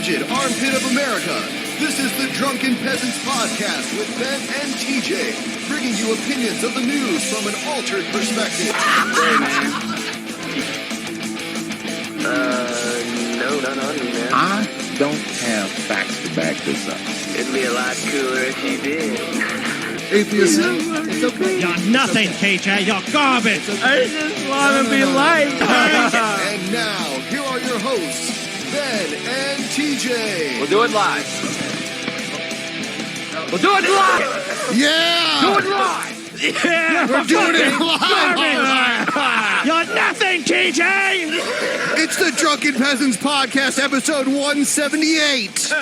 frigid armpit of America. This is the Drunken Peasants Podcast with Ben and TJ, bringing you opinions of the news from an altered perspective. No, not on you, man. I don't have facts to back this up. It'd be a lot cooler if you did. Atheism, it's okay. You're nothing, TJ. You're garbage. I just want to be liked. And now, here are your hosts, Ben and TJ. We'll do it live. We'll do it live. Yeah! Do it live. Yeah, We're doing it live! You're nothing, TJ. It's the Drunken Peasants Podcast, episode 178.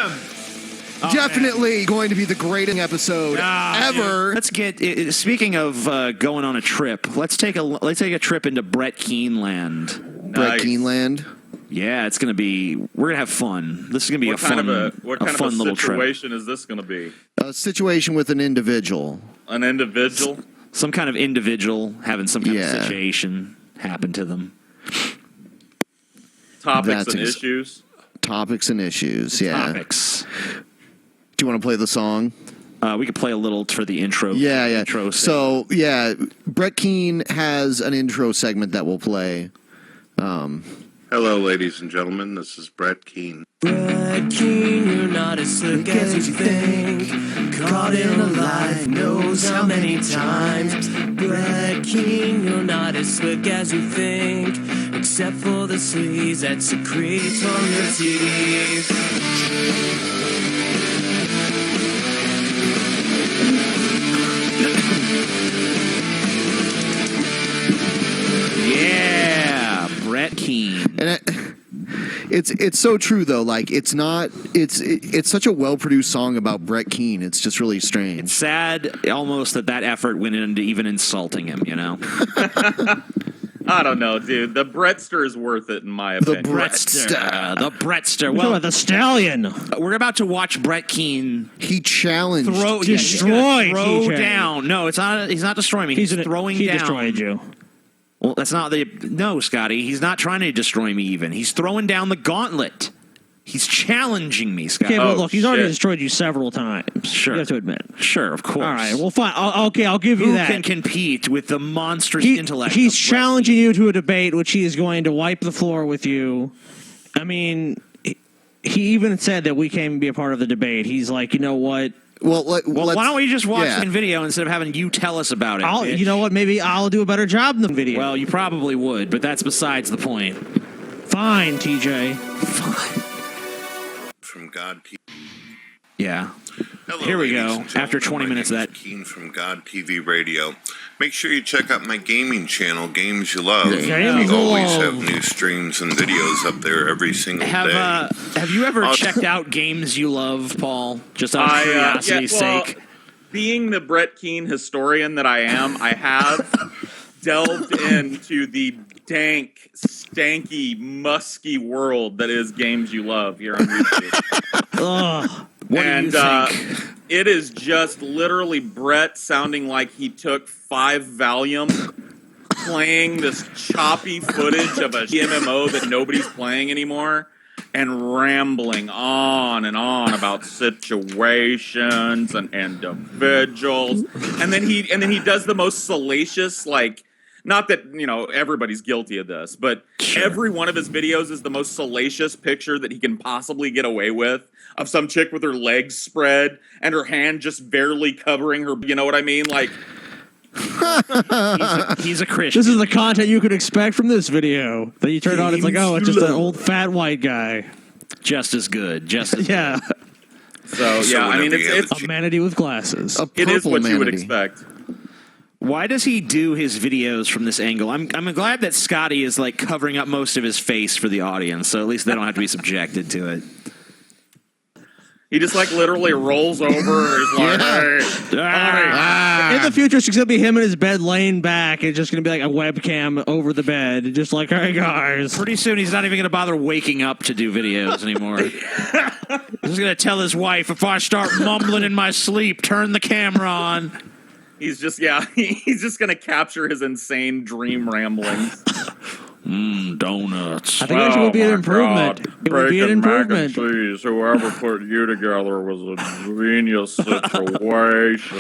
Definitely going to be the greatest episode ever. Let's get. Speaking of going on a trip, let's take a trip into Brett Keane land. Brett Keane land. Yeah, it's gonna be. We're gonna have fun. This is gonna be What kind of a little trip. situation is this going to be? A situation with an individual. An individual? Some kind of individual having some kind of Yeah. situation happen to them. Topics That's and ex- issues? Topics and issues, yeah. Topics. Do you want to play the song? We could play a little for the intro. Yeah. Intro So, yeah, Brett Keane has an intro segment that we'll play. Hello, ladies and gentlemen. This is Brett Keane. Brett Keane, you're not as slick as you think. Caught in a lie, knows how many times. Brett Keane, you're not as slick as you think. Except for the sleaze that secretes from your teeth. Yeah, Brett Keane. And it's so true though. Like it's such a well produced song about Brett Keane. It's just really strange. It's sad almost that effort went into even insulting him. You know. I don't know, dude. The Brettster is worth it, in my opinion. The Brettster. Well, Well, the stallion. we're about to watch Brett Keane He challenged. Destroy throw TJ. down. No, it's not. He's not destroying me. He's throwing he down. destroyed you. Well, that's not the. No, Scotty. He's not trying to destroy me. Even he's throwing down the gauntlet. He's challenging me, Scotty. Okay, but Oh, look, he's already shit. destroyed you several times. Sure. You have to admit. Sure, of course. All right, well, fine. I'll give you Who that. can compete with the monstrous intellect? He's of Brett challenging you to a debate, which he is going to wipe the floor with you. I mean, he even said that we can't be a part of the debate. He's like, you know what? Well, Well, let's- why don't we just watch yeah. the video instead of having you tell us about it? bitch? You know what? Maybe I'll do a better job in the video. Well, you probably would, but that's besides the point. Fine, TJ. Fine. From God TV. Yeah. Hello, Here we ladies go. and gentlemen. After 20 My minutes of name that. is Keane from God TV Radio. Make sure you check out my gaming channel, Games You Love. Games we You always Love. have new streams and videos up there every single day. Have you ever checked out games you love, Paul? Just out of curiosity's sake. Being the Brett Keane historian that I am, I have delved into the dank, stanky, musky world that is Games You Love here on YouTube. Ugh. What do you think? It is just literally Brett sounding like he took 5 Valium, playing this choppy footage of a MMO that nobody's playing anymore, and rambling on and on about situations and individuals, and then he does the most salacious, like, not that, you know, everybody's guilty of this, but every one of his videos is the most salacious picture that he can possibly get away with, of some chick with her legs spread and her hand just barely covering her, you know what I mean? Like, He's a Christian. This is the content you could expect from this video. That you turn on, it's like, oh, it's just an old fat white guy. Just as good. Just as Yeah. so yeah, I mean, it's A manatee with glasses. it is purple what you would manatee. expect. Why does he do his videos from this angle? I'm glad that Scotty is like covering up most of his face for the audience, so at least they don't have to be subjected to it. He just like literally rolls over. He's like, hey, In the future, it's just going to be him in his bed laying back. It's just going to be like a webcam over the bed. Just like, hey, guys. Pretty soon, he's not even going to bother waking up to do videos anymore. He's just going to tell his wife, if I start mumbling in my sleep, turn the camera on. he's just gonna capture his insane dream ramblings. Donuts. I think it actually would be an improvement. It would be an improvement. Cheese, whoever put you together was a genius situation.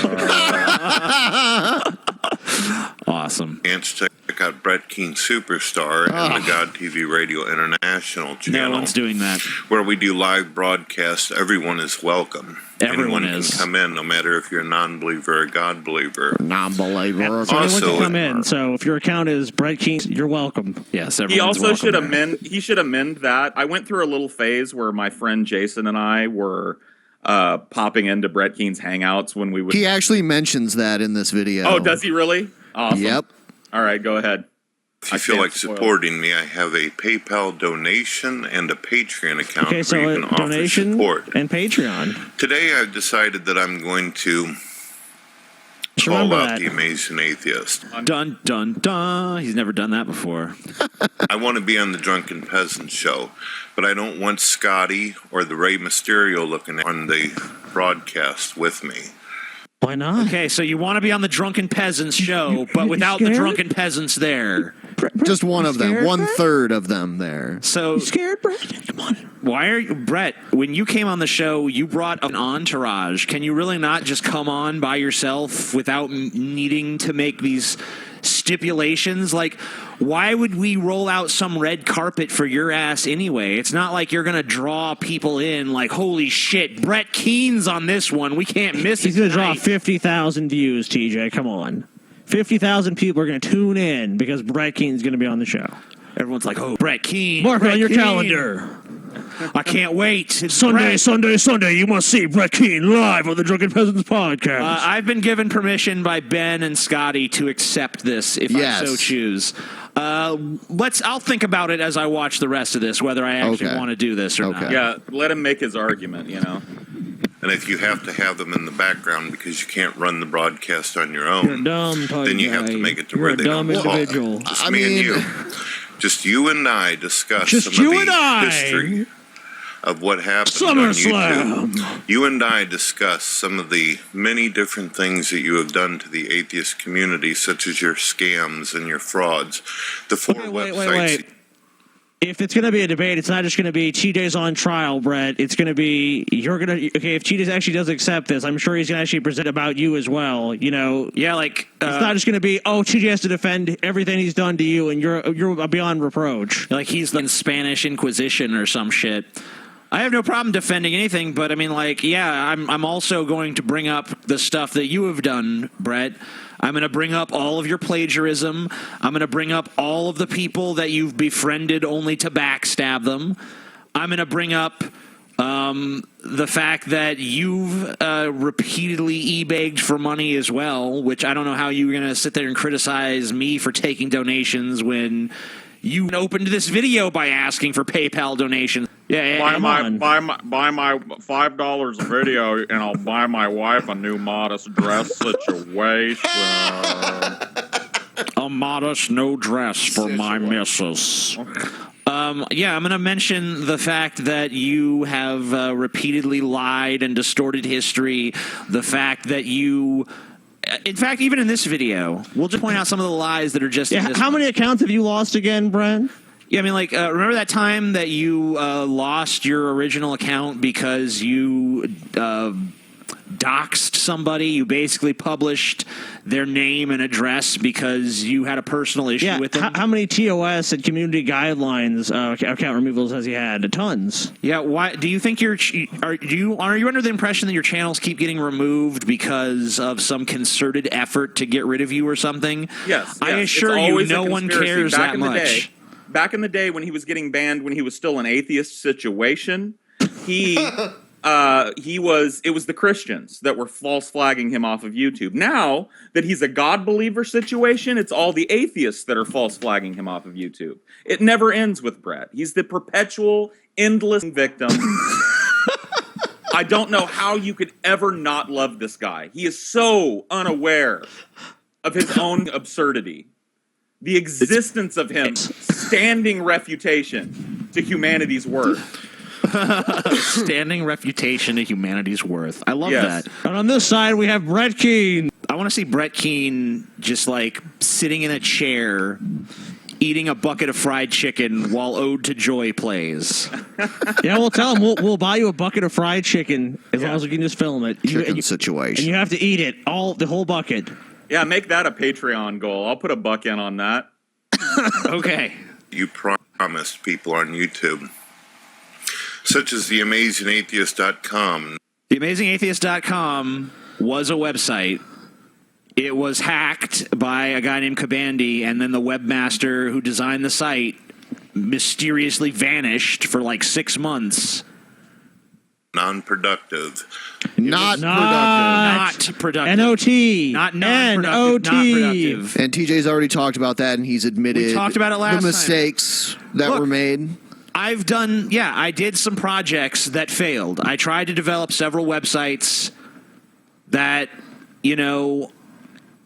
Awesome. And check out Brett Keane Superstar and the God TV Radio International channel. No one's doing that. Where we do live broadcasts. Everyone is welcome. Everyone Anyone is. can come in, no matter if you're a non-believer or a God believer. Non-believer. So anyone Also- can come in. So if your account is Brett King, you're welcome. Yes, He everyone's also should welcome there. amend. He should amend that. I went through a little phase where my friend Jason and I were popping into Brett Keene's hangouts when we would. He actually mentions that in this video. Oh, does he really? Awesome. Yep. All right, go ahead. If you I feel can't like spoil. supporting me, I have a PayPal donation and a Patreon account Okay, where so you a can offer donation support. and Patreon. Today, I've decided that I'm going to Just call remember out that. the Amazing Atheist. Dun, dun, dun. He's never done that before. I want to be on the Drunken Peasant show, but I don't want Scotty or the Rey Mysterio looking on the broadcast with me. Why not? Okay, so you want to be on the Drunken Peasants show, but you without the scared? Drunken Peasants there. Just one of them. scared, 1/3 of them there. So You scared, Brett? Come on. why are you, Brett, when you came on the show, you brought an entourage. Can you really not just come on by yourself without needing to make these stipulations? Like, why would we roll out some red carpet for your ass anyway? It's not like you're going to draw people in like, holy shit, Brett Keene's on this one. We can't miss it. He's going to draw tonight." 50,000 views, TJ. Come on. 50,000 people are going to tune in because Brett Keene's going to be on the show. Everyone's like, oh, Brett Keene. Mark it Brett on your Keene. calendar. I can't wait. It's Sunday, Brett. Sunday, you must see Brett Keene live on the Drunken Peasants podcast. I've been given permission by Ben and Scotty to accept this if Yes. I so choose. I'll think about it as I watch the rest of this, whether I actually Okay. want to do this or Okay. not. Yeah, let him make his argument. You know. And if you have to have them in the background because you can't run the broadcast on your You're own, dumb, Todd then you have to guy. make it to You're where a they dumb don't talk. individual. Just I me and mean- you. Just you and I discuss Just some you of and the I. history of what happened on SummerSlam. YouTube. You and I discuss some of the many different things that you have done to the atheist community, such as your scams and your frauds. The four websites. Wait. If it's going to be a debate, it's not just going to be TJ's on trial, Brett. It's going to be, you're going to, okay, if TJ actually does accept this, I'm sure he's going to actually present about you as well. You know, Yeah, like it's not just going to be, oh, TJ has to defend everything he's done to you and you're beyond reproach. like he's the Spanish Inquisition or some shit. I have no problem defending anything, but I mean, like, yeah, I'm also going to bring up the stuff that you have done, Brett. I'm going to bring up all of your plagiarism. I'm going to bring up all of the people that you've befriended only to backstab them. I'm going to bring up the fact that you've repeatedly e-begged for money as well, which I don't know how you're going to sit there and criticize me for taking donations when you opened this video by asking for PayPal donations. Yeah, Buy come my on. $5 a video, and I'll buy my wife a new modest dress situation. a modest no dress for my missus. Yeah, I'm going to mention the fact that you have repeatedly lied and distorted history. The fact that you, in fact, even in this video, we'll just point out some of the lies that are just. in Yeah, this how one. many accounts have you lost again, Brent? Yeah, I mean, like, remember that time that you lost your original account because you doxed somebody? You basically published their name and address because you had a personal issue Yeah, with them. how many TOS and community guidelines account removals has he had? Tons. Yeah, why do you think are you under the impression that your channels keep getting removed because of some concerted effort to get rid of you or something? Yes, I it's assure you, always a no one conspiracy. cares Back that in the much. Back in the day when he was getting banned, when he was still an atheist situation, it was the Christians that were false flagging him off of YouTube. Now that he's a God believer situation, it's all the atheists that are false flagging him off of YouTube. It never ends with Brett. He's the perpetual, endless victim. I don't know how you could ever not love this guy. He is so unaware of his own absurdity. The existence of him standing refutation to humanity's worth. Standing refutation to humanity's worth. I love Yes. that. And on this side, we have Brett Keane. I want to see Brett Keane just like sitting in a chair, eating a bucket of fried chicken while Ode to Joy plays. Yeah, we'll tell him we'll buy you a bucket of fried chicken as long as we can just film it. Chicken situation. And you have to eat it, the whole bucket. Yeah, make that a Patreon goal. I'll put a buck in on that. Okay. You promised people on YouTube, such as theamazingatheist.com. TheAmazingAtheist.com was a website. It was hacked by a guy named Kabandi, and then the webmaster who designed the site mysteriously vanished for like 6 months. Non-productive. Not productive. Not productive. N-O-T. Not non-productive. N-O-T. Not productive. And TJ's already talked about that, and he's admitted We talked about it last the time. mistakes that Look, were made. I did some projects that failed. I tried to develop several websites that,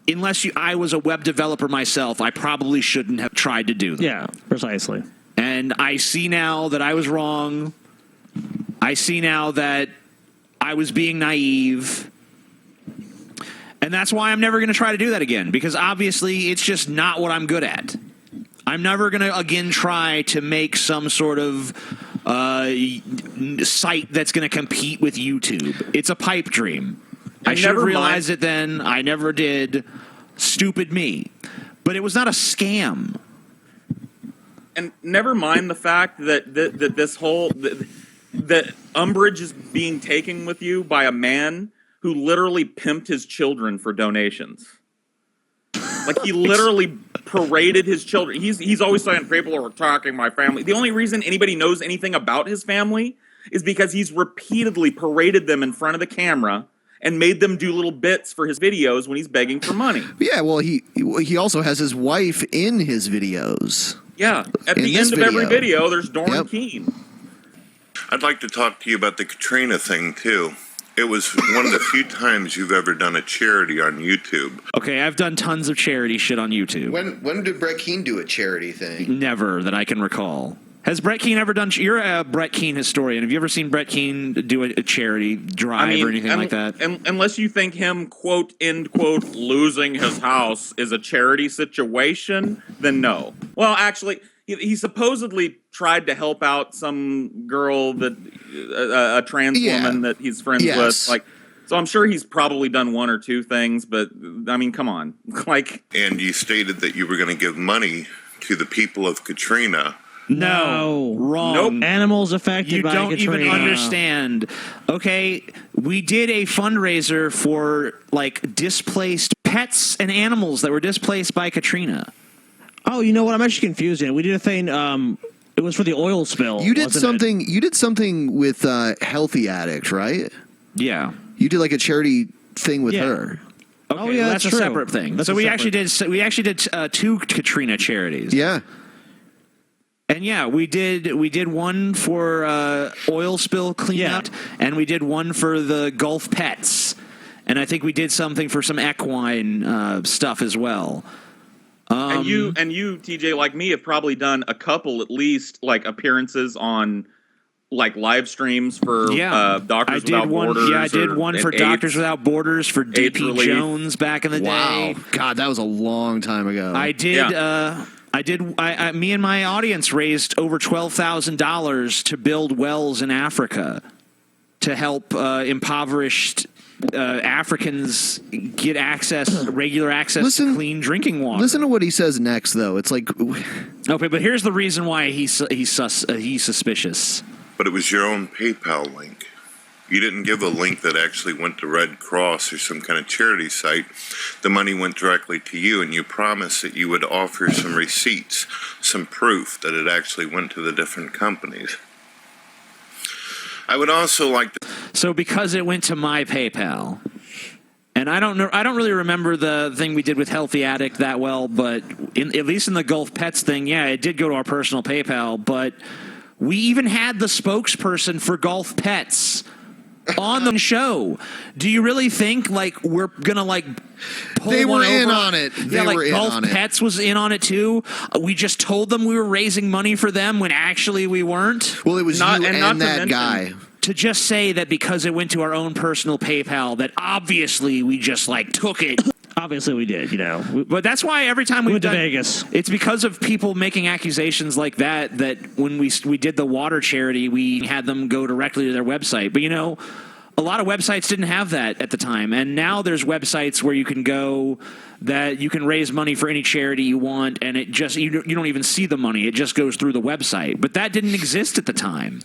unless I was a web developer myself, I probably shouldn't have tried to do them. Yeah, precisely. And I see now that I was wrong. I see now that I was being naive. And that's why I'm never going to try to do that again, because obviously it's just not what I'm good at. I'm never going to again try to make some sort of site that's going to compete with YouTube. It's a pipe dream. I should have realized it then. I never did. Stupid me. But it was not a scam. And never mind the fact that this whole that umbrage is being taken with you by a man who literally pimped his children for donations. Like, he literally paraded his children. He's always saying people are attacking my family. The only reason anybody knows anything about his family is because he's repeatedly paraded them in front of the camera and made them do little bits for his videos when he's begging for money. Yeah, well, he also has his wife in his videos. Yeah, at In the this end of every video. video, there's Doran Yep. Keene. I'd like to talk to you about the Katrina thing, too. It was one of the few times you've ever done a charity on YouTube. Okay, I've done tons of charity shit on YouTube. When did Brett Keane do a charity thing? Never that I can recall. Has Brett Keane ever done... You're a Brett Keane historian. Have you ever seen Brett Keane do a charity drive or anything like that? Unless you think him, quote, end quote, losing his house is a charity situation, then no. Well, actually, he supposedly tried to help out some girl that a trans woman that he's friends with. Like, so I'm sure he's probably done one or two things, but I mean, come on. And you stated that you were going to give money to the people of Katrina. No, wrong. Nope. Animals affected by You Katrina. don't even understand. Okay, we did a fundraiser for like displaced pets and animals that were displaced by Katrina. Oh, you know what? I'm actually confused. We did a thing. It was for the oil spill. You did wasn't something. it? You did something with Healthy Addict, right? Yeah. You did like a charity thing with Yeah. her. Okay, Oh, yeah, well, that's a true. separate thing. That's so a we separate- actually did two Katrina charities. Yeah. And yeah, we did one for oil spill cleanup, and we did one for the Gulf pets, and I think we did something for some equine stuff as well. And you, TJ, like me, have probably done a couple at least, like, appearances on like live streams for Doctors Without Borders. Yeah, I did one for Doctors Without Borders for AIDS DP relief. Jones back in the day. God, that was a long time ago. I did. Me and my audience raised over $12,000 to build wells in Africa to help impoverished Africans get regular access to clean drinking water. Listen to what he says next, though. It's like, okay, but here's the reason why he's suspicious. But it was your own PayPal link. You didn't give a link that actually went to Red Cross or some kind of charity site. The money went directly to you, and you promised that you would offer some receipts, some proof that it actually went to the different companies. I would also like to... So because it went to my PayPal, and I don't really remember the thing we did with Healthy Addict that well, but at least in the Gulf Pets thing, yeah, it did go to our personal PayPal, but we even had the spokesperson for Gulf Pets on the show. Do you really think like we're gonna like pull they one were in over? on it. They Yeah, like were in Gulf on it. Pets was in on it too. We just told them we were raising money for them when actually we weren't. Well, it was Not- you and and, not to that mention- guy. To just say that because it went to our own personal PayPal, that obviously we just like took it. Obviously, we did. But that's why every time We we've went to done Vegas. it's because of people making accusations like that. That when we did the water charity, we had them go directly to their website. But a lot of websites didn't have that at the time, and now there's websites where you can go that you can raise money for any charity you want, and it just you don't even see the money; it just goes through the website. But that didn't exist at the time.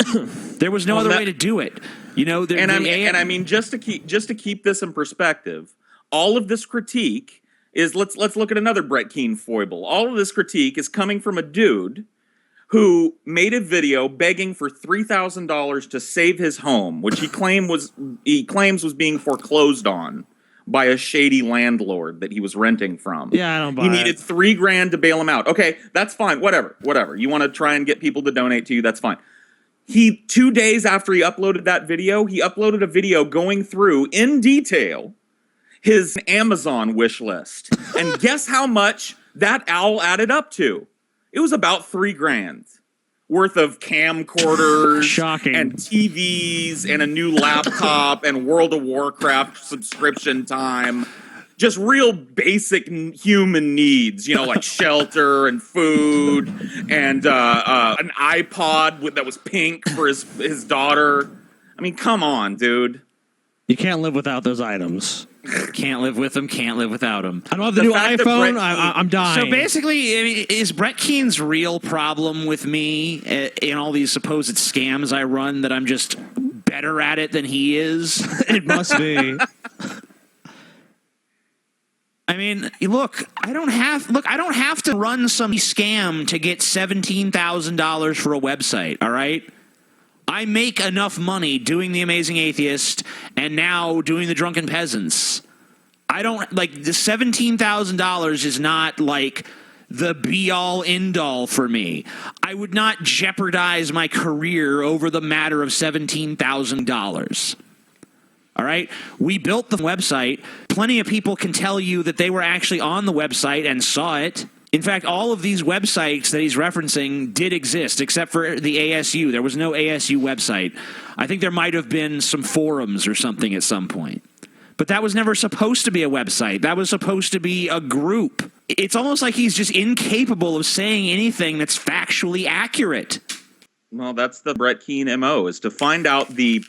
There was no other way to do it. I mean, just to keep this in perspective, all of this critique is let's look at another Brett Keane foible. All of this critique is coming from a dude who made a video begging for $3,000 to save his home, which he claims was being foreclosed on by a shady landlord that he was renting from. Yeah, I don't buy He needed it. $3,000 to bail him out. Okay, that's fine. Whatever. You want to try and get people to donate to you, that's fine. 2 days after he uploaded that video, he uploaded a video going through in detail his Amazon wish list. And guess how much that owl added up to? It was about $3,000 worth of camcorders Shocking. and TVs and a new laptop and World of Warcraft subscription time. Just real basic human needs, like shelter and food and an iPod that was pink for his daughter. I mean, come on, dude. You can't live without those items. Can't live with them, can't live without them. I don't have the The new fact that iPhone. Brett I'm dying. So basically, I mean, is Brett Keane's real problem with me in all these supposed scams I run that I'm just better at it than he is? It must be. I mean, look, I don't have to run some scam to get $17,000 for a website, all right? I make enough money doing The Amazing Atheist and now doing The Drunken Peasants. I don't the $17,000 is not like the be all end all for me. I would not jeopardize my career over the matter of $17,000. All right? We built the website. Plenty of people can tell you that they were actually on the website and saw it. In fact, all of these websites that he's referencing did exist, except for the ASU. There was no ASU website. I think there might have been some forums or something at some point. But that was never supposed to be a website. That was supposed to be a group. It's almost like he's just incapable of saying anything that's factually accurate. Well, that's the Brett Keane MO, is to find out the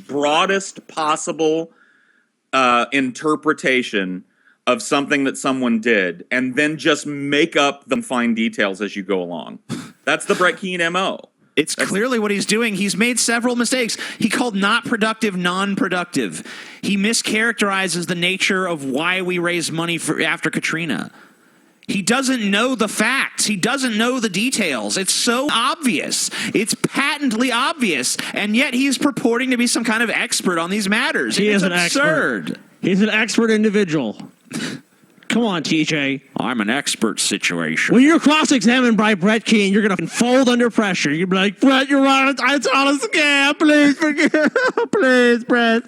broadest possible interpretation of something that someone did, and then just make up the fine details as you go along. That's the Brett Keane MO. It's clearly what he's doing. He's made several mistakes. He called not productive non-productive. He mischaracterizes the nature of why we raised money after Katrina. He doesn't know the facts. He doesn't know the details. It's so obvious. It's patently obvious, and yet he's purporting to be some kind of expert on these matters. He It's is an absurd. expert. He's an expert individual. Come on, TJ. I'm an expert situation. When you're cross-examined by Brett Keane, you're going to fold under pressure. You're going to be like, Brett, you're right. It's on a scam. Please forgive. Please, Brett.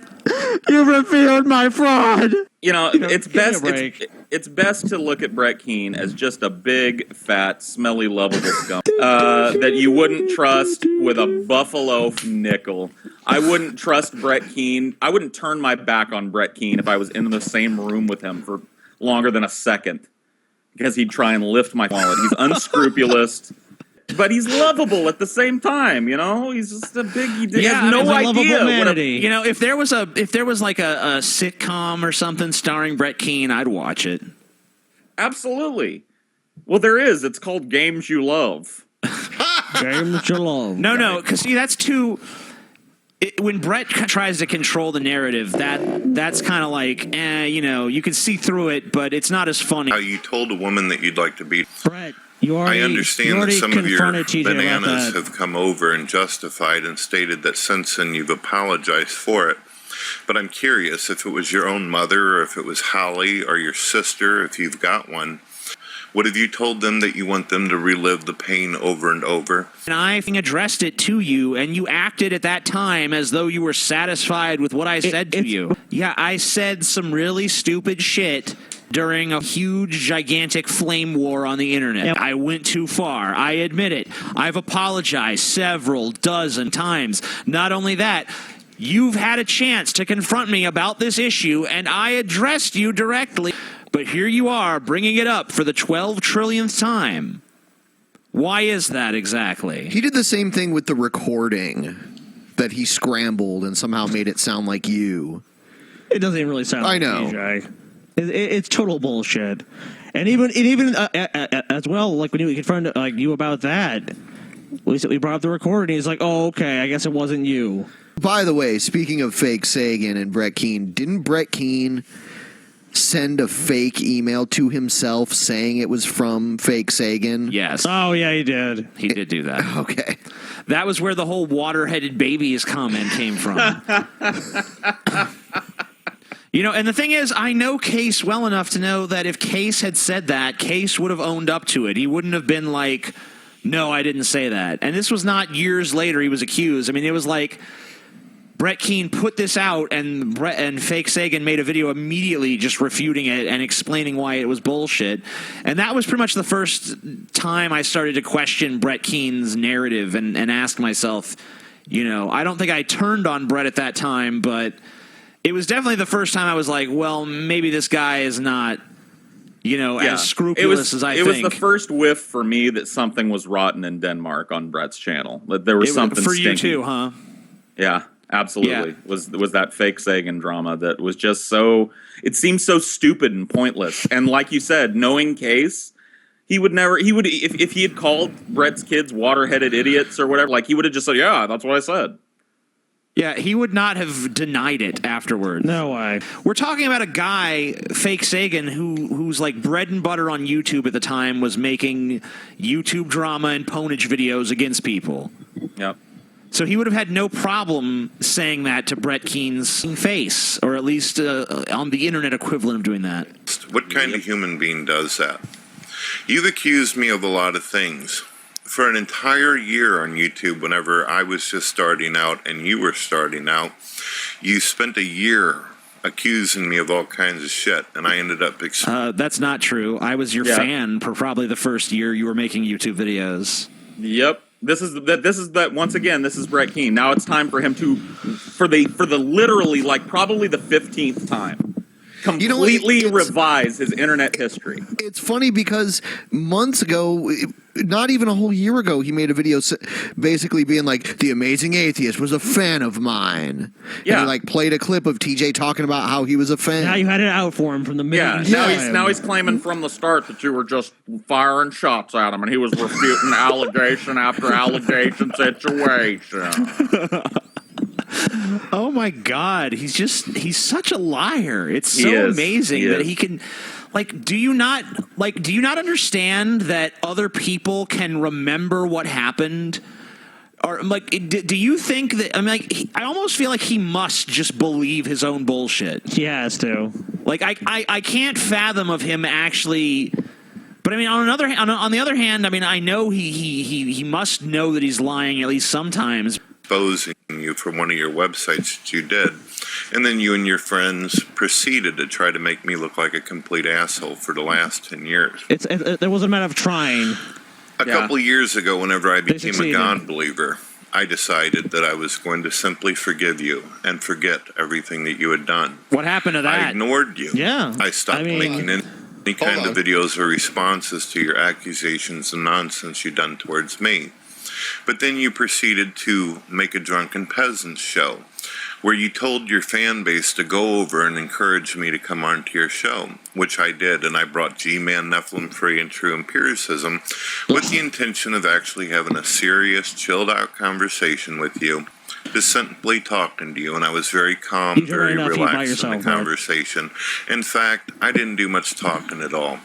You've revealed my fraud. It's give me a best. break. It's best to look at Brett Keane as just a big, fat, smelly, lovable scum that you wouldn't trust with a buffalo nickel. I wouldn't trust Brett Keane. I wouldn't turn my back on Brett Keane if I was in the same room with him for longer than a second, because he'd try and lift my wallet. He's unscrupulous, but he's lovable at the same time. He's just a big. He has no idea what a, if there was like a sitcom or something starring Brett Keane, I'd watch it. Absolutely. Well, there is. It's called Games You Love. Games You Love. No, because see, that's too. When Brett tries to control the narrative, that's kind of like, you can see through it, but it's not as funny. How you told a woman that you'd like to be. Brett, you already I understand that already some of your confronted TJ about bananas that. have come over and justified and stated that since then you've apologized for it. But I'm curious if it was your own mother or if it was Holly or your sister, if you've got one. What have you told them that you want them to relive the pain over and over? And I addressed it to you, and you acted at that time as though you were satisfied with what I said to you. Yeah, I said some really stupid shit during a huge, gigantic flame war on the internet. I went too far. I admit it. I've apologized several dozen times. Not only that, You've had a chance to confront me about this issue, and I addressed you directly. But here you are, bringing it up for the 12 trillionth time. Why is that exactly? He did the same thing with the recording that he scrambled and somehow made it sound like you. It doesn't even really sound I like know. DJ. It's total bullshit. And even as well, like when you confronted like you about that, we brought up the recording. He's like, "Oh, okay, I guess it wasn't you." By the way, speaking of fake Sagan and Brett Keane, didn't Brett Keane send a fake email to himself saying it was from fake Sagan? Yes. Oh yeah, he did. He did do that. Okay. That was where the whole water-headed babies comment came from. And the thing is, I know Case well enough to know that if Case had said that, Case would have owned up to it. He wouldn't have been like, no, I didn't say that. And this was not years later he was accused. I mean, it was like Brett Keane put this out, and fake Sagan made a video immediately just refuting it and explaining why it was bullshit. And that was pretty much the first time I started to question Brett Keane's narrative and ask myself, I don't think I turned on Brett at that time, but it was definitely the first time I was like, well, maybe this guy is not, as scrupulous as I think. It was the first whiff for me that something was rotten in Denmark on Brett's channel. That there was something for stinky. you too, huh? Yeah, absolutely. Yeah. Was that fake Sagan drama that was just so... It seems so stupid and pointless. And like you said, knowing Case, if he had called Brett's kids water-headed idiots or whatever, like he would have just said, yeah, that's what I said. Yeah, he would not have denied it afterwards. No way. We're talking about a guy, fake Sagan, who's like bread and butter on YouTube at the time, was making YouTube drama and ponage videos against people. Yep. So he would have had no problem saying that to Brett Keane's face, or at least on the internet equivalent of doing that. What kind of human being does that? You've accused me of a lot of things. For an entire year on YouTube, whenever I was just starting out and you were starting out, you spent a year accusing me of all kinds of shit, and I ended up... That's not true. I was your fan for probably the first year you were making YouTube videos. Yep. This is once again, this is Brett Keane. Now it's time for him to, for the literally, like, probably the 15th time, completely revise his internet history. It's funny because months ago, not even a whole year ago, he made a video basically being like, the Amazing Atheist was a fan of mine. Yeah. And he like played a clip of TJ talking about how he was a fan. Now you had it out for him from the minute. Yeah, now he's claiming from the start that you were just firing shots at him, and he was refuting allegation after allegation situation. Oh my God, he's such a liar. It's so amazing that he can, like, do you not understand that other people can remember what happened? Or like, do you think that, I mean, like, I almost feel like he must just believe his own bullshit. He has to. Like, I can't fathom of him actually. But I mean, on the other hand, I mean, I know he must know that he's lying at least sometimes. Exposing you for one of your websites that you did, and then you and your friends proceeded to try to make me look like a complete asshole for the last 10 years. There wasn't a matter of trying. A couple years ago, whenever I became a God succeeded. believer, I decided that I was going to simply forgive you and forget everything that you had done. What happened to I that? ignored you. Yeah. I stopped making any kind of videos or responses to your accusations and nonsense you'd done towards me. But then you proceeded to make a drunken peasants show where you told your fan base to go over and encourage me to come onto your show, which I did, and I brought G-Man, Nephilim Free, and True Empiricism with the intention of actually having a serious, chilled-out conversation with you, just simply talking to you, and I was very calm, very relaxed in the conversation. In fact, I didn't do much talking at all.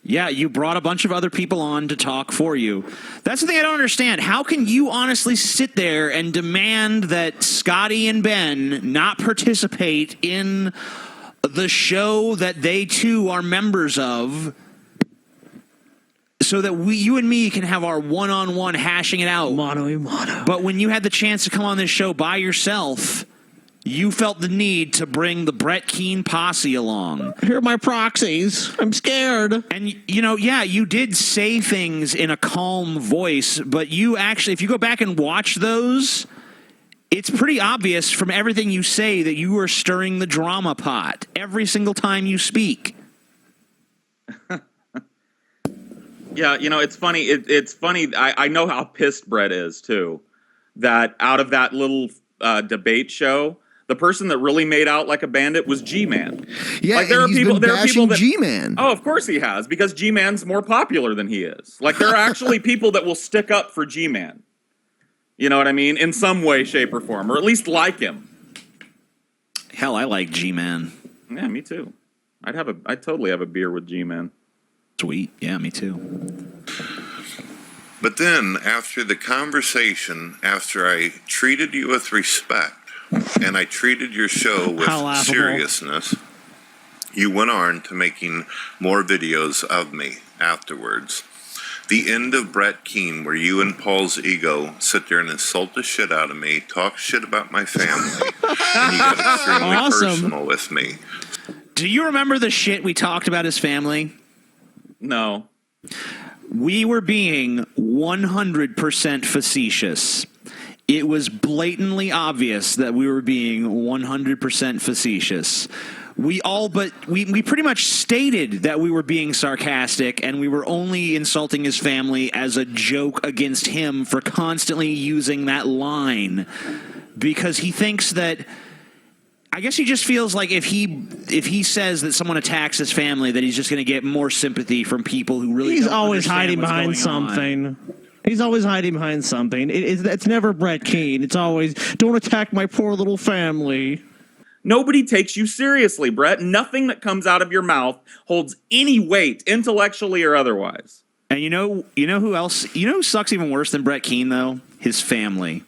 Yeah, you brought a bunch of other people on to talk for you. That's the thing I don't understand. How can you honestly sit there and demand that Scotty and Ben not participate in the show that they too are members of, so that you and me can have our one-on-one hashing it out? Mono y mono. But when you had the chance to come on this show by yourself, you felt the need to bring the Brett Keane posse along. Here are my proxies. I'm scared. And, you did say things in a calm voice, but you actually, if you go back and watch those, it's pretty obvious from everything you say that you are stirring the drama pot every single time you speak. Yeah, it's funny. It's funny. I know how pissed Brett is too. That out of that little debate show, the person that really made out like a bandit was G-Man. Yeah, like, there and are he's people. been There are people bashing that. G-Man. Oh, of course he has, because G-Man's more popular than he is. Like, there are actually people that will stick up for G-Man. You know what I mean? In some way, shape, or form, or at least like him. Hell, I like G-Man. Yeah, me too. I'd totally have a beer with G-Man. Sweet. Yeah, me too. But then, after the conversation, after I treated you with respect, and I treated your show with How laughable. seriousness, you went on to making more videos of me afterwards. The end of Brett Keane, where you and Paul's ego sit there and insult the shit out of me, talk shit about my family, and you got extremely Awesome. personal with me. Do you remember the shit we talked about his family? No. We were being 100% facetious. It was blatantly obvious that we were being 100% facetious. We pretty much stated that we were being sarcastic, and we were only insulting his family as a joke against him for constantly using that line, because he thinks that, I guess he just feels like if he says that someone attacks his family, that he's just going to get more sympathy from people who really He's don't always understand hiding what's behind going on. something. He's always hiding behind something. It's never Brett Keane. It's always, don't attack my poor little family. Nobody takes you seriously, Brett. Nothing that comes out of your mouth holds any weight, intellectually or otherwise. And you know who else? You know who sucks even worse than Brett Keane, though? His family.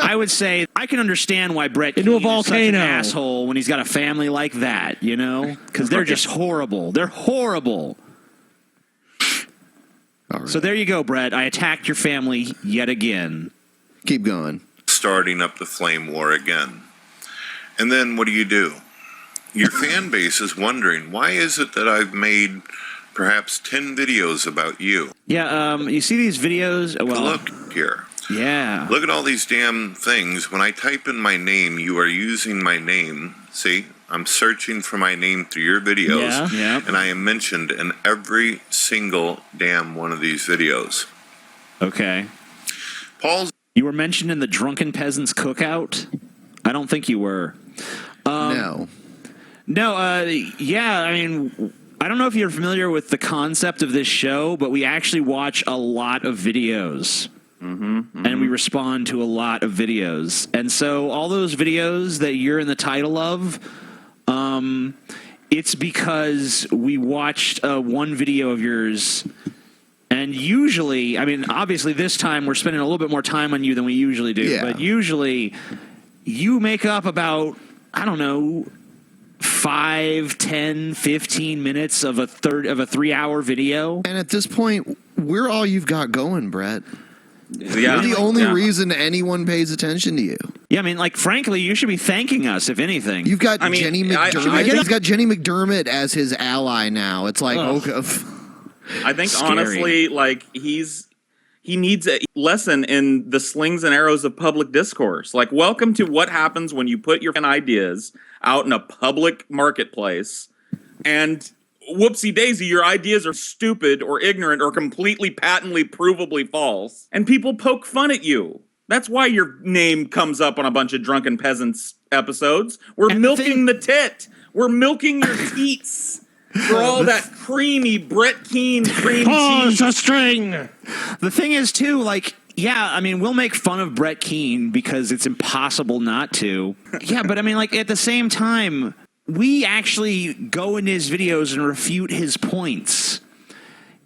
I would say I can understand why Brett Into a Keane is such an volcano. asshole when he's got a family like that, because they're just horrible. They're horrible. All right. So there you go, Brett. I attacked your family yet again. Keep going. Starting up the flame war again. And then what do? Your fan base is wondering, why is it that I've made perhaps 10 videos about you? Yeah, you see these videos? Well, Look here. yeah. Look at all these damn things. When I type in my name, you are using my name. See, I'm searching for my name through your videos. Yeah. And I am mentioned in every single damn one of these videos. Okay. Paul's You were mentioned in the Drunken Peasants Cookout? I don't think you were. No. No, yeah, I mean, I don't know if you're familiar with the concept of this show, but we actually watch a lot of videos. And we respond to a lot of videos. And so all those videos that you're in the title of, it's because we watched one video of yours. And usually, I mean, obviously this time we're spending a little bit more time on you than we usually do. Yeah. But usually you make up about, I don't know, 5, 10, 15 minutes of a 3-hour video. And at this point, we're all you've got going, Brett. Yeah. We're the only reason anyone pays attention to you. Yeah, I mean, like, frankly, you should be thanking us, if anything. You've got I mean, Jenny I McDermott. get He's got Jenny McDermott as his ally now. It's like, okay. I think Scary. honestly, like, he needs a lesson in the slings and arrows of public discourse. Like, welcome to what happens when you put your ideas out in a public marketplace, and whoopsie daisy, your ideas are stupid or ignorant or completely patently provably false, and people poke fun at you. That's why your name comes up on a bunch of Drunken Peasants episodes. We're And milking the tit. We're milking your teats for all that creamy Brett Keane cream Pause cheese. the string. The thing is, too, like, yeah, I mean, we'll make fun of Brett Keane because it's impossible not to. Yeah, but I mean, like, at the same time, we actually go in his videos and refute his points.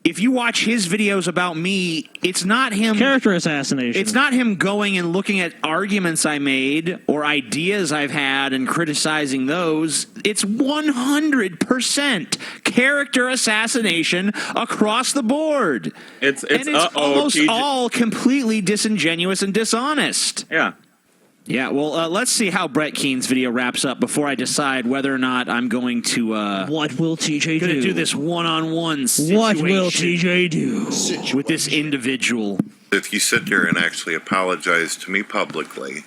If you watch his videos about me, it's not him. Character assassination. It's not him going and looking at arguments I made or ideas I've had and criticizing those. It's 100% character assassination across the board. It's and it's almost TJ. all completely disingenuous and dishonest. Yeah. Yeah, well, let's see how Brett Keane's video wraps up before I decide whether or not I'm going to What will TJ do this one-on-one situation What will TJ do? with this individual. If you sit there and actually apologize to me publicly,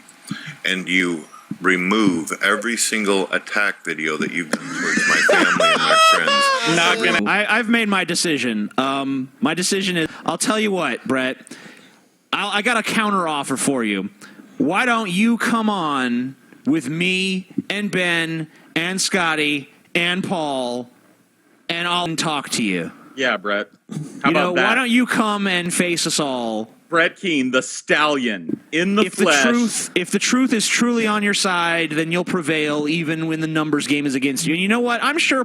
and you remove every single attack video that you've done towards my family and my friends. Not gonna. I've made my decision. My decision is, I'll tell you what, Brett. I got a counter offer for you. Why don't you come on with me and Ben and Scotty and Paul, and I'll talk to you. Yeah, Brett. How about that? Why don't you come and face us all? Brett Keane, the stallion, in the flesh. If the truth is truly on your side, then you'll prevail even when the numbers game is against you. And you know what? I'm sure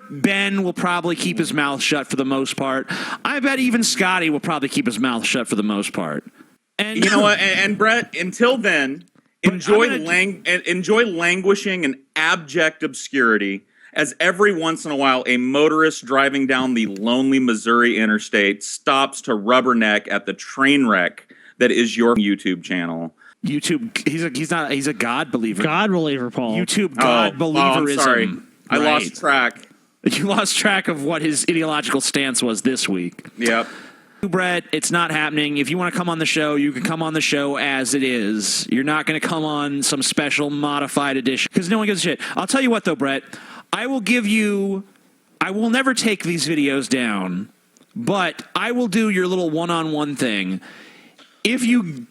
Ben will probably keep his mouth shut for the most part. I bet even Scotty will probably keep his mouth shut for the most part. And you know what? And Brett, until then, enjoy languishing in abject obscurity as every once in a while a motorist driving down the lonely Missouri interstate stops to rubberneck at the train wreck that is your YouTube channel. YouTube, he's a God believer. God believer, Paul. YouTube God believerism. I'm sorry. I Right. lost track. You lost track of what his ideological stance was this week. Yep. Brett, it's not happening. If you want to come on the show, you can come on the show as it is. You're not going to come on some special modified edition because no one gives a shit. I'll tell you what, though, Brett. I will never take these videos down, but I will do your little one-on-one thing. If you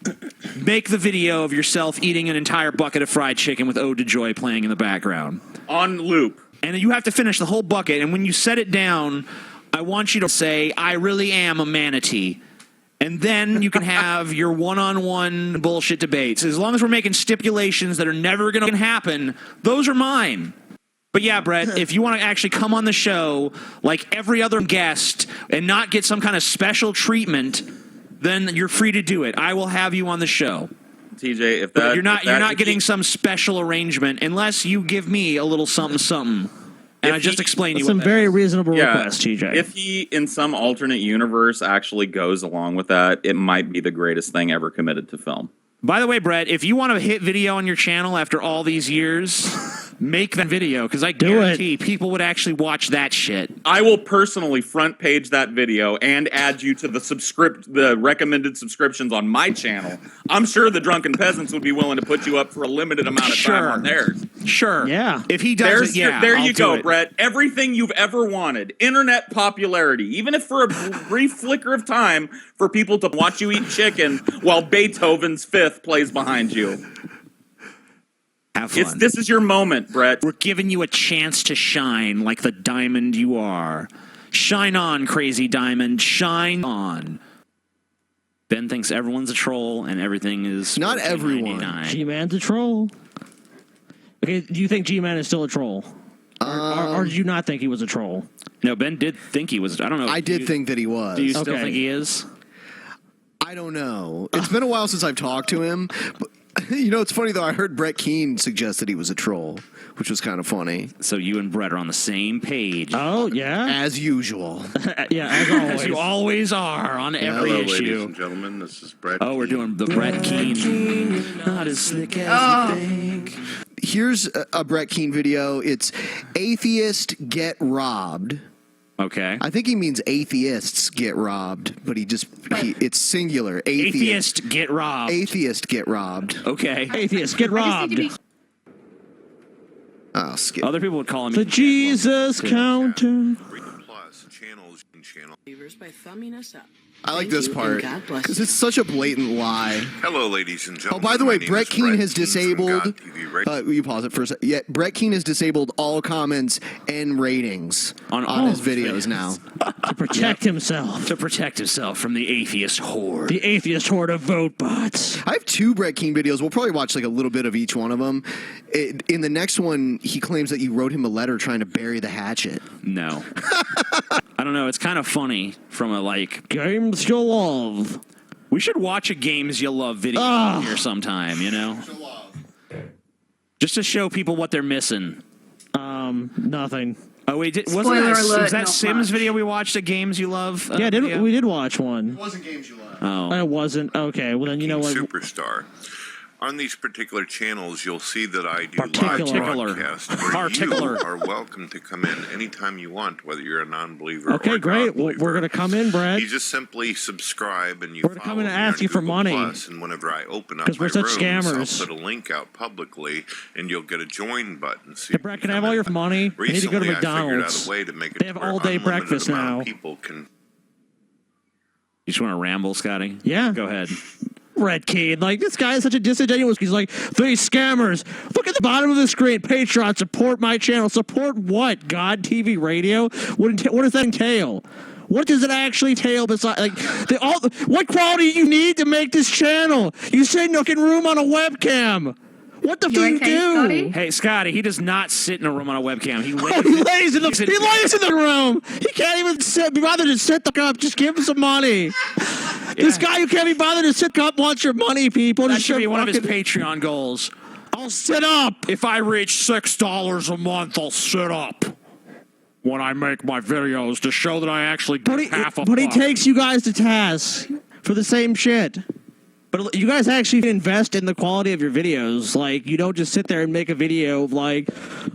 make the video of yourself eating an entire bucket of fried chicken with Ode to Joy playing in the background. On loop. And you have to finish the whole bucket, and when you set it down, I want you to say, I really am a manatee. And then you can have your one-on-one bullshit debates. As long as we're making stipulations that are never going to happen, those are mine. But yeah, Brett, if you want to actually come on the show like every other guest and not get some kind of special treatment, then you're free to do it. I will have you on the show. TJ, But you're not getting some special arrangement unless you give me a little something. And I just explained to you some what very reasonable requests, TJ. If he, in some alternate universe, actually goes along with that, it might be the greatest thing ever committed to film. By the way, Brett, if you want to hit video on your channel after all these years, make that video, because I guarantee people would actually watch that shit. I will personally front page that video and add you to the recommended subscriptions on my channel. I'm sure the Drunken Peasants would be willing to put you up for a limited amount of time on theirs. Sure. Yeah. If he does There I'll you go, do it. Brett. Everything you've ever wanted. Internet popularity. Even if for a brief flicker of time for people to watch you eat chicken while Beethoven's Fifth plays behind you. Have fun. This is your moment, Brett. We're giving you a chance to shine like the diamond you are. Shine on, crazy diamond. Shine on. Ben thinks everyone's a troll and everything is Not everyone. $14.99. G-Man's a troll. Okay, do you think G-Man is still a troll? Or did you not think he was a troll? No, Ben did think he was. I don't know. I did think that he was. Do you still Okay. think he is? I don't know. It's been a while since I've talked to him. But, you know, it's funny, though. I heard Brett Keane suggest that he was a troll, which was kind of funny. So you and Brett are on the same page. Oh, yeah? As usual. Yeah, as always. As you always are on every Hello, ladies issue. and gentlemen. This is Brett. Oh, we're doing the Brett Keane. Not as slick as you think. Here's a Brett Keane video. It's Atheist Get Robbed. Okay. I think he means atheists get robbed, but it's singular. Atheist get robbed. Atheist get robbed. Okay. Atheist, get robbed. I'll skip. Other people would call him The Jesus counter. Plus, channels and channel. By thumbing us up. I like this part because it's such a blatant lie. Hello, ladies and Oh, gentlemen. by the way, My name Brett is Keane has Keane from disabled. God TV Radio. You pause it for a second. Yeah, Brett Keane has disabled all comments and ratings On on all his videos now. To protect himself. to protect himself from the atheist horde. The atheist horde of vote bots. I have 2 Brett Keane videos. We'll probably watch like a little bit of each one of them. In the next one, he claims that you wrote him a letter trying to bury the hatchet. No. I don't know. It's kind of funny from a like. Games you love. We should watch a Games You Love video here sometime, you know? Just to show people what they're missing. Nothing. Oh, wait. Spoiler Was alert, that not Sims much. video we watched, a Games You Love? Yeah, video? we did watch one. It wasn't games you love. Oh. It wasn't. Okay, well then you know what? Superstar. On these particular channels, you'll see that I do Particular. live broadcasts where Particular. you are welcome to come in anytime you want, whether you're a non-believer Okay, or great. Well, God-believer. we're going to come in, Brad. You just simply subscribe and you We're follow coming to me ask on you for Google money. Plus, and whenever I open up 'Cause my we're such rooms, scammers. I'll put a link out publicly, and you'll get a join button. So Hey, Brad, can I have all your money? I need to go to Recently, I McDonald's. figured out a way to make it They have to where all-day unlimited breakfast amount of now. People can. You just want to ramble, Scotty? Yeah. Go ahead. Red Key. Like, this guy is such a disingenuous. He's like, these scammers. Look at the bottom of the screen. Patreon, support my channel. Support what? God TV radio? What does that entail? What does it actually entail besides, like, what quality you need to make this channel? You sit in a room on a webcam. What the fuck okay, you do? Scotty? Hey, Scotty, he does not sit in a room on a webcam. He lays, Oh, he lays in the room. He can't even be bothered to sit the up. Just give him some money. This guy who can't be bothered to sit up wants your money, people. That Just should be start one of his fucking- Patreon goals. I'll sit up. If I reach $6 a month, I'll sit up when I make my videos to show that I actually get half a But he buck. takes you guys to task for the same shit. But you guys actually invest in the quality of your videos. Like, you don't just sit there and make a video of, like,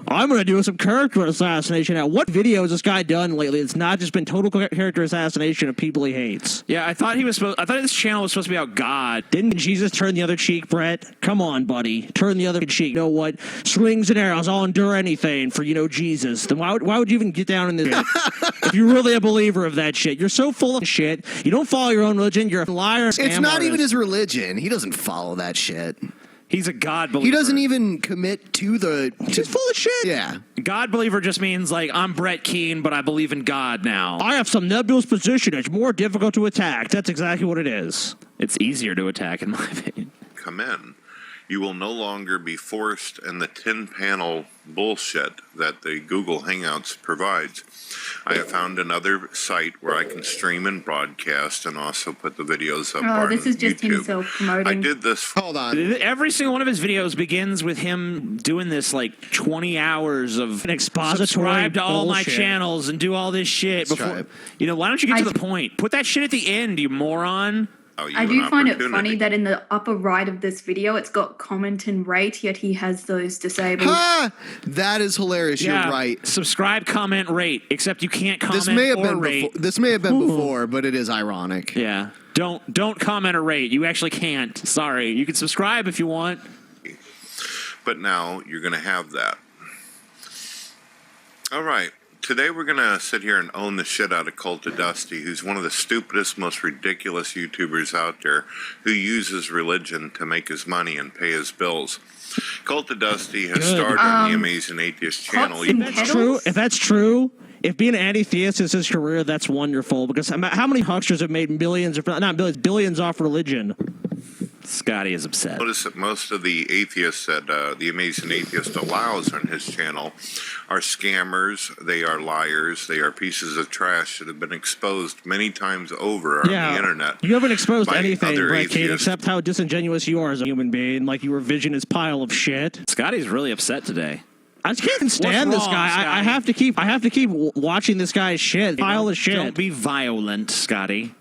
I'm going to do some character assassination now. What video has this guy done lately? It's not just been total character assassination of people he hates. Yeah, I thought this channel was supposed to be about God. Didn't Jesus turn the other cheek, Brett? Come on, buddy. Turn the other cheek. You know what? Slings and arrows. I'll endure anything for, Jesus. Then why would you even get down in this shit? If you're really a believer of that shit. You're so full of shit. You don't follow your own religion. You're a liar. It's not even his religion. He doesn't follow that shit. He's a God believer. He doesn't even commit to the. He's full of shit. Yeah. God believer just means, like, I'm Brett Keane, but I believe in God now. I have some nebulous position. It's more difficult to attack. That's exactly what it is. It's easier to attack, in my opinion. Come in. You will no longer be forced in the 10-panel bullshit that the Google Hangouts provides. I have found another site where I can stream and broadcast and also put the videos up on this is just YouTube. him self-promoting. I did this. Hold on. Every single one of his videos begins with him doing this, like, 20 hours of An expository subscribe to all my bullshit. channels and do all this shit Let's try before. it. Why don't you get to the point? Put that shit at the end, you moron. Oh, you I have do an find it opportunity. funny that in the upper right of this video, it's got comment and rate, yet he has those disabled. Ah, that is hilarious. Yeah, You're right. Subscribe, comment, rate. Except you can't comment This may have or been rate. before. This may have been before, but it is ironic. Yeah. Don't comment or rate. You actually can't. Sorry. You can subscribe if you want. But now you're going to have that. All right. Today we're going to sit here and own the shit out of Cult of Dusty, who's one of the stupidest, most ridiculous YouTubers out there who uses religion to make his money and pay his bills. Cult of Dusty has starred on the Amazing Atheist channel. Pots and Pedals? If that's true, if being an anti-theist is his career, that's wonderful. Because how many hucksters have made millions, not billions, billions off religion? Scotty is upset. Notice that most of the atheists that the Amazing Atheist allows on his channel are scammers, they are liars, they are pieces of trash that have been exposed many times over on the internet. You haven't exposed by anything, other Brett Kane, atheists. except how disingenuous you are as a human being. Like, your vision is pile of shit. Scotty's really upset today. I just can't stand What's this wrong, guy. I Scotty? have to keep watching this guy's shit. Pile of shit. Don't be violent, Scotty.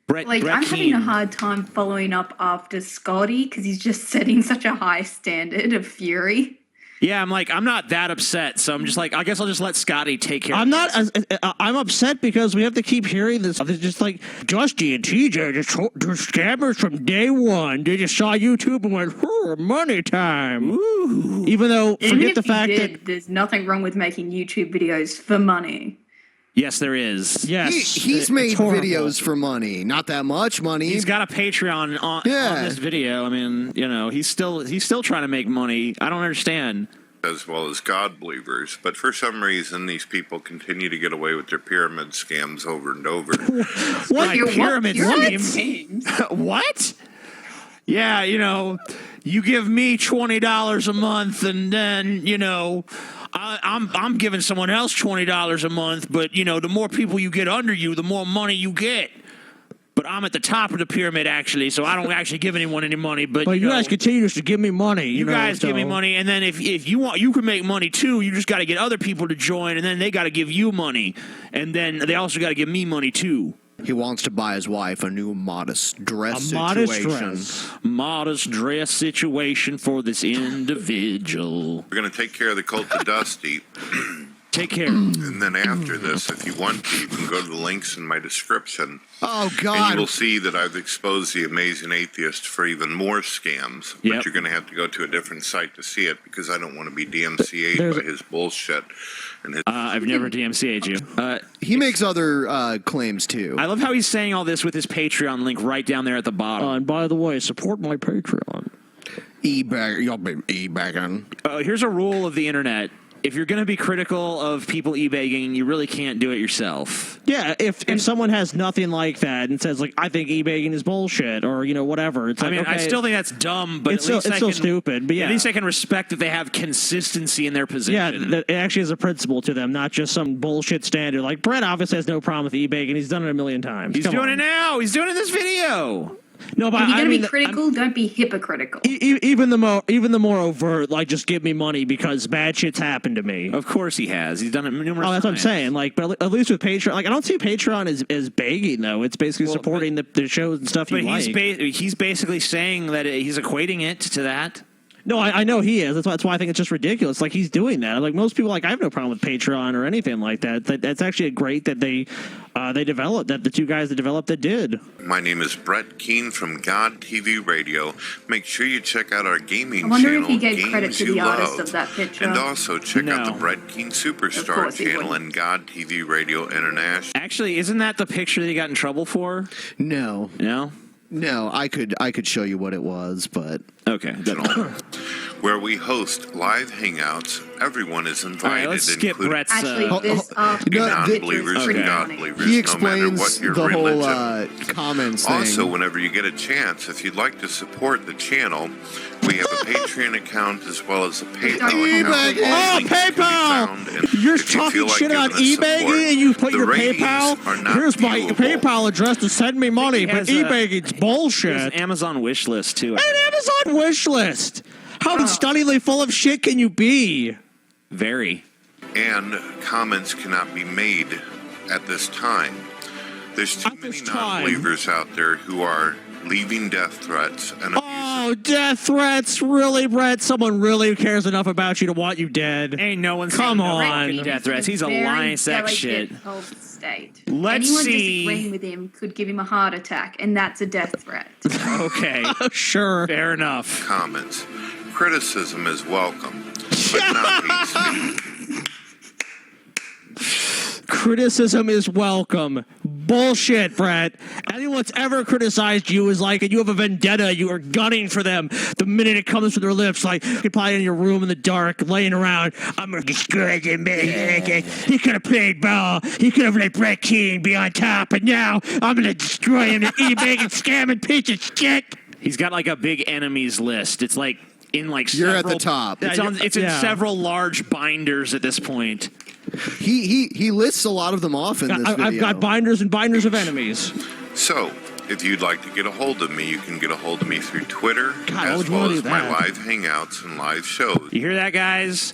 Brett I'm having Keane. a hard time following up after Scotty because he's just setting such a high standard of fury. Yeah, I'm not that upset, so I'm just like, I guess I'll just let Scotty take care I'm of not. I'm upset because we have to keep hearing this. It's just like Dusty and TJ, they're scammers from day one. They just saw YouTube and went, money time. Ooh. Even though, Even forget if the he fact did, that there's nothing wrong with making YouTube videos for money. Yes, there is. yes, He's it's made horrible. videos for money. Not that much money. He's got a Patreon on this video. I mean, he's still trying to make money. I don't understand. As well as God believers, but for some reason these people continue to get away with their pyramid scams over and over. What Your pyramid pyramid scheme? schemes? What? Yeah, you give me $20 a month, and then I'm giving someone else $20 a month. But the more people you get under you, the more money you get. But I'm at the top of the pyramid, actually, so I don't actually give anyone any money. But you guys continue to give me money. You guys give me money, and then if you want, you can make money too. You just got to get other people to join, and then they got to give you money, and then they also got to give me money too. He wants to buy his wife a new modest dress Modest dress situation for this individual. We're going to take care of the cult of Dusty. Take care. And then after this, if you want to, you can go to the links in my description. Oh, And God. you will see that I've exposed the Amazing Atheist for even more scams. Yep. But you're going to have to go to a different site to see it because I don't want to be DMCA'd by his bullshit. And his I've never DMCA'd you. He makes other claims, too. I love how he's saying all this with his Patreon link right down there at the bottom. And by the way, support my Patreon. Y'all be e-bagging. Here's a rule of the internet. If you're going to be critical of people e-begging, you really can't do it yourself. Yeah, if someone has nothing like that and says, like, I think e-begging is bullshit, or, whatever. It's like, I mean, okay, I still think that's dumb, but it's still stupid, but yeah. At least I can respect that they have consistency in their position. Yeah, it actually is a principle to them, not just some bullshit standard. Like, Brett obviously has no problem with e-begging. He's done it a million times. He's doing it now. He's doing it in this video. No, but If you're I going to mean, be critical, don't be hypocritical. even the more overt, like, just give me money because bad shit's happened to me. Of course he has. He's done it numerous times. Oh, that's what I'm saying. Like, but at least with Patreon, like, I don't see Patreon as begging though. It's basically supporting the shows and stuff. But you like. he's basically saying that he's equating it to that. No, I know he is. That's why I think it's just ridiculous. Like, he's doing that. Like, most people, like, I have no problem with Patreon or anything like that. That's actually great that they developed, that the two guys that developed it did. My name is Brett Keane from God TV Radio. Make sure you check out our gaming I wonder channel, if he gave Games credit to You the artist Love. of that picture. And also check out No. the Brett Keane Of Superstar course he channel wouldn't. and God TV Radio International. Actually, isn't that the picture that he got in trouble for? No. No? I could show you what it was, but... Okay. Where we host live hangouts. Everyone is All invited, right, let's skip including Brett's... Actually, this no, non-believers is pretty and funny. God-believers, He no matter explains what your the whole religion. comments thing. Also, whenever you get a chance, if you'd like to support the channel, we have a Patreon account as well as a PayPal account. Oh, All links can be PayPal! found, and You're if you talking feel like shit about giving us eBay support, and you put the your ratings PayPal. are not Here's my viewable. PayPal address to send me money, but has a- eBay it's bullshit. There's an Amazon wish list, too. An Amazon wish list. How stunningly full of shit can you be? Very. And comments cannot be made at this time. There's too At many this time. non-believers out there who are leaving death threats and Oh, death threats? Really, Brett? Someone really cares enough about you to want you dead? Ain't no one's Come got no on. fucking death threats. He's a Very lying sack delicate shit. health state. Let's Anyone see. disagreeing with him could give him a heart attack, and that's a death threat. Okay. Oh, sure. Fair enough. comments. Criticism is welcome, but not hate speech. Criticism is welcome. Bullshit, Brett. Anyone that's ever criticized you is like, and you have a vendetta, you are gunning for them the minute it comes from their lips. Like, you're probably in your room in the dark, laying around. I'm going to destroy him, man. He could have played ball. He could have let Brett Keane be on top, and now I'm going to destroy him and eBay and scamming piece of shit. He's got like a big enemies list. It's like in like You're several, at the top. It's in Yeah. several large binders at this point. He lists a lot of them off in this video. I've got binders and binders of enemies. So, if you'd like to get a hold of me, you can get a hold of me through Twitter, God, I as would well wanna as do my that. live hangouts and live shows. You hear that, guys?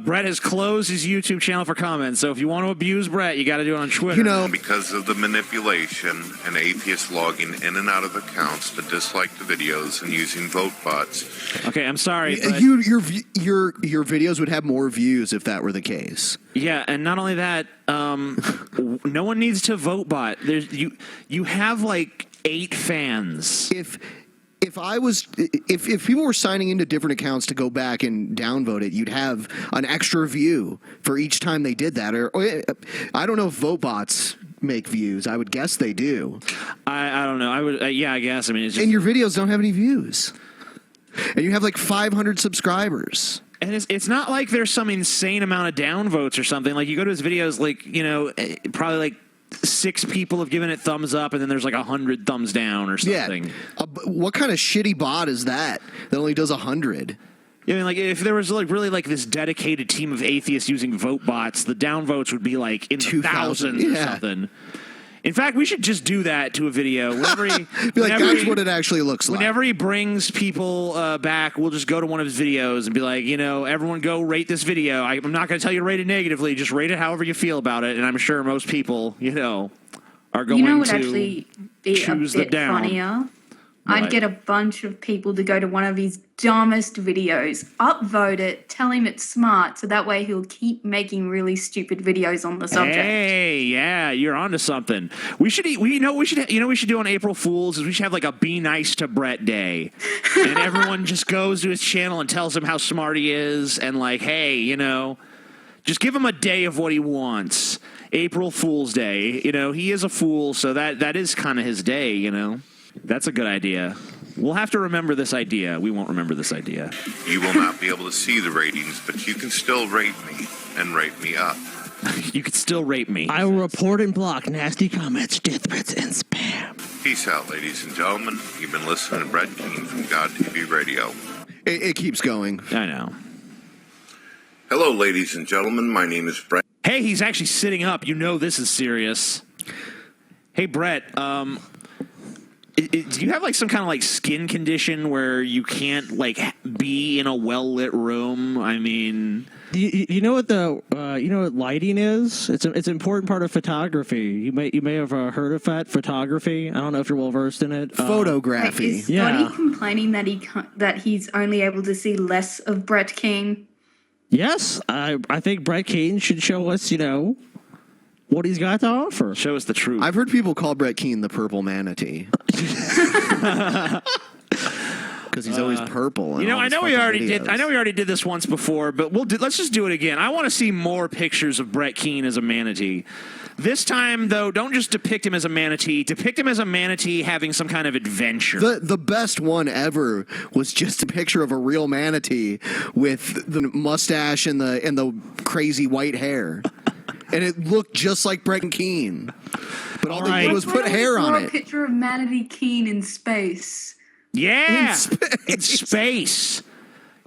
Brett has closed his YouTube channel for comments. So if you want to abuse Brett, you got to do it on Twitter. You know, Because of the manipulation and atheists logging in and out of accounts to dislike the videos and using vote bots. Okay, I'm sorry. But your videos would have more views if that were the case. yeah, and not only that, no one needs to vote bot. You have like 8 fans. If people were signing into different accounts to go back and downvote it, you'd have an extra view for each time they did that. Or I don't know if vote bots make views. I would guess they do. I don't know. I would. Yeah, I guess. I mean, it's just, And your videos don't have any views. And you have like 500 subscribers. and it's not like there's some insane amount of downvotes or something. Like you go to his videos, like probably like 6 people have given it thumbs up, and then there's like 100 thumbs down or something. Yeah. What kind of shitty bot is that only does 100? I mean, like if there was like really like this dedicated team of atheists using vote bots, the downvotes would be like in the 2,000, thousands or yeah. something. In fact, we should just do that to a video. Whenever he, Be like, whenever that's he- what it actually looks like. Whenever he brings people back, we'll just go to one of his videos and be like, everyone go rate this video. I'm not going to tell you to rate it negatively. Just rate it however you feel about it. And I'm sure most people, are going You know what to actually be a choose the bit down. funnier? What? I'd get a bunch of people to go to one of his dumbest videos, upvote it, tell him it's smart, so that way he'll keep making really stupid videos on the subject. Hey, yeah, you're onto something. We should we should do on April Fools is we should have like a Be Nice to Brett Day, and everyone just goes to his channel and tells him how smart he is, and like, hey, just give him a day of what he wants. April Fool's Day, he is a fool, so that is kind of his day, That's a good idea. We'll have to remember this idea. We won't remember this idea. You will not be able to see the ratings, but you can still rate me and rate me up. You could still rate me. I will report and block nasty comments, death threats, and spam. Peace out, ladies and gentlemen. You've been listening to Brett Keane from God TV Radio. It keeps going. I know. Hello, ladies and gentlemen. My name is Brett. Hey, he's actually sitting up. This is serious. Hey, Brett, do you have like some kind of like skin condition where you can't like be in a well-lit room? I mean, you know what what lighting is? It's an important part of photography. You may have heard of photography. I don't know if you're well versed in it. Photography. Is Scotty complaining that he's only able to see less of Brett King? Yes, I think Brett Keane should show us, what he's got to offer. Show us the truth. I've heard people call Brett Keane the purple manatee. Because he's always purple. I know we already did this once before, but let's just do it again. I want to see more pictures of Brett Keane as a manatee. This time, though, don't just depict him as a manatee. Depict him as a manatee having some kind of adventure. The best one ever was just a picture of a real manatee with the mustache and the crazy white hair. And it looked just like Brett Keane. But all they did was put hair on it. A picture of Manatee Keane in space. Yeah, in space.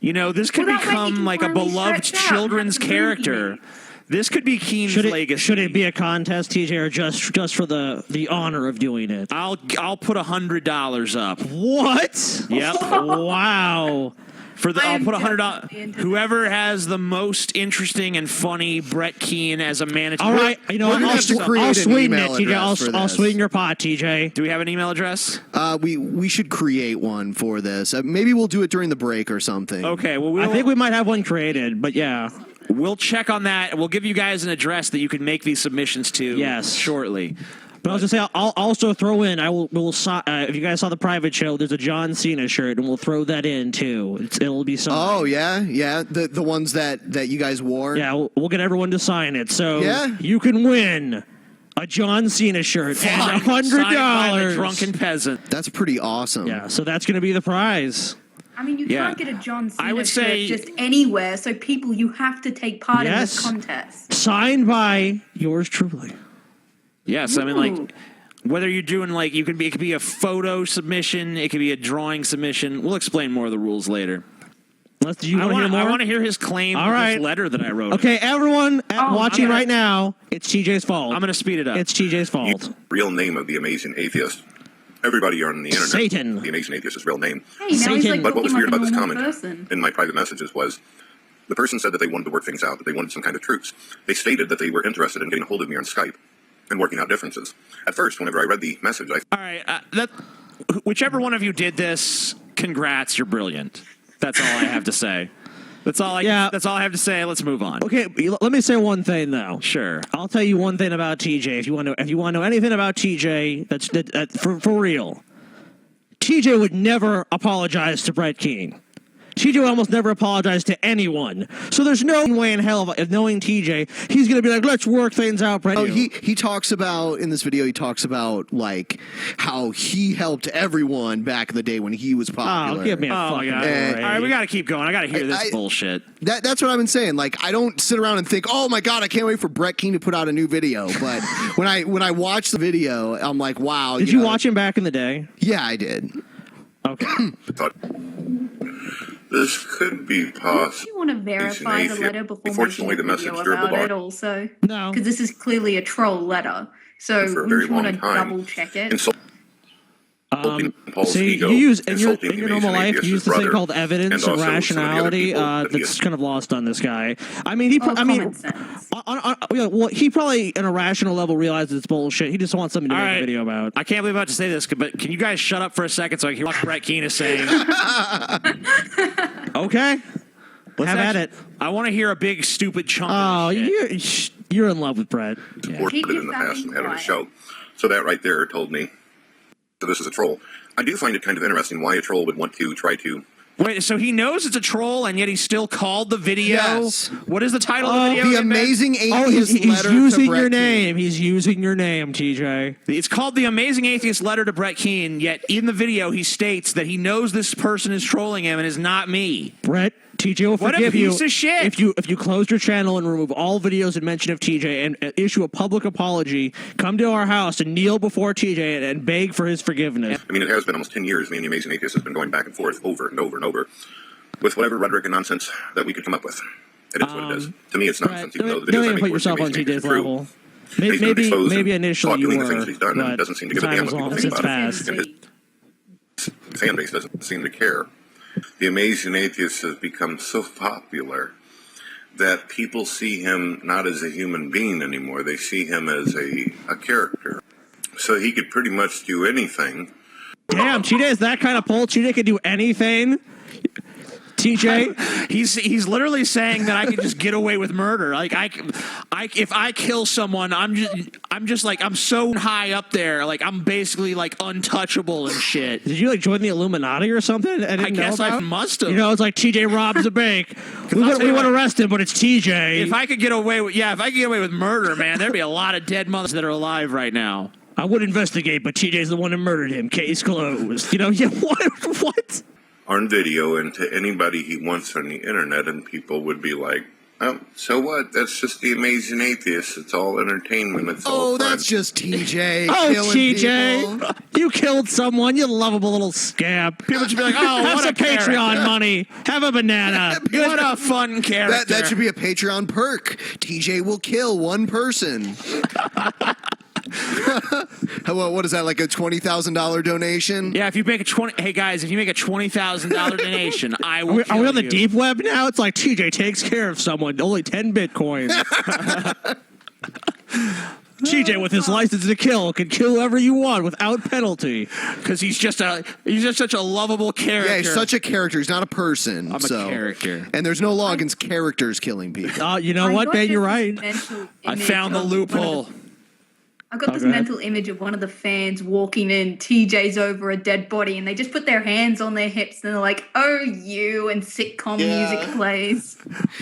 This could become like a beloved children's character. This could be Keen's legacy. Should it be a contest, TJ, or just for the honor of doing it? I'll put $100 up. What? Yep. Wow. I'll put $100. Whoever has the most interesting and funny Brett Keane as a manatee. All right, I'll sweeten it, TJ. I'll sweeten your pot, TJ. Do we have an email address? We should create one for this. Maybe we'll do it during the break or something. Okay. Well, I think we might have one created, but yeah. We'll check on that. We'll give you guys an address that you can make these submissions to. Shortly. But I was gonna say, I'll also throw in. If you guys saw the private show, there's a John Cena shirt, and we'll throw that in too. It'll be signed. Oh yeah. The ones that you guys wore. Yeah, we'll get everyone to sign it. So you can win a John Cena shirt and $100. Drunken peasant. That's pretty awesome. Yeah, so that's gonna be the prize. I mean, you can't get a John Cena I would say shirt just anywhere. So people, you have to take part in this contest. Signed by yours truly. Yes, I mean, like, whether you're doing, like, it could be a photo submission, it could be a drawing submission. We'll explain more of the rules later. Do you want to hear more? I want to hear his claim of this letter that I wrote. Okay, everyone watching right now, it's TJ's fault. I'm going to speed it up. It's TJ's fault. Real name of the amazing atheist. Everybody on the internet. Satan. The amazing atheist's real name. Hey, now he's like But what was weird about this comment person. in my private messages was the person said that they wanted to work things out, that they wanted some kind of truce. They stated that they were interested in getting a hold of me on Skype and working out differences. At first, whenever I read the message, all right, whichever one of you did this, congrats, you're brilliant. That's all I have to say. That's all I have to say. Let's move on. Okay, let me say one thing though. Sure. I'll tell you one thing about TJ. If you want to know anything about TJ, that's for real. TJ would never apologize to Brett Keane. TJ would almost never apologize to anyone. So there's no way in hell of knowing TJ, he's going to be like, let's work things out, Brett. Oh, he talks about, in this video, he talks about, like, how he helped everyone back in the day when he was popular. Oh, give me a fucking break. All right, we got to keep going. I got to hear this bullshit. That's what I've been saying. Like, I don't sit around and think, oh, my God, I can't wait for Brett Keane to put out a new video. But when I watch the video, I'm like, wow. Did you watch him back in the day? Yeah, I did. Okay. this could be possible. Do you want to verify the letter before Unfortunately, making the a video message dribbled about on. it also? No. Because this is clearly a troll letter. So For a we very just want to long time. double check it. Paul's See, ego, you use in insulting your the normal amazing life, you use atheist's this thing brother, called evidence and and also some of the other rationality. people that he That's kind of lost on this guy. I mean, Common sense. Well, he probably, in a rational level, realizes it's bullshit. He just wants something to All make right. a video about. I can't believe I'm about to say this, but can you guys shut up for a second so I can hear what Brett Keane is saying? Okay, have at it. I want to hear a big, stupid chunk Oh, of this shit. you're in love with Brett. supported Keep it in the yourself past and had on a quiet. show. So that right there told me that this is a troll. I do find it kind of interesting why a troll would want to try to. Wait, so he knows it's a troll, and yet he still called the video? Yes. What is the title of the video? The again, Ben? Amazing Oh, he's Atheist Letter using to Brett your Keane. name. He's using your name, TJ. It's called The Amazing Atheist Letter to Brett Keane, yet in the video he states that he knows this person is trolling him and is not me. Brett, TJ will What a forgive you piece of shit. if you close your channel and remove all videos and mention of TJ and issue a public apology. Come to our house and kneel before TJ and beg for his forgiveness. I mean, it has been almost 10 years. Me and the Amazing Atheist has been going back and forth over and over and over with whatever rhetoric and nonsense that we could come up with. It is what it is. To me, it's nonsense, even though the videos Don't I even make put towards the yourself on Amazing Atheist TJ's are true. level. He's gonna Maybe expose and initially talk you doing were, the things that he's done, and but doesn't seem to give a time damn has what people long think since about it. passed. And his fan base doesn't seem to care. The Amazing Atheist has become so popular that people see him not as a human being anymore. They see him as a character. So he could pretty much do anything. Damn, TJ is that kind of pull. TJ can do anything. TJ, He's literally saying that I can just get away with murder. Like if I kill someone, I'm just like I'm so high up there. Like I'm basically like untouchable and shit. did you like join the Illuminati or something? I didn't I guess know I about? must have. You know, it's like TJ robs a bank. we I'll want tell you to what, arrest him, but it's TJ. If I could get away with murder, man, there'd be a lot of dead mothers that are alive right now. I would investigate, but TJ's the one who murdered him. Case closed. You know, yeah, what? On video and to anybody he wants on the internet, and people would be like, oh, so what? That's just the Amazing Atheist. It's all entertainment. It's all Oh, fun. that's just TJ. Oh, killing TJ, people. you killed someone, you lovable little scamp. People should be like, oh, Have what some a character. Patreon money. Have a banana. What a fun character. That should be a Patreon perk. TJ will kill one person. Well, what is that, like a $20,000 donation? Yeah, if you make hey guys, if you make a $20,000 donation, I will. Are we kill on the you. deep web now? It's like TJ takes care of someone. Only 10 Bitcoin. TJ, with his license to kill, can kill whoever you want without penalty. Because he's just such a lovable character. Yeah, he's such a character. He's not a person. I'm a character. And there's no law against characters killing people. You know I what, got Ben? You're just right. this mental I image found the of loophole. I've got this go ahead. mental image of one of the fans walking in, TJ's over a dead body, and they just put their hands on their hips and they're like, oh, you, and sitcom music plays.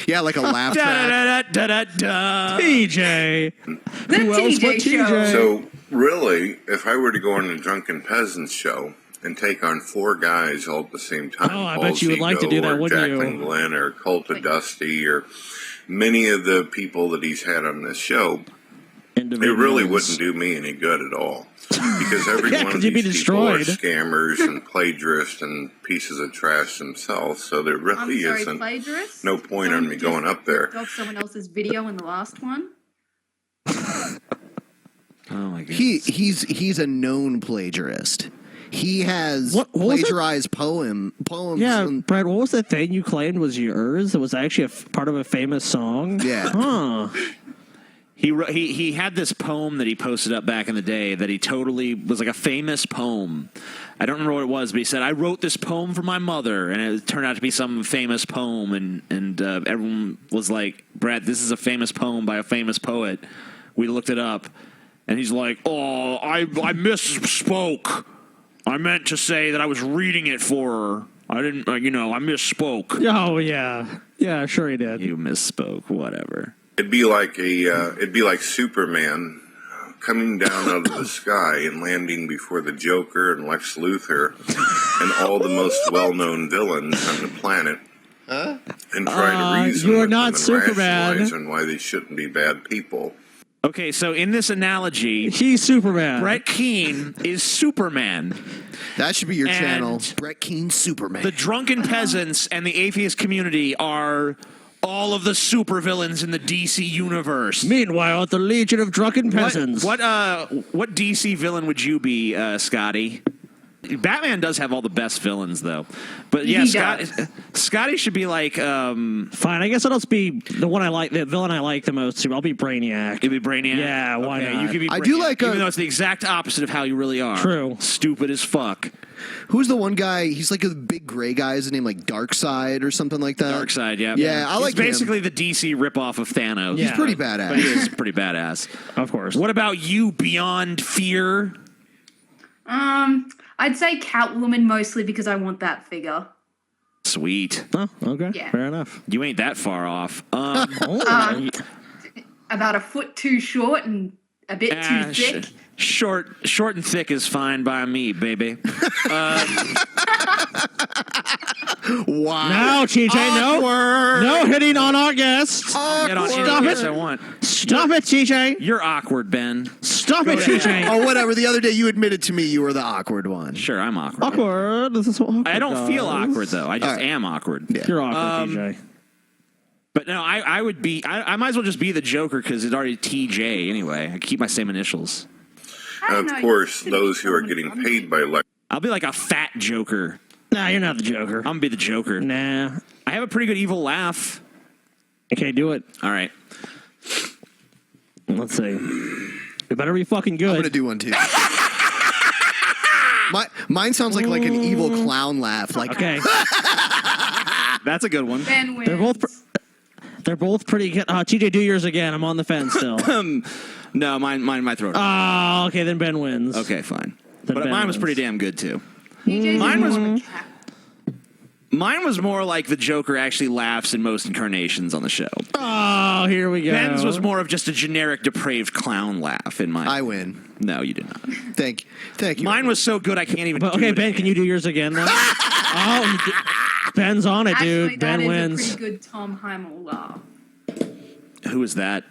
Yeah, like a laugh Da, track. da, da, da, da, da. TJ. The Who else but TJ show. TJ? So, really, if I were to go on a Drunken Peasants show and take on 4 guys all at the same time, Oh, I Paul bet you would like to do Zico that, or wouldn't you? Jacqueline Glenn or Cult of Dusty or many of the people that he's had on this show, it really wouldn't do me any good at all. Because every Yeah, one 'cause of you'd be these people are destroyed. scammers and plagiarists and pieces of trash themselves. So there I'm really sorry, isn't plagiarist? no point on me going up there. Of someone else's video in the last one. Oh my god. He's a known plagiarist. He has What was it? plagiarized poems. Yeah, and- Brad, what was the thing you claimed was yours? It was actually part of a famous song? Yeah. Huh. He had this poem that he posted up back in the day that he totally was like a famous poem. I don't remember what it was, but he said, I wrote this poem for my mother, and it turned out to be some famous poem, and everyone was like, Brad, this is a famous poem by a famous poet. We looked it up, and he's like, oh, I misspoke. I meant to say that I was reading it for her. I didn't, I misspoke. Oh, yeah. Yeah, sure he did. You misspoke, whatever. It'd be like Superman coming down out of the sky and landing before the Joker and Lex Luthor and all the most well-known villains on the planet, and try to reason you are with not them and Superman. rationalize on why they shouldn't be bad people. Okay, so in this analogy, He's Superman. Brett Keane is Superman. That should be your And channel. Brett Keane Superman. The drunken peasants and the atheist community are all of the supervillains in the DC universe. Meanwhile, at the Legion of Drunken Peasants. What DC villain would you be, Scotty? Batman does have all the best villains, though. But yeah, He Scotty should be like. Fine, I guess I'll just be the one I like, the villain I like the most. Too. I'll be Brainiac. You'd be Brainiac. Yeah, why Okay, not? You could be. I Brainiac, do like even though it's the exact opposite of how you really are. True. Stupid as fuck. Who's the one guy? He's like a big gray guy. Is his name like Darkseid or something like that? Darkseid, yeah. Yeah, I like He's basically the DC ripoff of Thanos. Yeah. He's pretty badass. But he is pretty badass. Of course. What about you, Beyond Fear? I'd say Catwoman mostly because I want that figure. Sweet. Oh, okay. Yeah. Fair enough. You ain't that far off. About a foot too short and a bit too thick. Short and thick is fine by me, baby. Wow. No, TJ, no hitting on our guests. Get on Stop any it. guess I want. Stop it, TJ. You're awkward, Ben. Stop it, TJ. Oh, whatever. The other day you admitted to me you were the awkward one. Sure, I'm awkward. Awkward. This is what awkward I don't feel does. awkward though. I just All right. am awkward. Yeah. You're awkward, TJ. But no, I would be. I might as well just be the Joker because it's already TJ anyway. I keep my same initials. I And don't of know, course, you could those be who are someone getting from- paid by I'll be like a fat Joker. Nah, you're not the Joker. I'm gonna be the Joker. Nah. I have a pretty good evil laugh. Okay, do it. All right. Let's see. It better be fucking good. I'm gonna do one too. Mine sounds like an evil clown laugh. Like Okay. That's a good one. Ben wins. They're both pretty good. TJ, do yours again. I'm on the fence still. No, mine my throat. Oh, okay, then Ben wins. Okay, fine. Then But Ben mine was wins. pretty damn good too. TJ's Mine was- more of a cat. Mine was more like the Joker actually laughs in most incarnations on the show. Oh, here we go. Ben's was more of just a generic depraved clown laugh in my. I win. No, you did not. Thank you. Mine was so good I can't even. But, do okay, it Ben, again. can you do yours again then? Oh, Ben's on it, Actually, dude. that Ben is wins. a pretty good Tom Hamill laugh. Who is that?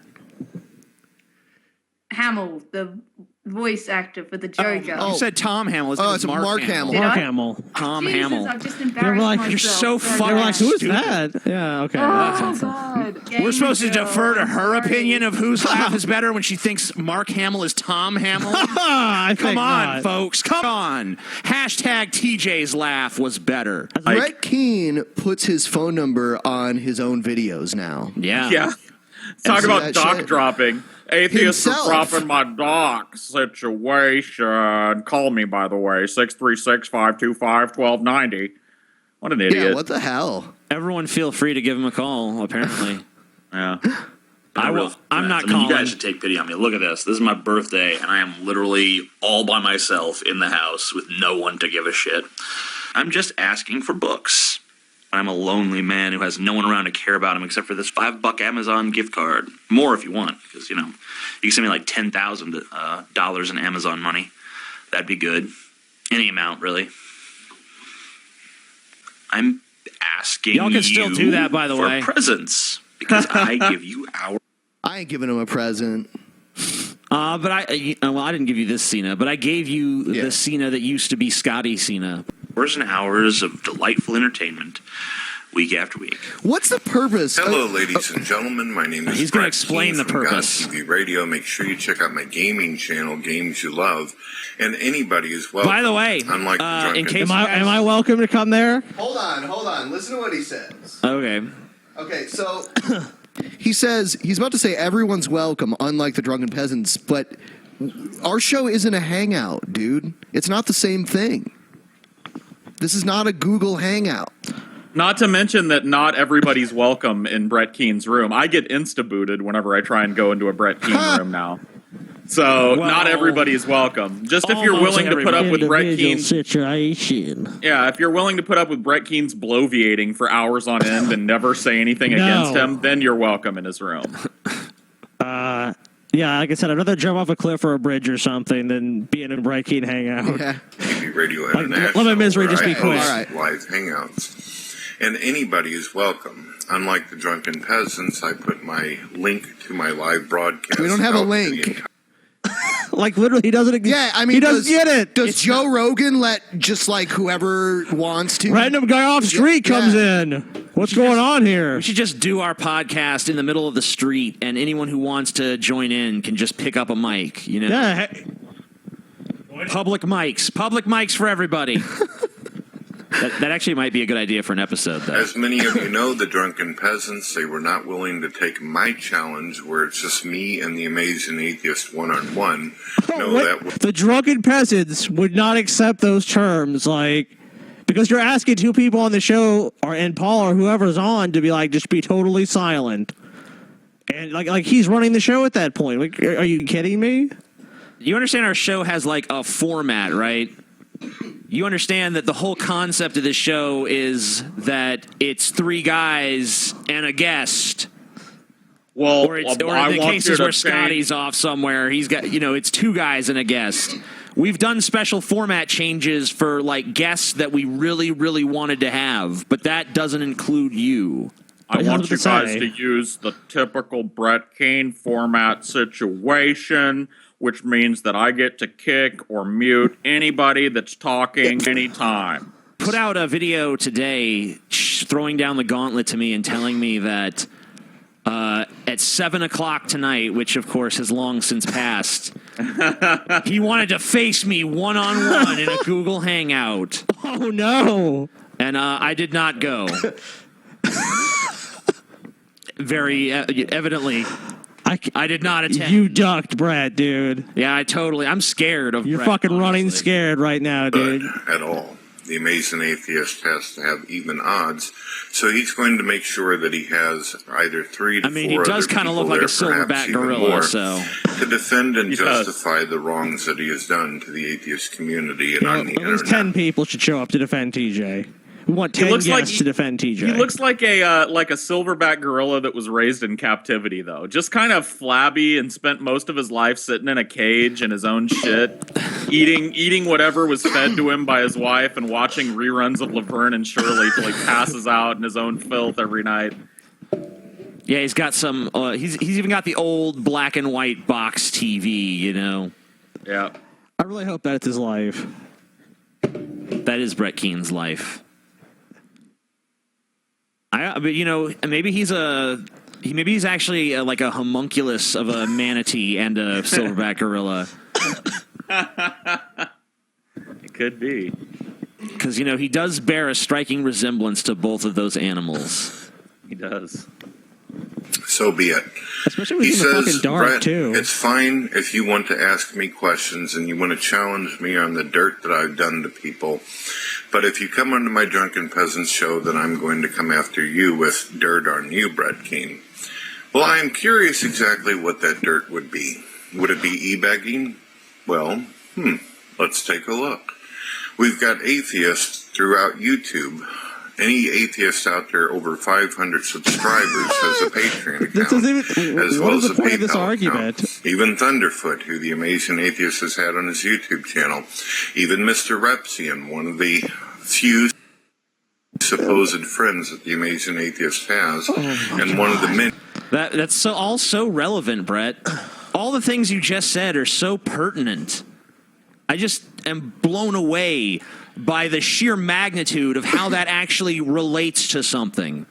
Hamill, the voice actor for the Joker. You said Tom Hamill. Oh, it's Mark Hamill. Did Mark I? Hamill. Tom Jesus, Hamill. I've just They were embarrassed like, myself. you're so bad. fucking They were like, who is stupid. that? Yeah, okay. Oh, God. We're supposed to Game defer to girl, her sorry. opinion of whose laugh is better when she thinks Mark Hamill is Tom Hamill. I think Come on, not. folks. Come on. Hashtag TJ's laugh was better. Brett Keane puts his phone number on his own videos now. Yeah. Yeah. Talk see about that dock shit. dropping. Atheists Himself. are dropping my dock situation. Call me, by the way, 636-525-1290. What an idiot. Yeah, what the hell? Everyone feel free to give him a call, apparently. Yeah. I'm not I mean, calling. you guys should take pity on me. Look at this. This is my birthday, and I am literally all by myself in the house with no one to give a shit. I'm just asking for books. I'm a lonely man who has no one around to care about him except for this $5 Amazon gift card. More if you want, because, you can send me like $10,000 in Amazon money. That'd be good. Any amount, really. I'm asking Y'all can still you do that, by the for way. presents, because I give you our... I ain't giving him a present. But I didn't give you this Cena, but I gave you Yeah. the Cena that used to be Scotty Cena. hours and hours of delightful entertainment week after week. What's the purpose? Hello, ladies and gentlemen. My name is He's gonna Brett explain Keane the from purpose. God TV Radio. Make sure you check out my gaming channel, Games You Love, and anybody is welcome. By the way, unlike the drunken in case Am I welcome to come there? Hold on. Listen to what he says. Okay. Okay, so he says he's about to say everyone's welcome, unlike the drunken peasants, but our show isn't a hangout, dude. It's not the same thing. This is not a Google Hangout. Not to mention that not everybody's welcome in Brett Keene's room. I get insta-booted whenever I try and go into a Brett Keene room now. So not everybody is welcome. Just if you're almost willing to put up with Brett Individual Keene's... situation. Yeah, if you're willing to put up with Brett Keene's bloviating for hours on end and never say anything against him, then you're welcome in his room. Yeah, like I said, I'd rather jump off a cliff or a bridge or something than be in a Bright Keen hangout. Yeah. TV Radio Like, International. let my misery just where be I quick. host All right. live hangouts. And anybody is welcome. Unlike the drunken peasants, I put my link to my live broadcast. We don't have a out to the link. entire- Like, literally, he doesn't. Yeah, I mean, he doesn't get it. Does Joe Rogan let just like whoever wants to? Random guy off street comes in. What's going on here? We should just do our podcast in the middle of the street, and anyone who wants to join in can just pick up a mic. You know. Yeah. Public mics for everybody. That actually might be a good idea for an episode, though. As many of you know, the Drunken Peasants, they were not willing to take my challenge where it's just me and the Amazing Atheist one-on-one. The Drunken Peasants would not accept those terms, like, because you're asking two people on the show, and Paul or whoever's on, to be like, just be totally silent. And like he's running the show at that point. Like, are you kidding me? You understand our show has like a format, right? You understand that the whole concept of this show is that it's three guys and a guest. Well, or in the cases where Scotty's off somewhere, he's got, it's two guys and a guest. We've done special format changes for like guests that we really, really wanted to have, but that doesn't include you. I want you guys to use the typical Brett Kane format situation, which means that I get to kick or mute anybody that's talking anytime. Put out a video today throwing down the gauntlet to me and telling me that at 7 o'clock tonight, which of course has long since passed, he wanted to face me one-on-one in a Google Hangout. Oh, no. And I did not go. Very evidently... I did not attend. You ducked, Brett, dude. Yeah, I'm scared of You're Brett, fucking honestly. running scared right now, dude. At all. The Amazing Atheist has to have even odds, so he's going to make sure that he has either 3 to 4 he does kind of look like a silverback gorilla, so to defend and justify the wrongs that he has done to the atheist community and on the at least internet. 10 people should show up to defend TJ. We want 10 guests to defend TJ. He looks like a silverback gorilla that was raised in captivity, though. Just kind of flabby and spent most of his life sitting in a cage in his own shit, eating whatever was fed to him by his wife and watching reruns of Laverne and Shirley till he passes out in his own filth every night. yeah, he's got some. He's even got the old black and white box TV. Yeah. I really hope that's his life. That is Brett Keene's life. But maybe he's actually like a homunculus of a manatee and a silverback gorilla. It could be, because he does bear a striking resemblance to both of those animals. He does. So be it. Especially when He he's in the says, fucking dark, Brett, too. it's fine if you want to ask me questions and you want to challenge me on the dirt that I've done to people. But if you come onto my Drunken Peasants show, then I'm going to come after you with dirt on you, Brett Keane. Well, I am curious exactly what that dirt would be. Would it be e-begging? Well, let's take a look. We've got atheists throughout YouTube. Any atheist out there over 500 subscribers has a Patreon account, as well as a PayPal account. Even Thunderfoot, who the Amazing Atheist has had on his YouTube channel. Even Mr. Repsian, one of the few supposed friends that the Amazing Atheist has, and one of the many. That's all so relevant, Brett. All the things you just said are so pertinent. I just am blown away by the sheer magnitude of how that actually relates to something.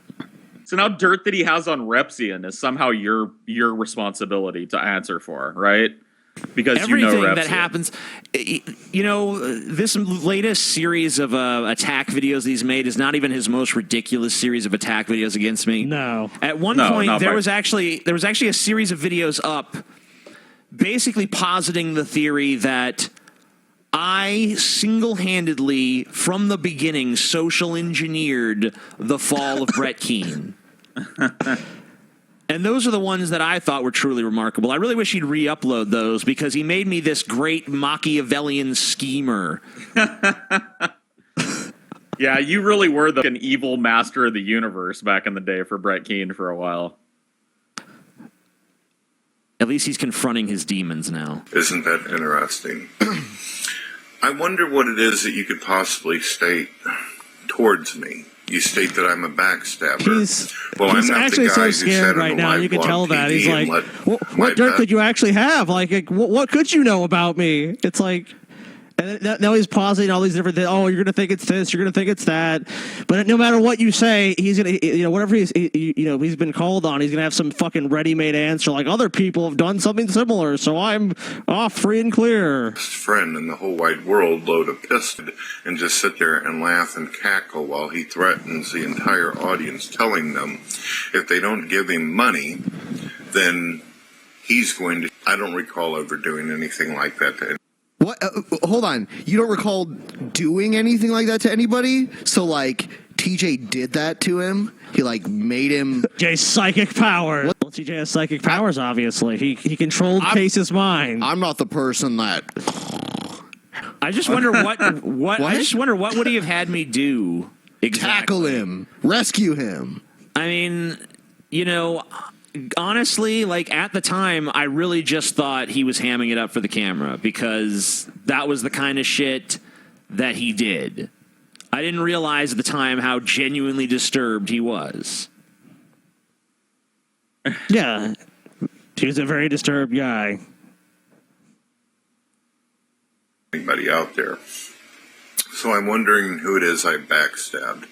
So now dirt that he has on Repsian is somehow your responsibility to answer for, right? Because everything Repsian. that happens, this latest series of attack videos he's made is not even his most ridiculous series of attack videos against me. No. At one point, there was actually a series of videos up, basically positing the theory that I single-handedly, from the beginning, social engineered the fall of Brett Keane. And those are the ones that I thought were truly remarkable. I really wish he'd re-upload those because he made me this great Machiavellian schemer. Yeah, you really were an evil master of the universe back in the day for Brett Keane for a while. At least he's confronting his demons now. Isn't that interesting? I wonder what it is that you could possibly state towards me. You state that I'm a backstabber. He's I'm not actually the guy so who scared said right on now. the You can live tell blog that. He's TV like, what dirt could you actually have? Like what could you know about me? It's like, And now he's pausing all these different things. Oh, you're gonna think it's this. You're gonna think it's that. But no matter what you say, he's gonna, whatever he's been called on, he's gonna have some fucking ready-made answer like other people have done something similar. So I'm off free and clear. Friend in the whole wide world load a pistol and just sit there and laugh and cackle while he threatens the entire audience, telling them if they don't give him money, then he's going to. I don't recall ever doing anything like that to anyone. What? Hold on. You don't recall doing anything like that to anybody? So, like, TJ did that to him? He, like, made him... TJ's psychic powers. Well, TJ has psychic powers, obviously. He controlled Case's mind. I'm not the person that... I just wonder what I just wonder what would he have had me do exactly? Tackle him. Rescue him. I mean, honestly, like at the time, I really just thought he was hamming it up for the camera because that was the kind of shit that he did. I didn't realize at the time how genuinely disturbed he was. Yeah. He was a very disturbed guy. Anybody out there. So I'm wondering who it is I backstabbed.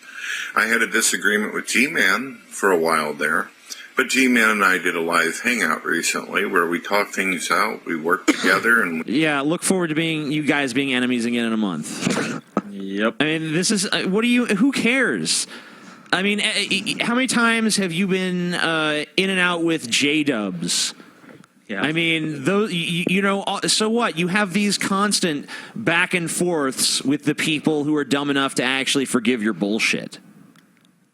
I had a disagreement with G-Man for a while there. But G-Man and I did a live hangout recently where we talked things out, we worked together, and... Yeah, look forward to you guys being enemies again in a month. Yep. I mean, this is... who cares? I mean, how many times have you been in and out with J-Dubs? Yeah. I mean, those, so what? You have these constant back and forths with the people who are dumb enough to actually forgive your bullshit.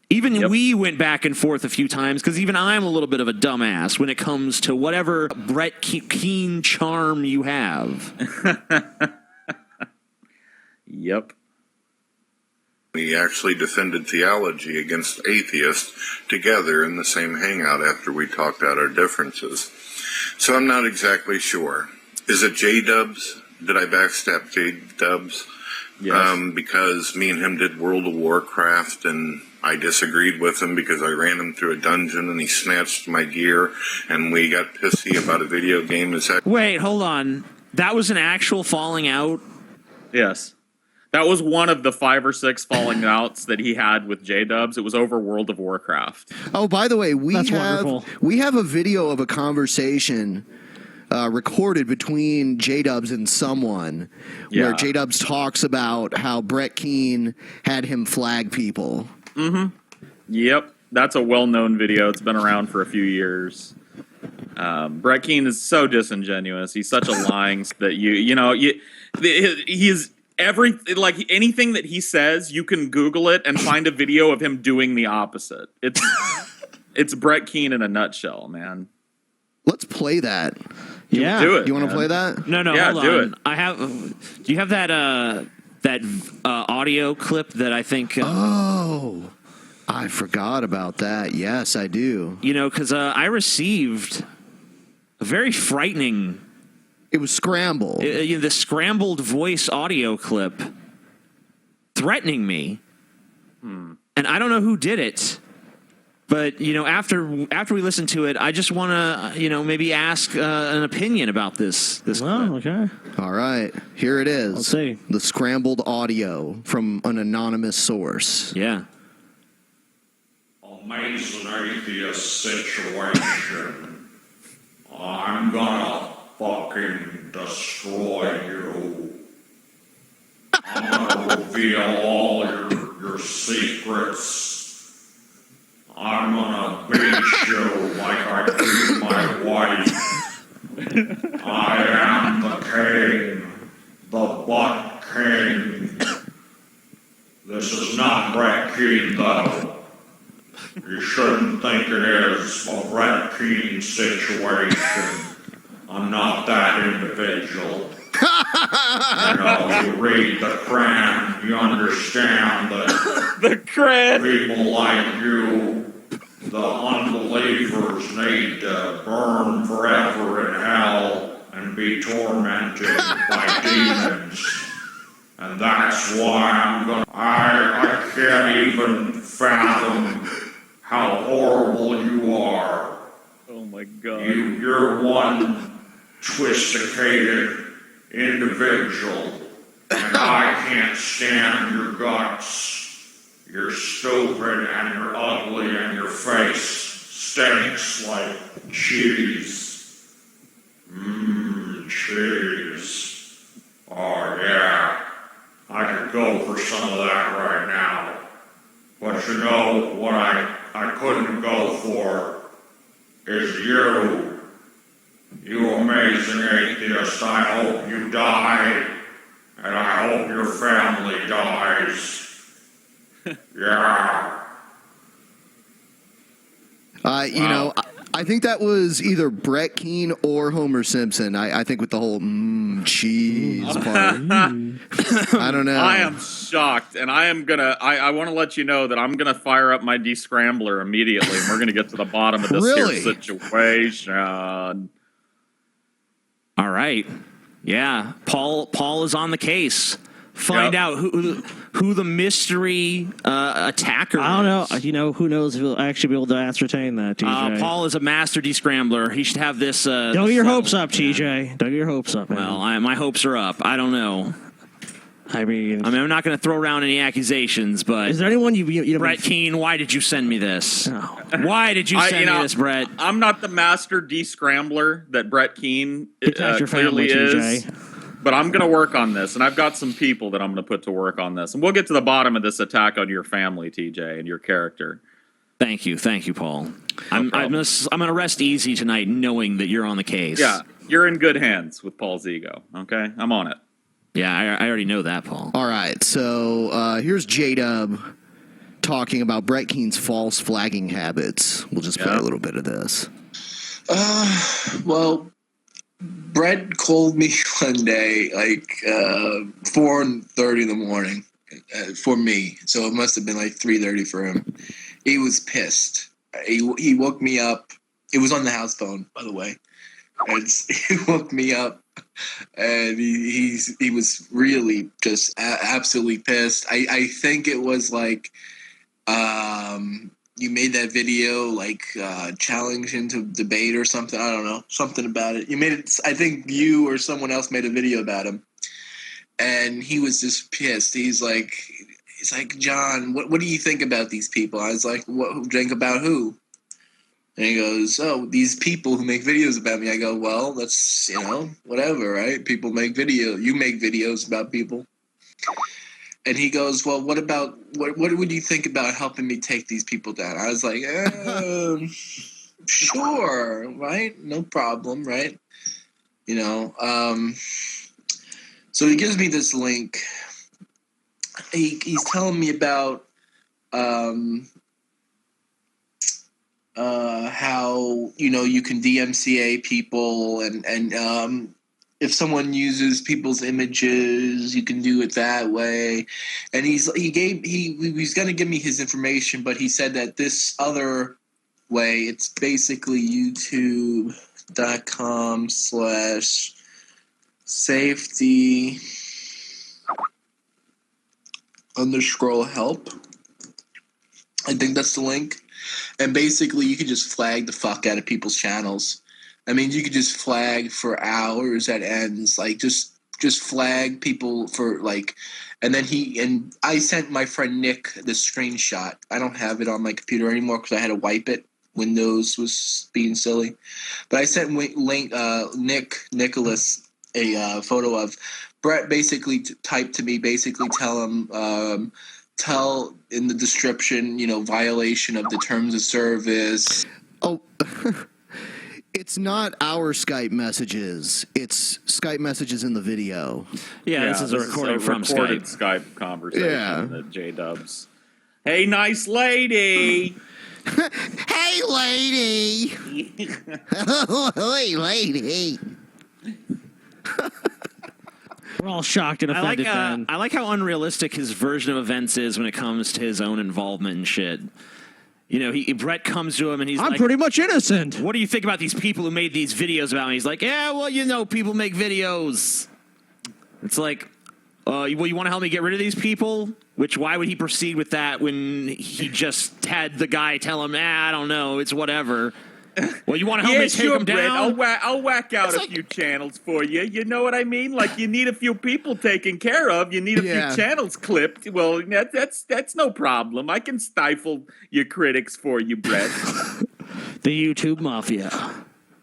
Even we went back and forth a few times because even I'm a little bit of a dumbass when it comes to whatever Brett Keane charm you have. Yep. We actually defended theology against atheists together in the same hangout after we talked out our differences. So I'm not exactly sure. Is it J-Dubs? Did I backstab J-Dubs? Yes. Because me and him did World of Warcraft and I disagreed with him because I ran him through a dungeon and he snatched my gear and we got pissy about a video game. Wait, hold on. That was an actual falling out? Yes. That was one of the 5 or 6 falling outs that he had with J-Dubs. It was over World of Warcraft. Oh, by the way, we wonderful. have a video of a conversation recorded between J-Dubs and someone where J-Dubs talks about how Brett Keane had him flag people. Mm-hmm. Yep. That's a well-known video. It's been around for a few years. Brett Keane is so disingenuous. He's such a lying that he's anything that he says, you can Google it and find a video of him doing the opposite. It's Brett Keane in a nutshell, man. Let's play that. Yeah. Do it. You want to play that? No, Yeah, hold do on. it. Do you have that audio clip that I think... Oh, I forgot about that. Yes, I do. Because I received a very frightening... It was scrambled. The scrambled voice audio clip threatening me. And I don't know who did it. But, after we listen to it, I just want to, maybe ask an opinion about this clip. Okay. All right. Here it is. Let's see. The scrambled audio from an anonymous source. Yeah. Amazing atheist situation. I'm gonna fucking destroy you. I'm gonna reveal all your secrets. I'm gonna beat you like I beat my wife. I am the king, the butt king. This is not Brett Keane, though. You shouldn't think it is a Brett Keane situation. I'm not that individual. You read the Quran, you understand that The cred. people like you, the unbelievers, need to burn forever in hell and be tormented by demons. And that's why I can't even fathom how horrible you are. Oh my god. You're one twisticated individual And I can't stand your guts. You're stupid and you're ugly and your face stinks like cheese. Cheese. Oh yeah. I could go for some of that right now. But you know what I couldn't go for is you. You amazing atheist, I hope you die. And I hope your family dies. Yeah. You know, I think that was either Brett Keane or Homer Simpson. I think with the whole cheese part. I don't know. I am shocked, and I want to let you know that I'm gonna fire up my descrambler immediately, and we're gonna get to the bottom of this Really? here situation. All right. Yeah. Paul is on the case. Find out who the mystery attacker I don't is. know. You know, who knows if he'll actually be able to ascertain that, TJ. Paul is a master descrambler. He should have this. Don't get your hopes up, TJ. Don't get your hopes up, man. Well, my hopes are up. I don't know. I mean, I'm not going to throw around any accusations, but is there anyone you know? Brett Keane, why did you send me this? No. Why did you send me this, Brett? I'm not the master descrambler that Brett Keane Protect your clearly family, is. TJ. But I'm going to work on this, and I've got some people that I'm going to put to work on this. And we'll get to the bottom of this attack on your family, TJ, and your character. Thank you, Paul. I'm going to rest easy tonight knowing that you're on the case. Yeah, you're in good hands with Paul Zigo, okay? I'm on it. Yeah, I already know that, Paul. All right, so here's J-Dub talking about Brett Keane's false flagging habits. We'll just play a little bit of this. Well, Brett called me one day, like 4:30 in the morning for me. So it must have been like 3:30 for him. He was pissed. He woke me up. It was on the house phone, by the way. And he woke me up, and he was really just absolutely pissed. I think it was like you made that video like challenging to debate or something. I don't know, something about it. You made it. I think you or someone else made a video about him, and he was just pissed. He's like, John, what do you think about these people? I was like, what? Think about who? And he goes, oh, these people who make videos about me. I go, well, that's, whatever, right? People make videos. You make videos about people. And he goes, well, what would you think about helping me take these people down? I was like, sure, right? No problem, right? So he gives me this link. He's telling me about how you can DMCA people and if someone uses people's images, you can do it that way. And he was going to give me his information, but he said that this other way, it's basically youtube.com/safety_help. I think that's the link. And basically, you can just flag the fuck out of people's channels. I mean, you could just flag for hours at ends, like just flag people for like, and then I sent my friend Nick the screenshot. I don't have it on my computer anymore because I had to wipe it. Windows was being silly, but I sent Nicholas a photo of Brett. Basically, typed to me. Basically, tell him. Tell in the description, violation of the terms of service. Oh, it's not our Skype messages. It's Skype messages in the video. Yeah, this is a recording from recorded Skype. Skype conversation that J-Dubs. Hey, nice lady. Hey, lady. Hey, lady. We're all shocked and offended. I like how unrealistic his version of events is when it comes to his own involvement and shit. Brett comes to him and he's I'm pretty much innocent. What do you think about these people who made these videos about me? He's like, yeah, well, people make videos. It's like, you want to help me get rid of these people? Why would he proceed with that when he just had the guy tell him, I don't know, it's whatever. Well, you want to help me take them Brett. down? I'll whack out a few channels for you. You know what I mean? Like you need a few people taken care of. You need a few channels clipped. Well, that's no problem. I can stifle your critics for you, Brett. The YouTube Mafia.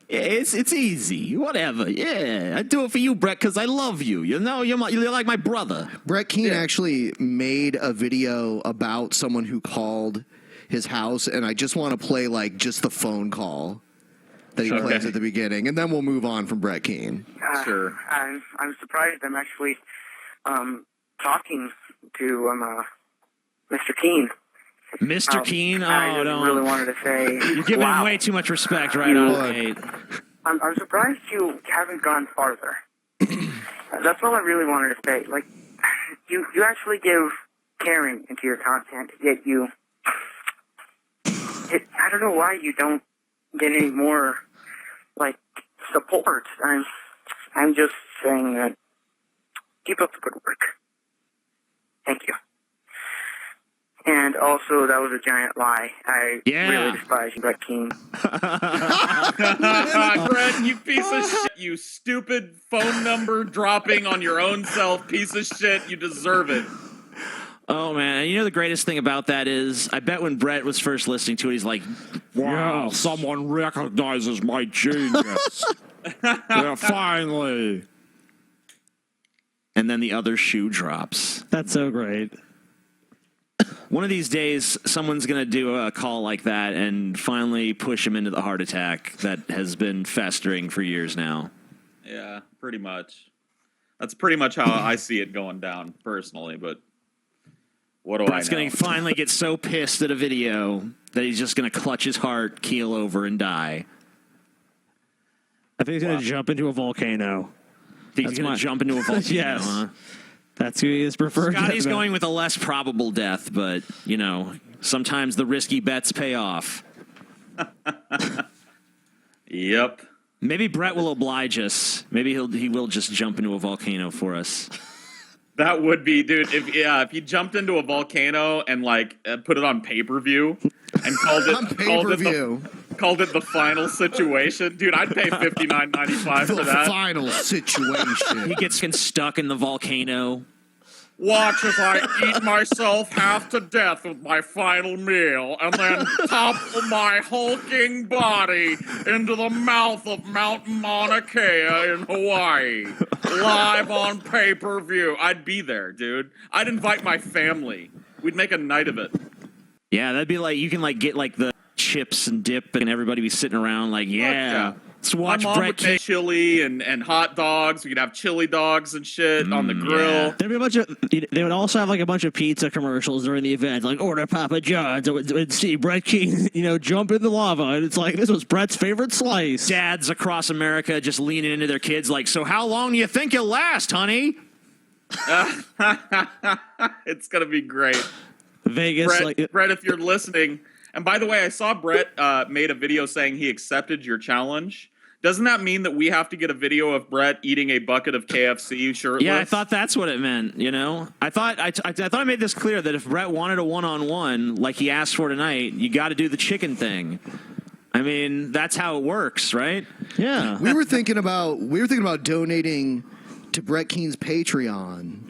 Yeah, it's easy. Whatever. Yeah, I do it for you, Brett, because I love you. You know, you're like my brother. Brett Keane actually made a video about someone who called his house, and I just want to play like just the phone call that he plays at the beginning, and then we'll move on from Brett Keane. Sure. I'm surprised I'm actually talking to Mr. Keane. Mr. Keane? Oh, I just really wanted to say you're giving him way too much respect right on, mate. I'm surprised you haven't gone farther. That's all I really wanted to say. Like, you actually give caring into your content, yet I don't know why you don't get any more, like, support. I'm just saying that keep up the good work. Thank you. And also, that was a giant lie. I really despise you, Brett Keane. Brett, you piece of shit. You stupid phone number dropping on your own self piece of shit. You deserve it. Oh, man. You know the greatest thing about that is, I bet when Brett was first listening to it, he's like, wow, someone recognizes my genius. Yeah, finally. And then the other shoe drops. That's so great. One of these days, someone's going to do a call like that and finally push him into the heart attack that has been festering for years now. Yeah, pretty much. That's pretty much how I see it going down, personally, but what do Brett's I know? going to finally get so pissed at a video that he's just going to clutch his heart, keel over, and die. I think he's going to jump into a volcano. He's going to jump into a volcano, yes. huh? That's who he is preferred. Scotty's going with a less probable death, but, you know, sometimes the risky bets pay off. Yep. Maybe Brett will oblige us. Maybe he will just jump into a volcano for us. That would be, dude. If he jumped into a volcano and put it on pay-per-view and called it the final situation, dude, I'd pay $59.95 for that. The final situation. He gets stuck in the volcano. Watch as I eat myself half to death with my final meal and then topple my hulking body into the mouth of Mount Mauna Kea in Hawaii. Live on pay-per-view. I'd be there, dude. I'd invite my family. We'd make a night of it. Yeah, that'd be like, you can get the chips and dip and everybody be sitting around let's watch my mom Brett would make chili and hot dogs. We could have chili dogs and shit on the grill. Yeah. There'd be a bunch of. They would also have a bunch of pizza commercials during the event, like order Papa John's. And see Brett Keane, jump in the lava, and it's like this was Brett's favorite slice. Dads across America just leaning into their kids, like, so how long do you think you'll last, honey? It's gonna be great. Vegas, Brett, if you're listening, and by the way, I saw Brett made a video saying he accepted your challenge. Doesn't that mean that we have to get a video of Brett eating a bucket of KFC shirtless? Yeah, I thought that's what it meant. I thought I made this clear that if Brett wanted a one-on-one like he asked for tonight, you got to do the chicken thing. I mean, that's how it works, right? Yeah. We were thinking about donating to Brett Keane's Patreon.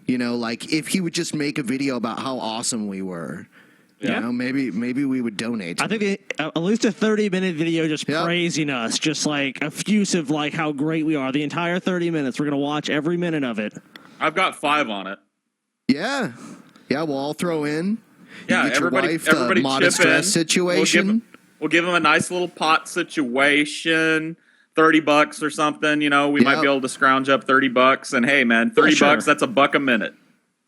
If he would just make a video about how awesome we were. Maybe we would donate. I think at least a 30-minute video just praising us, just effusive, how great we are. The entire 30 minutes, we're gonna watch every minute of it. I've got 5 on it. Yeah, we'll all throw in. Yeah, everybody modest chip in. dress situation. We'll give him a nice little pot situation. $30 or something. We might be able to scrounge up $30. And hey, man, $30, that's $1 a minute.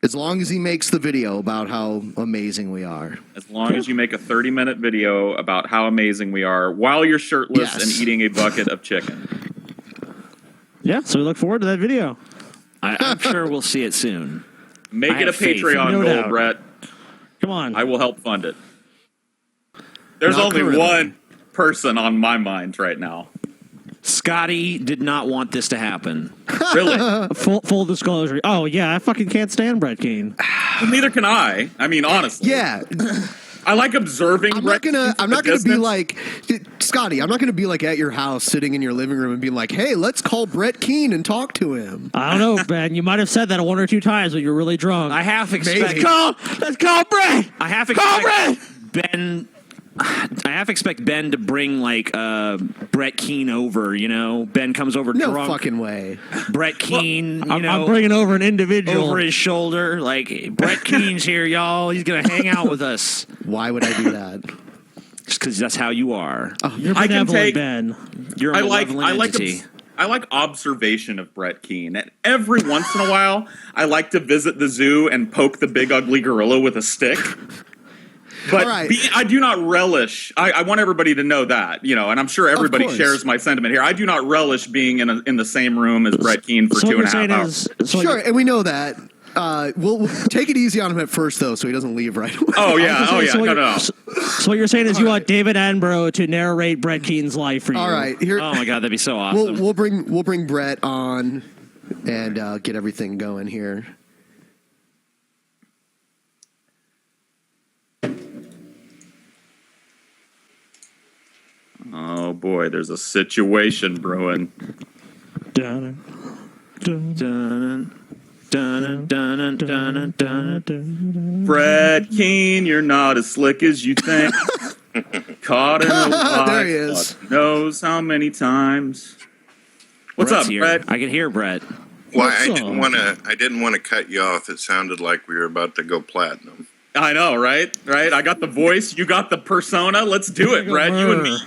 As long as he makes the video about how amazing we are. As long as you make a 30-minute video about how amazing we are while you're shirtless and eating a bucket of chicken. Yeah, so we look forward to that video. I'm sure we'll see it soon. Make it a Patreon goal, Brett. Come on. I will help fund it. There's only one person on my mind right now. Scotty did not want this to happen. Really? Full disclosure. Oh, yeah, I fucking can't stand Brett Keane. Well, neither can I. I mean, honestly. Yeah. I like observing. I'm not gonna be distance. like Scotty. I'm not gonna be like at your house, sitting in your living room, and being like, "Hey, let's call Brett Keane and talk to him." I don't know, Ben. You might have said that one or two times when you're really drunk. I half expect. Let's call Brett. I half Call expect Ben. I half expect Ben to bring like Brett Keane over. You know, Ben comes over No drunk. fucking way. Brett Keane. I'm bringing over an individual over his shoulder. Like Brett Keane's here, y'all. He's gonna hang out with us. Why would I do that? Just because that's how you are. You're I can benevolent, take- Ben. You're a malevolent entity. I like observation of Brett Keane. And every once in a while, I like to visit the zoo and poke the big ugly gorilla with a stick. But All right. I do not relish. I want everybody to know that, you know, and I'm sure everybody course. shares my sentiment here. I do not relish being in the same room as Brett Keane for So what 2.5 you're hours. saying is, Sure, and we know that. We'll take it easy on him at first, though, so he doesn't leave right away. Oh yeah, So no. So what you're saying is you want David Attenborough to narrate Brett Keane's life for you. All right, here Oh my god, that'd be so awesome. we'll bring Brett on and get everything going here. Oh boy, there's a situation brewing. Dun, dun, Dun, dun, dun, dun, dun, dun, dun. Brett Keane, you're not as slick as you think. Caught in a lie. There he is. God knows how many times. What's Brett's up, here. Brett? I can hear Brett. Well, What's I up? didn't want to cut you off. It sounded like we were about to go platinum. I know, right? Right? I got the voice. You got the persona. Let's do it, Brett. You and me.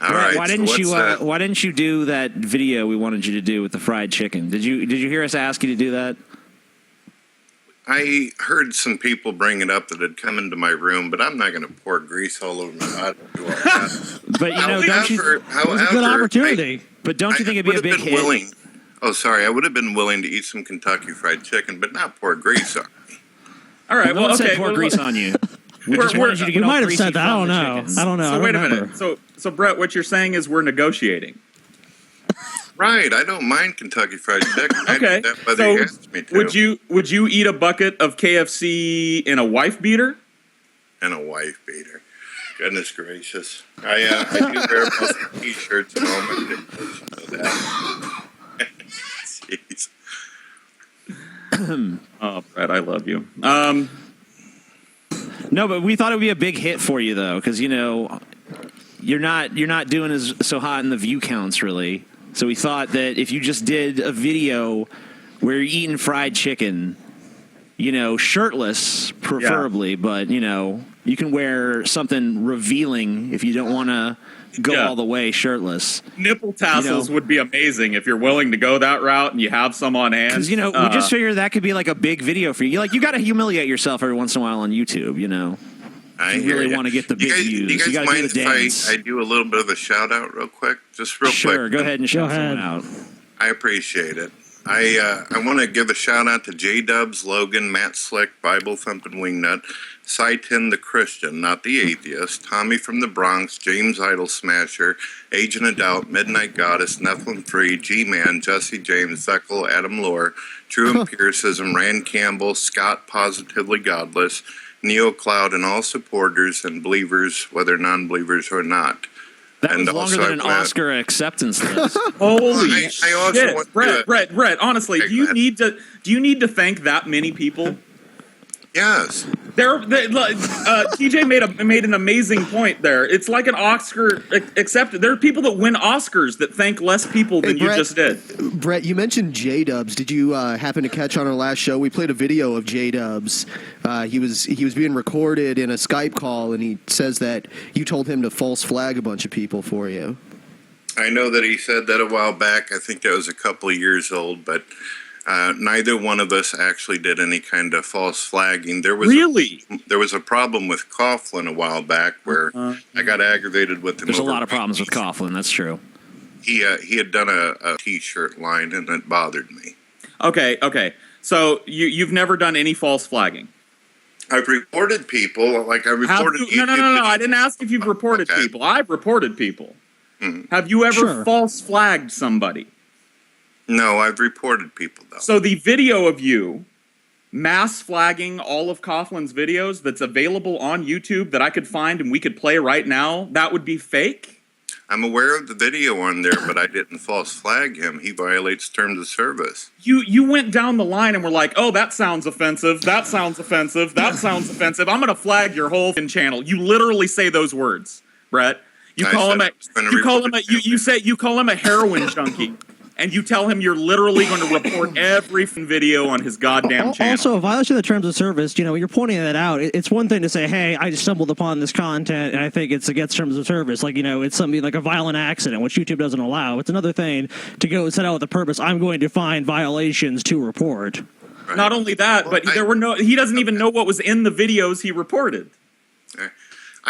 All Brett, right. why so didn't what's you? that? Why didn't you do that video we wanted you to do with the fried chicken? Did you hear us ask you to do that? I heard some people bring it up that had come into my room, but I'm not going to pour grease all over my body. and do all that. But you know, don't you? It was a good opportunity. But don't you think it'd be a big hit? Willing. Oh, sorry. I would have been willing to eat some Kentucky Fried Chicken, but not pour grease on. All right. No Well, one said okay. pour well, grease on you. We just we're- wanted you to We get all might have greasy said that. I from don't the know. chickens. I don't know. So wait a remember. minute. So Brett, what you're saying is we're negotiating. Right. I don't mind Kentucky Fried Chicken. I Okay. did that whether So you asked me to. would you eat a bucket of KFC in a wife beater? And a wife beater. Goodness gracious. I do wear most t-shirts and all my pictures. You know that. Jeez. Oh, Brett, I love you. No, but we thought it would be a big hit for you though, because you know you're not doing as so hot in the view counts really. So we thought that if you just did a video where you're eating fried chicken, you know, shirtless preferably, but you know, you can wear something revealing if you don't want to go all the way shirtless. Nipple tassels would be amazing if you're willing to go that route and you have some on hand. Because, you know, we just figured that could be like a big video for you. Like, you got to humiliate yourself every once in a while on YouTube, you know. I You hear really ya. want to get the Do big you views. You guys got to do mind the dance. if I do a little bit of a shout out real quick? Just real quick. Sure, go ahead and shout ahead. someone out. I appreciate it. I want to give a shout out to J Dubs, Logan, Matt Slick, Bible Thumping Wingnut, Saitin the Christian, not the atheist, Tommy from the Bronx, James Idol Smasher, Agent of Doubt, Midnight Goddess, Nephilim Free, G-Man, Jesse James, Zekel, Adam Lore, True Empiricism, Rand Campbell, Scott Positively Godless, Neo Cloud, and all supporters and believers, whether non-believers or not. That And was longer also than an I wanna- Oscar acceptance list. Holy I also shit, want to- Brett. Honestly, Okay, do go you ahead. need to thank that many people? Yes. TJ made an amazing point there. It's like an Oscar accepted. There are people that win Oscars that thank less people than Hey, you Brett. just did. Brett, you mentioned J-Dubs. Did you happen to catch on our last show? We played a video of J-Dubs. He was being recorded in a Skype call, and he says that you told him to false flag a bunch of people for you. I know that he said that a while back. I think that was a couple of years old, but neither one of us actually did any kind of false flagging. There was there was a problem with Coughlin a while back where I got aggravated with him. There's a over lot of problems with Coughlin, that's true. He had done a T-shirt line, and it bothered me. Okay. So you've never done any false flagging? I've reported people, like I reported. No. I didn't ask if you've reported people. I've reported people. Have you ever false flagged somebody? No, I've reported people though. So the video of you mass flagging all of Coughlin's videos that's available on YouTube that I could find and we could play right now, that would be fake? I'm aware of the video on there, but I didn't false flag him. He violates terms of service. You went down the line and were like, oh, that sounds offensive, that sounds offensive, that sounds offensive. I'm going to flag your whole channel. You literally say those words, Brett. You call him a heroin junkie. And you tell him you're literally going to report every video on his goddamn channel. Also, a violation of the terms of service, you're pointing that out. It's one thing to say, hey, I just stumbled upon this content and I think it's against terms of service. Like, it's something like a violent accident, which YouTube doesn't allow. It's another thing to go set out with the purpose, I'm going to find violations to report. Right. Not only that, but he doesn't even know what was in the videos he reported.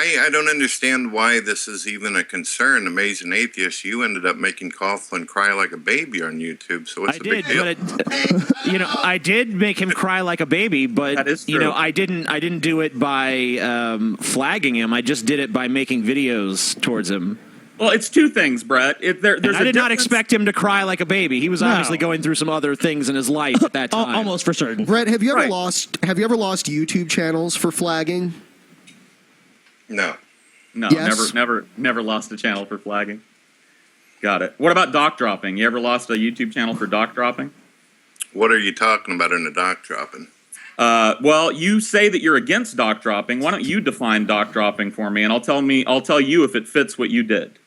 I don't understand why this is even a concern. Amazing Atheist, you ended up making Coughlin cry like a baby on YouTube, so what's the big deal? But I did make him cry like a baby, but that is true. I didn't do it by flagging him. I just did it by making videos towards him. Well, it's two things, Brett. I did not expect him to cry like a baby. He was obviously going through some other things in his life at that time. Almost for certain. Brett, have you ever lost YouTube channels for flagging? No. No, yes. never lost a channel for flagging. Got it. What about doc dropping? You ever lost a YouTube channel for doc dropping? What are you talking about in the doc dropping? Well, you say that you're against doc dropping. Why don't you define doc dropping for me, and I'll tell you if it fits what you did.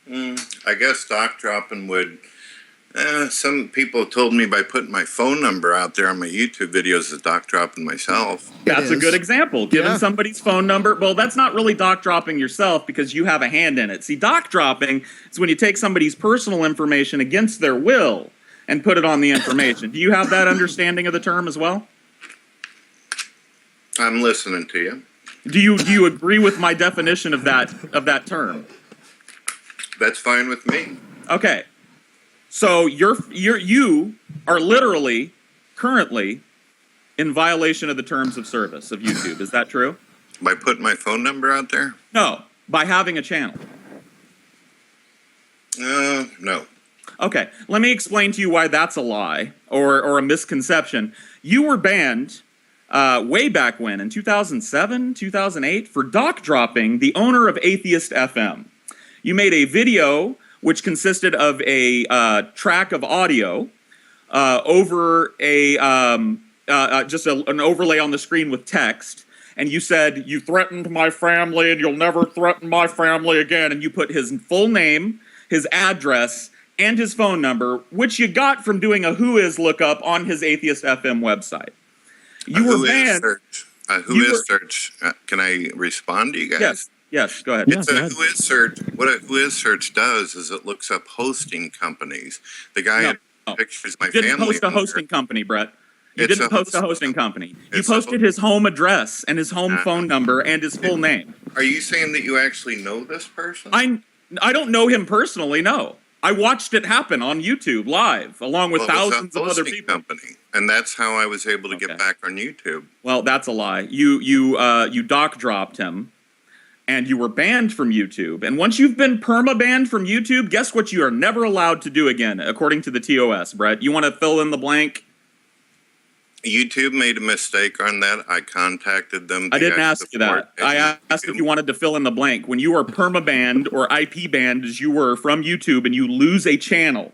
I guess doc dropping would. Some people told me by putting my phone number out there on my YouTube videos is doc dropping myself. That's a good example. Giving somebody's phone number. Well, that's not really doc dropping yourself because you have a hand in it. See, doc dropping is when you take somebody's personal information against their will and put it on the information. Do you have that understanding of the term as well? I'm listening to you. Do you agree with my definition of that term? That's fine with me. Okay. So you are literally currently in violation of the terms of service of YouTube. Is that true? By putting my phone number out there? No, by having a channel. No. Okay, let me explain to you why that's a lie or a misconception. You were banned way back when, in 2007, 2008, for doc dropping the owner of Atheist FM. You made a video which consisted of a track of audio over just an overlay on the screen with text, and you said, you threatened my family and you'll never threaten my family again, and you put his full name, his address, and his phone number, which you got from doing a Who Is lookup on his Atheist FM website. You were banned. Who is search? Can I respond to you guys? Yes, go ahead. It's a Who Is search. What a Who Is search does is it looks up hosting companies. The guy had pictures my family. You didn't post a hosting company, Brett. You didn't post a hosting company. You posted his home address and his home phone number and his full name. Are you saying that you actually know this person? I don't know him personally, no. I watched it happen on YouTube live, along with thousands of other people. Company, and that's how I was able to get back on YouTube. Well, that's a lie. You doc dropped him, and you were banned from YouTube. And once you've been perma-banned from YouTube, guess what you are never allowed to do again, according to the TOS, Brett? You want to fill in the blank? YouTube made a mistake on that. I contacted them. I didn't ask you that. I asked if you wanted to fill in the blank. When you are perma-banned or IP banned, as you were from YouTube, and you lose a channel.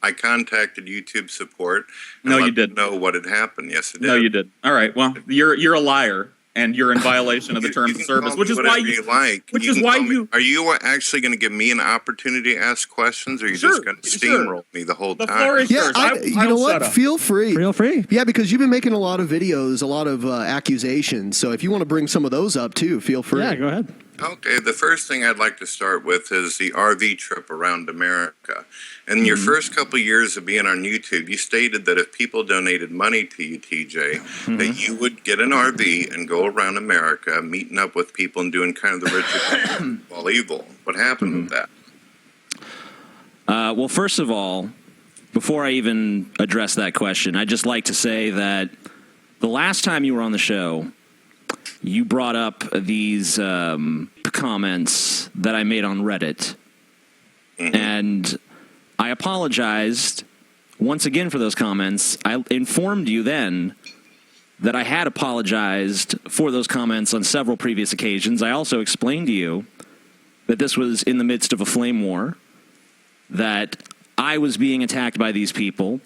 I contacted YouTube support. No, you didn't. Know what had happened. Yes, it did. No, you did. All right. Well, you're a liar. And you're in violation of the terms of service, which is why you like. Which is why you. Are you actually going to give me an opportunity to ask questions, or are you just going to steamroll me the whole time? The floor is yours. You know what? Feel free. Feel free. Yeah, because you've been making a lot of videos, a lot of accusations. So if you want to bring some of those up too, feel free. Yeah, go ahead. Okay, the first thing I'd like to start with is the RV trip around America. In your first couple of years of being on YouTube, you stated that if people donated money to you, TJ, that you would get an RV and go around America, meeting up with people and doing kind of the ritual while evil. What happened with that? Well, first of all, before I even address that question, I'd just like to say that the last time you were on the show, you brought up these comments that I made on Reddit, and I apologized once again for those comments. I informed you then that I had apologized for those comments on several previous occasions. I also explained to you that this was in the midst of a flame war, that I was being attacked by these people,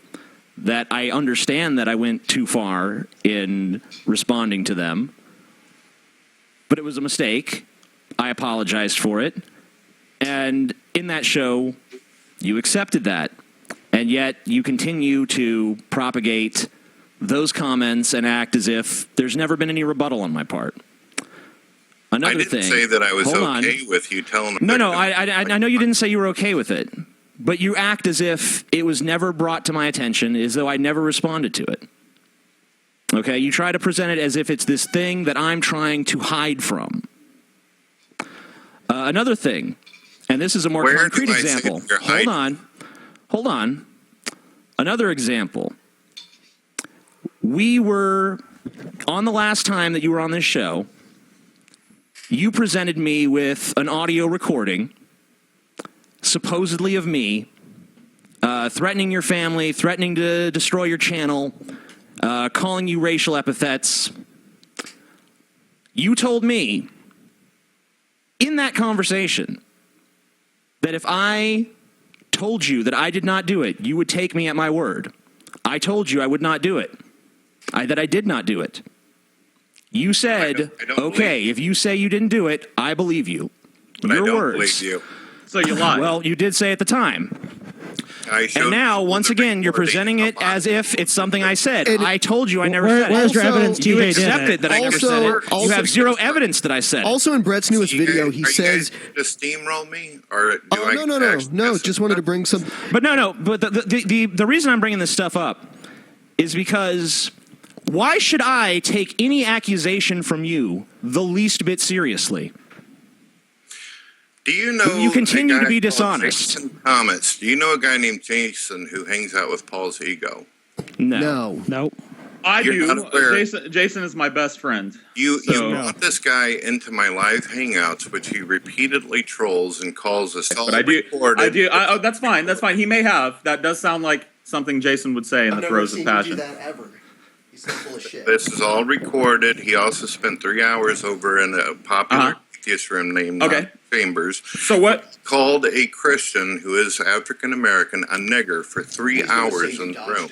that I understand that I went too far in responding to them, but it was a mistake. I apologized for it. And in that show, you accepted that. And yet you continue to propagate those comments and act as if there's never been any rebuttal on my part. Another I didn't thing, say that I was hold okay on. with you telling them. No, I know you didn't say you were okay with it, but you act as if it was never brought to my attention, as though I never responded to it. Okay, you try to present it as if it's this thing that I'm trying to hide from. Another thing, and this is a more concrete example. Hold on. Another example. We were, on the last time that you were on this show, you presented me with an audio recording, supposedly of me, threatening your family, threatening to destroy your channel, calling you racial epithets. You told me in that conversation that if I told you that I did not do it, you would take me at my word. I told you I would not do it. That I did not do it. You said, okay, if you say you didn't do it, I believe you. But Your I don't words. believe you. So you lied. Well, you did say at the time. And now, once again, you're presenting it as if it's something I said. I told you I never said it. Where's your evidence You TJ did accepted it? that I never said it. You have zero evidence that I said it. Also, in Brett's newest video, he says, "To steamroll me," or do "Oh no! Just wanted to bring some." But no. But the reason I'm bringing this stuff up is because why should I take any accusation from you the least bit seriously? Do you know you continue a guy to be called dishonest? Jason Thomas. Do you know a guy named Jason who hangs out with Paul's ego? No. Nope. I You're do. not aware. Jason is my best friend. You So- brought this guy into my live hangouts, which he repeatedly trolls and calls us all But I do. recorded. Oh, that's fine. That's fine. He may have. That does sound like something Jason would say in the throes of passion. ever. He's so full of shit. This is all recorded. He also spent 3 hours over in a popular atheist room named Chambers. So what? Called a Christian who is African American a nigger for 3 hours in the room.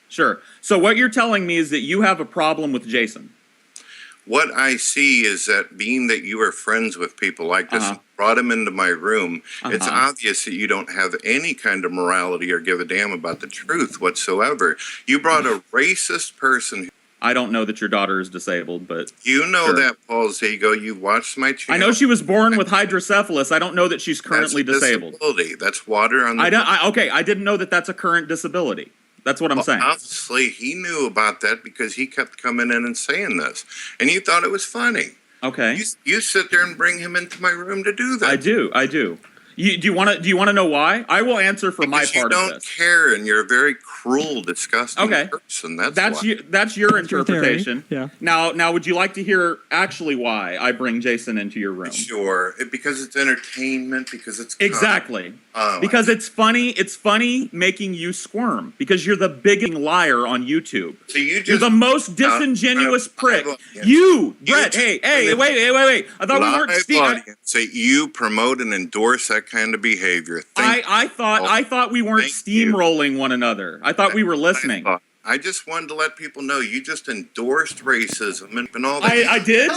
Sure. So what you're telling me is that you have a problem with Jason. What I see is that being that you are friends with people like this, brought him into my room, it's obvious that you don't have any kind of morality or give a damn about the truth whatsoever. You brought a racist person. I don't know that your daughter is disabled, but you know sure. that, Paul Zago. You watched my channel. I know she was born with hydrocephalus. I don't know that she's currently disabled. Disability. That's water on the. I didn't know that that's a current disability. That's what I'm saying. Obviously, he knew about that because he kept coming in and saying this, and you thought it was funny. Okay. You sit there and bring him into my room to do that. I do. Do you want to know why? I will answer for my part you of don't this. care, and you're a very cruel, disgusting person. That's why. That's your interpretation. Yeah. Now, would you like to hear actually why I bring Jason into your room? Sure, because it's entertainment. Because it's exactly. Because it's funny. It's funny making you squirm because you're the biggest liar on YouTube. So you're the most disingenuous prick. You, Brett. Hey, wait. I thought we weren't speaking. So you promote and endorse that kind of behavior. I thought we weren't steamrolling one another. I thought we were listening. I just wanted to let people know you just endorsed racism and all that. I did.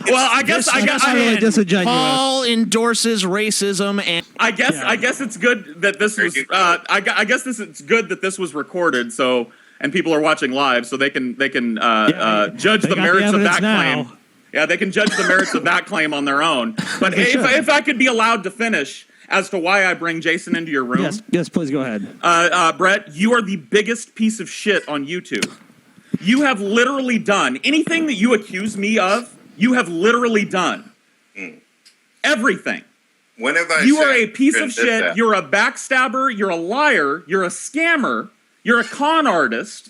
Well, I guess really disingenuous. Paul endorses racism, and I guess it's good that this was. I guess it's good that this was recorded. So and people are watching live, so they can judge the merits of that claim. Yeah, they can judge the merits of that claim on their own. But if I could be allowed to finish as to why I bring Jason into your room. Yes, please go ahead. Brett, you are the biggest piece of shit on YouTube. You have literally done anything that you accuse me of, you have literally done. Everything. When have I You said are a piece of did shit. that? You're a backstabber. You're a liar. You're a scammer. You're a con artist.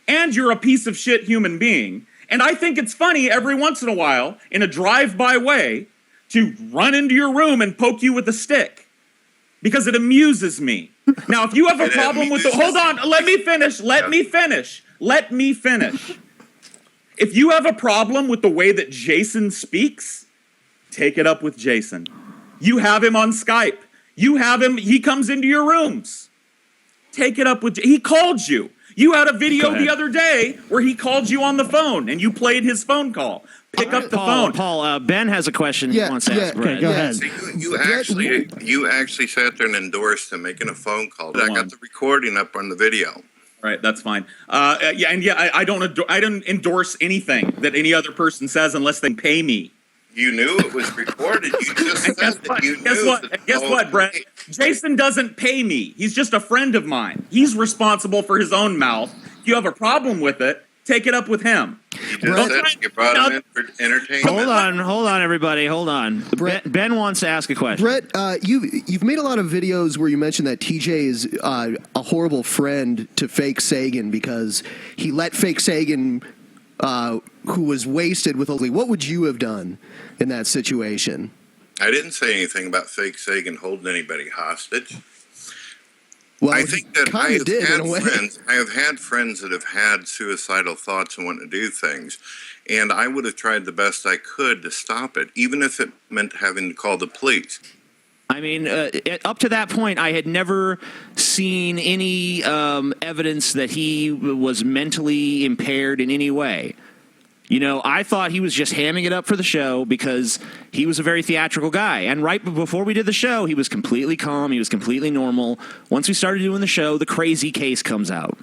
And you're a piece of shit human being. And I think it's funny every once in a while, in a drive-by way, to run into your room and poke you with a stick. Because it amuses me. Now, if you have a problem with the... Hold on, let me finish. Let me finish. If you have a problem with the way that Jason speaks, take it up with Jason. You have him on Skype. You have him, he comes into your rooms. Take it up with, he called you. You had a video the other day where he called you on the phone and you played his phone call. Pick up the phone. Paul, Ben has a question he wants to ask Brett. Okay, go ahead. So you actually sat there and endorsed him making a phone call. I got the recording up on the video. Right, that's fine. I don't endorse anything that any other person says unless they pay me. You knew it was recorded. You just said that you knew. Guess what, Brett? Jason doesn't pay me. He's just a friend of mine. He's responsible for his own mouth. If you have a problem with it, take it up with him. You just said you brought him in for entertainment. Hold on, everybody. Hold on. Ben wants to ask a question. Brett, you've made a lot of videos where you mentioned that TJ is a horrible friend to Fake Sagan because he let Fake Sagan, who was wasted with Oakley. What would you have done in that situation? I didn't say anything about Fake Sagan holding anybody hostage. Well, I think that I have had friends that have had suicidal thoughts and want to do things, and I would have tried the best I could to stop it, even if it meant having to call the police. I mean, up to that point, I had never seen any evidence that he was mentally impaired in any way. You know, I thought he was just hamming it up for the show because he was a very theatrical guy. And right before we did the show, he was completely calm. He was completely normal. Once we started doing the show, the crazy case comes out.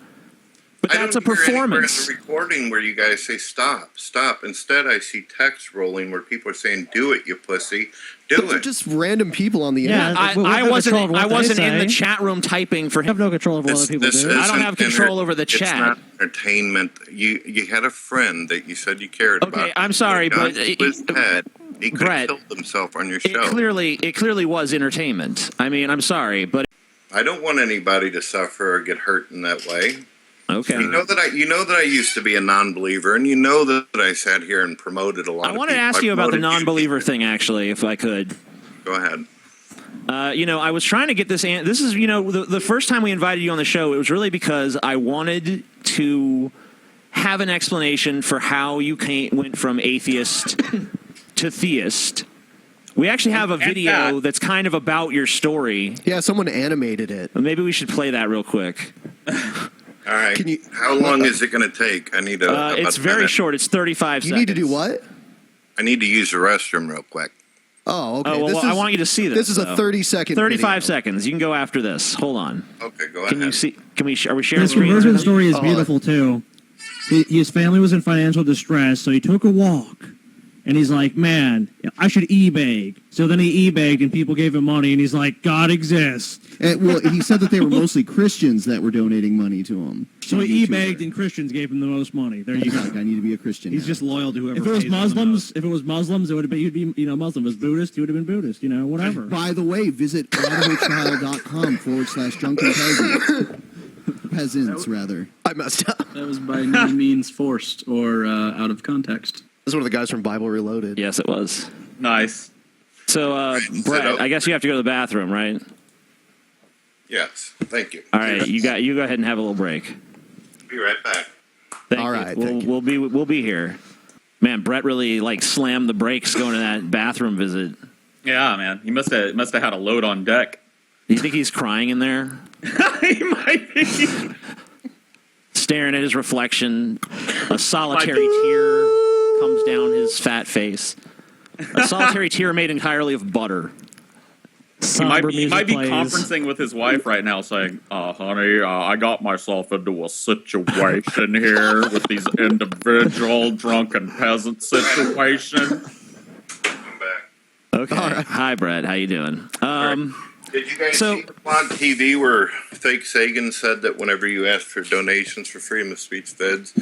But that's a performance. I don't hear anywhere in the recording where you guys say stop, stop. Instead, I see text rolling where people are saying, "Do it, you pussy, do it." Just random people on the internet. I wasn't in the chat room typing for him. I have no control over what other people do. I don't have control over the chat. It's not entertainment. You had a friend that you said you cared about. Okay, I'm sorry, but he could have killed himself on your show. It clearly was entertainment. I mean, I'm sorry, but I don't want anybody to suffer or get hurt in that way. Okay. You know that I used to be a non-believer, and you know that I sat here and promoted a lot. I want to ask you about the non-believer thing, actually, if I could. Go ahead. I was trying to get this. This is, the first time we invited you on the show, it was really because I wanted to have an explanation for how you went from atheist to theist. We actually have a video that's kind of about your story. Yeah, someone animated it. Maybe we should play that real quick. All right. How long is it going to take? I need it's very short. It's 35 seconds. You need to do what? I need to use the restroom real quick. Oh, okay. I want you to see this. This is a 30-second 35 seconds. You can go after this. Hold on. Okay, go ahead. Can you see? Are we sharing This screen? version of the story is beautiful, too. His family was in financial distress, so he took a walk. And he's like, man, I should e-bag. So then he e-bagged, and people gave him money, and he's like, God exists. Well, he said that they were mostly Christians that were donating money to him. So he e-bagged, and Christians gave him the most money. There you go. Like, I need to be a Christian. He's just loyal to whoever. If it was Muslims, it would have been. He'd be, Muslim. If it was Buddhist, he would have been Buddhist. Whatever. By the way, visit Audible.com/drunken peasants, rather. I messed up. That was by no means forced or out of context. This is one of the guys from Bible Reloaded. Yes, it was. Nice. So, Brett, I guess you have to go to the bathroom, right? Yes. Thank you. All right, you go ahead and have a little break. Be right back. All right, we'll be here. Man, Brett really slammed the brakes going to that bathroom visit. Yeah, man, he must have had a load on deck. Do you think he's crying in there? He might be. Staring at his reflection, a solitary tear comes down his fat face. A solitary tear made entirely of butter. He might be conferencing with his wife right now saying, honey, I got myself into a situation here with these individual drunken peasant situation. I'm back. Okay. Right. Hi, Brett. How you doing? Did you guys see on TV where Fake Sagan said that whenever you asked for donations for freedom of speech feds,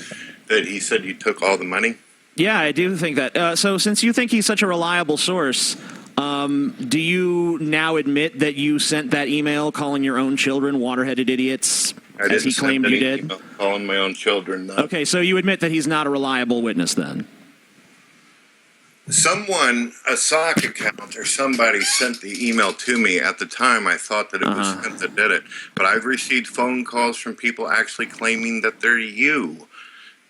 that he said you took all the money? Yeah, I do think that. So since you think he's such a reliable source, do you now admit that you sent that email calling your own children water-headed idiots, as he claimed you did? Calling my own children. No. Okay, so you admit that he's not a reliable witness then? Someone, a sock account or somebody sent the email to me. At the time, I thought that it was him that did it. But I've received phone calls from people actually claiming that they're you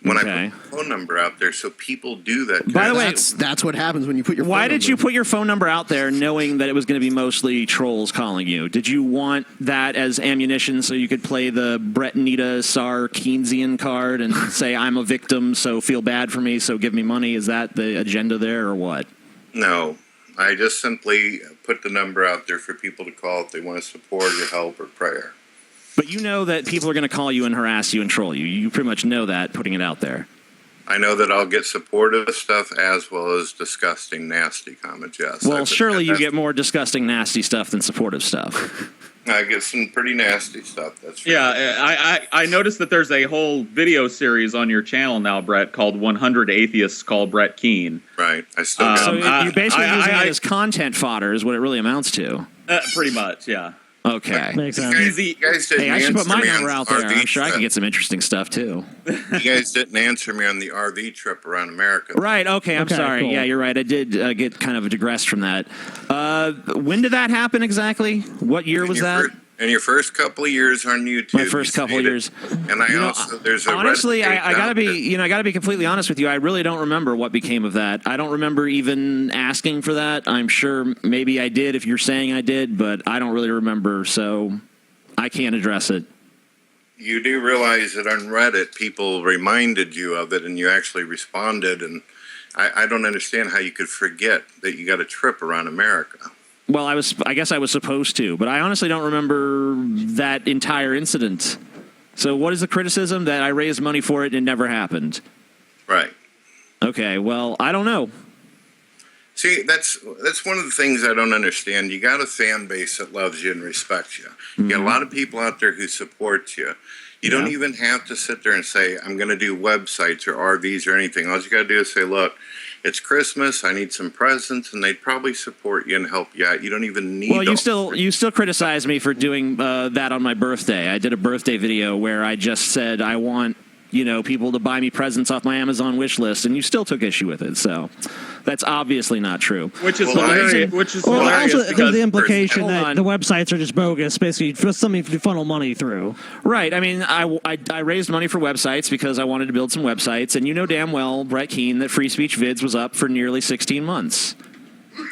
when I put my phone number out there. So people do that. By the way, that's what happens when you put your. Why phone did number. you put your phone number out there knowing that it was going to be mostly trolls calling you? Did you want that as ammunition so you could play the Brett Nita Sar Keynesian card and say, I'm a victim, so feel bad for me, so give me money? Is that the agenda there or what? No, I just simply put the number out there for people to call if they want to support or help or prayer. But you know that people are going to call you and harass you and troll you. You pretty much know that, putting it out there. I know that I'll get supportive stuff as well as disgusting, nasty comments, yes. Well, surely you get more disgusting, nasty stuff than supportive stuff. I get some pretty nasty stuff, that's for Yeah, I noticed that there's a whole video series on your channel now, Brett, called 100 Atheists Call Brett Keane. Right, I still got So you're basically using it as content fodder is what it really amounts to. Pretty much, yeah. Okay. Makes sense. You guys didn't Hey, I should put my answer me number on out there. RV I'm sure I can trip. get some interesting stuff, too. You guys didn't answer me on the RV trip around America. Right, okay, I'm sorry. cool. Yeah, you're right. I did get kind of digressed from that. When did that happen exactly? What year was that? In your first couple of years on YouTube. My first couple of years. And I also, there's a Honestly, Reddit page I gotta out be, I gotta be completely honest with you. I really don't remember what became of that. I don't remember even asking for that. I'm sure maybe I did if you're saying I did, but I don't really remember, so I can't address it. You do realize that on Reddit, people reminded you of it and you actually responded. And I don't understand how you could forget that you got a trip around America. Well, I guess I was supposed to, but I honestly don't remember that entire incident. So what is the criticism? That I raised money for it and it never happened? Right. Okay, well, I don't know. See, that's one of the things I don't understand. You got a fan base that loves you and respects you. You got a lot of people out there who support you. You don't even have to sit there and say, I'm going to do websites or RVs or anything. All you got to do is say, look, it's Christmas. I need some presents, and they'd probably support you and help you out. You don't even need. Well, you still criticize me for doing that on my birthday. I did a birthday video where I just said I want people to buy me presents off my Amazon wish list, and you still took issue with it. So that's obviously not true. Which is hilarious. Also, Because the implication that the websites are just bogus, basically just something to funnel money through. Right. I mean, I raised money for websites because I wanted to build some websites, and you know damn well, Brett Keane, that Free Speech Vids was up for nearly 16 months.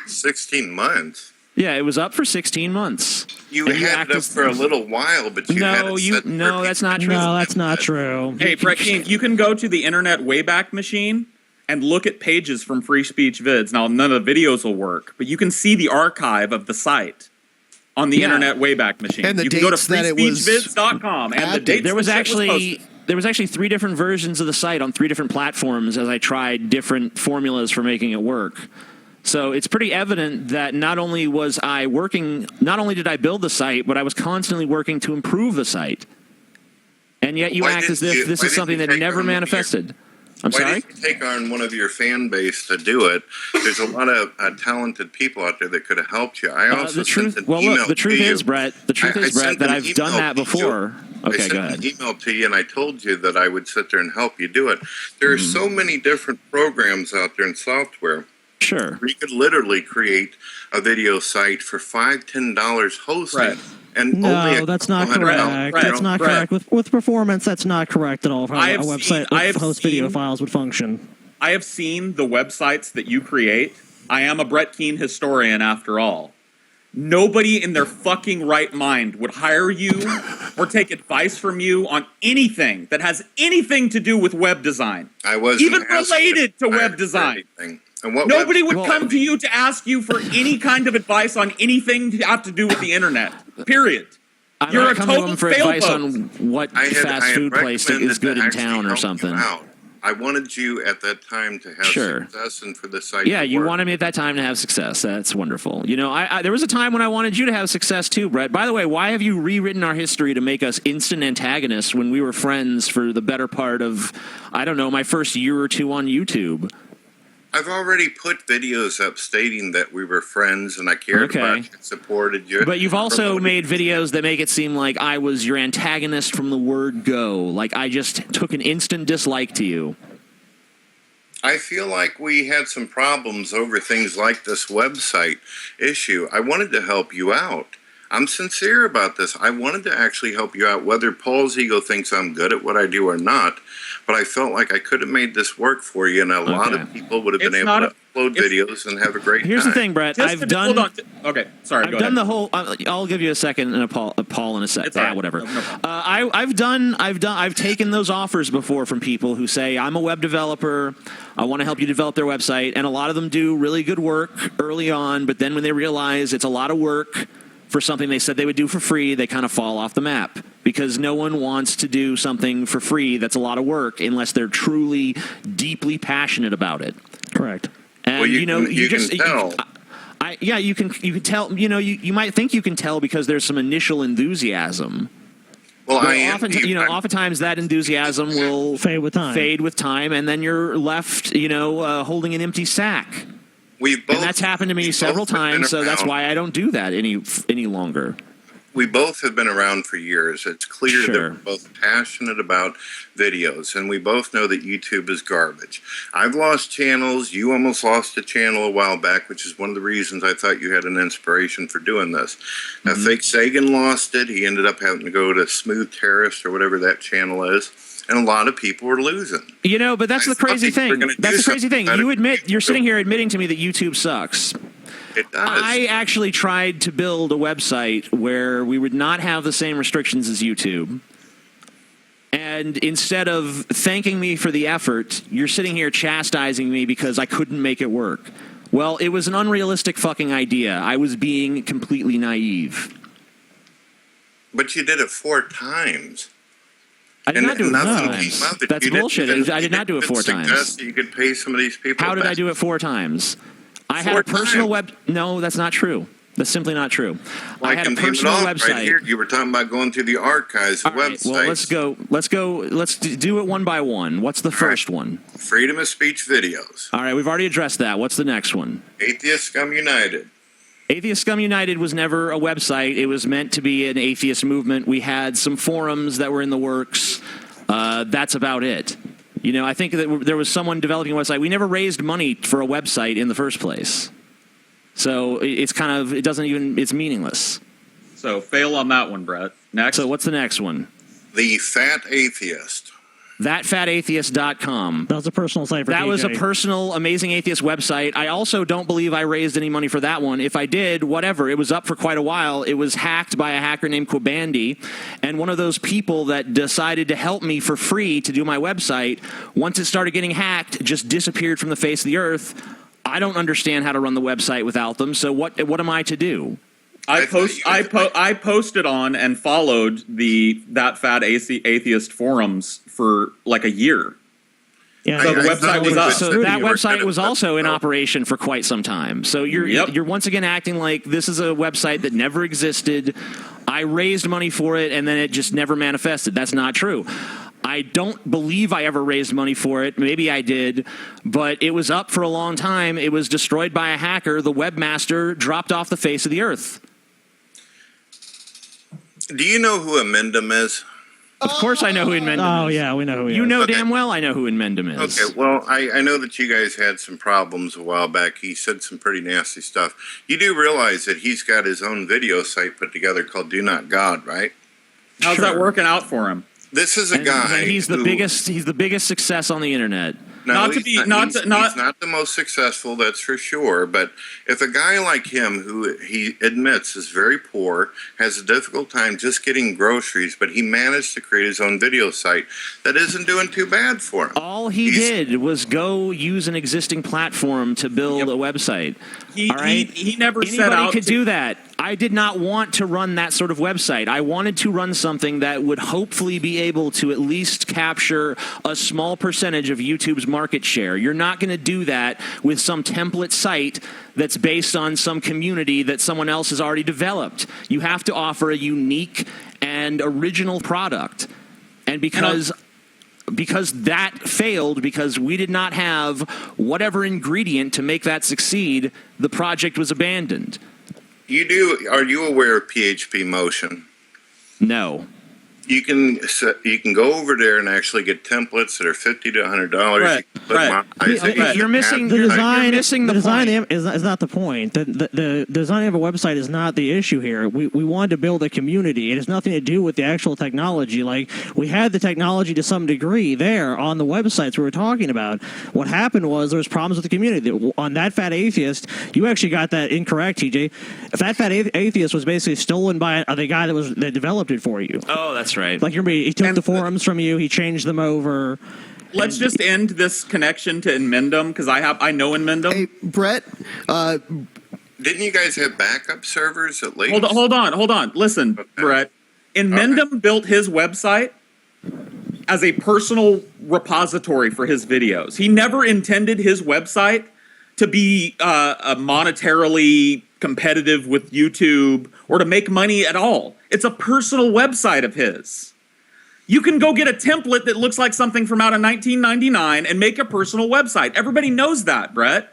16 months? Yeah, it was up for 16 months. You had it up for a little while, but you had it set for that's not true. No, that's not true. Hey, Brett King, you can go to the Internet Wayback Machine and look at pages from Free Speech Vids. Now, none of the videos will work, but you can see the archive of the site on the Internet Wayback Machine. And the you can go to dates that it was freespeechvids.com and the dates there was the shit actually posted. there was actually 3 different versions of the site on 3 different platforms as I tried different formulas for making it work. So it's pretty evident that not only did I build the site, but I was constantly working to improve the site. And yet you act as if this is something that never manifested. I'm sorry? Why didn't you take on one of your fan base to do it? There's a lot of talented people out there that could have helped you. I also the truth is, Brett, that I've done that before. Okay, go ahead. I sent an email to you, and I told you that I would sit there and help you do it. There are so many different programs out there and software. Sure. You could literally create a video site for $5-10 hosting. Right. And No, that's not correct. That's not correct. With performance, that's not correct at all. How a website with host video files would function. I have seen the websites that you create. I am a Brett Keane historian, after all. Nobody in their fucking right mind would hire you or take advice from you on anything that has anything to do with web design. I wasn't even related to web design. And what Nobody would come to you to ask you for any kind of advice on anything to have to do with the internet. Period. You're a total for advice on what fast food place is good in town or something. I wanted you at that time to have success and for the site. Yeah, to you work. wanted me at that time to have success. That's wonderful. There was a time when I wanted you to have success too, Brett. By the way, why have you rewritten our history to make us instant antagonists when we were friends for the better part of, I don't know, my first year or 2 on YouTube? I've already put videos up stating that we were friends and I cared about you and supported you. But you've also made videos that make it seem like I was your antagonist from the word go. Like I just took an instant dislike to you. I feel like we had some problems over things like this website issue. I wanted to help you out. I'm sincere about this. I wanted to actually help you out, whether Paul's ego thinks I'm good at what I do or not. But I felt like I could have made this work for you, and a lot of people would have been able to upload videos and have a great Here's time. the thing, Brett. I've done. Hold on. Okay, sorry. I've done the whole. I'll give you a second and Paul in a sec. Whatever. I've taken those offers before from people who say, I'm a web developer. I want to help you develop their website, and a lot of them do really good work early on, but then when they realize it's a lot of work for something they said they would do for free, they kind of fall off the map because no one wants to do something for free that's a lot of work unless they're truly, deeply passionate about it. Correct. And Well, you can tell. You can tell. You might think you can tell because there's some initial enthusiasm. Well, But oftentimes that enthusiasm will fade with time, and then you're left, holding an empty sack. And that's happened to me several times, so that's why I don't do that any longer. We both have been around for years. It's clear that Sure. we're both passionate about videos, and we both know that YouTube is garbage. I've lost channels. You almost lost a channel a while back, which is one of the reasons I thought you had an inspiration for doing this. Now, Fake Sagan lost it. He ended up having to go to Smooth Terrorist or whatever that channel is. And a lot the people were losing. But that's the crazy thing. That's the crazy thing. You're sitting here admitting to me that YouTube sucks. It does. I actually tried to build a website where we would not have the same restrictions as YouTube. And instead of thanking me for the effort, you're sitting here chastising me because I couldn't make it work. Well, it was an unrealistic fucking idea. I was being completely naive. But you did it 4 times. I did not do it 4 nothing times. came of it. That's You didn't bullshit. even- I did not do it 4 suggest times. that you could pay some of these people. How did I back. do it 4 times? I had 4 a personal times. No, that's not true. That's simply not true. Well, I had a can name it personal off website. Right here. You were talking about going through the archives of All right, websites. well, let's go. Let's do it one by one. What's the first one? Freedom of speech videos. All right, we've already addressed that. What's the next one? Atheist Scum United. Atheist Scum United was never a website. It was meant to be an atheist movement. We had some forums that were in the works. That's about it. I think that there was someone developing a website. We never raised money for a website in the first place. So it's meaningless. So fail on that one, Brett. Next. So what's the next one? The Fat Atheist. ThatFatAtheist.com. That was a personal site for That DJ. was a personal, amazing atheist website. I also don't believe I raised any money for that one. If I did, whatever. It was up for quite a while. It was hacked by a hacker named Quabandi. And one of those people that decided to help me for free to do my website, once it started getting hacked, just disappeared from the face of the earth. I don't understand how to run the website without them. So what am I to do? I posted on and followed that Fat Atheist forums for like a year. Yeah, so the website was up. So that website was also in operation for quite some time. So you're once again acting like this is a website that never existed. I raised money for it, and then it just never manifested. That's not true. I don't believe I ever raised money for it. Maybe I did, but it was up for a long time. It was destroyed by a hacker. The webmaster dropped off the face of the earth. Do you know who Amendum is? Of course I know who Inmendum is. Oh, yeah, we know who he is. You know damn well I know who Inmendum is. Okay, well, I know that you guys had some problems a while back. He said some pretty nasty stuff. You do realize that he's got his own video site put together called Do Not God, right? How's that working out for him? This is a guy. And he's the biggest. He's the biggest success on the internet. No, he's not the most successful, that's for sure. But if a guy like him, who he admits is very poor, has a difficult time just getting groceries, but he managed to create his own video site, that isn't doing too bad for him. All he did was go use an existing platform to build a website. All right? He never Anybody set out could to do that. I did not want to run that sort of website. I wanted to run something that would hopefully be able to at least capture a small percentage of YouTube's market share. You're not going to do that with some template site that's based on some community that someone else has already developed. You have to offer a unique and original product. And because that failed, because we did not have whatever ingredient to make that succeed, the project was abandoned. Are you aware of PHP Motion? No. You can go over there and actually get templates that are $50 to $100. You're missing the design. You're missing the design point. is not the point. The design of a website is not the issue here. We wanted to build a community. It has nothing to do with the actual technology. Like, we had the technology to some degree there on the websites we were talking about. What happened was there was problems with the community. On That Fat Atheist, you actually got that incorrect, TJ. That Fat Atheist was basically stolen by the guy that developed it for you. Oh, that's right. Like, he took the forums from you. He changed them over. Let's just end this connection to Inmendum, because I know Inmendum. Hey, Brett. Didn't you guys have backup servers at least? Hold on. Listen, Brett. Inmendum built his website as a personal repository for his videos. He never intended his website to be monetarily competitive with YouTube or to make money at all. It's a personal website of his. You can go get a template that looks like something from out of 1999 and make a personal website. Everybody knows that, Brett.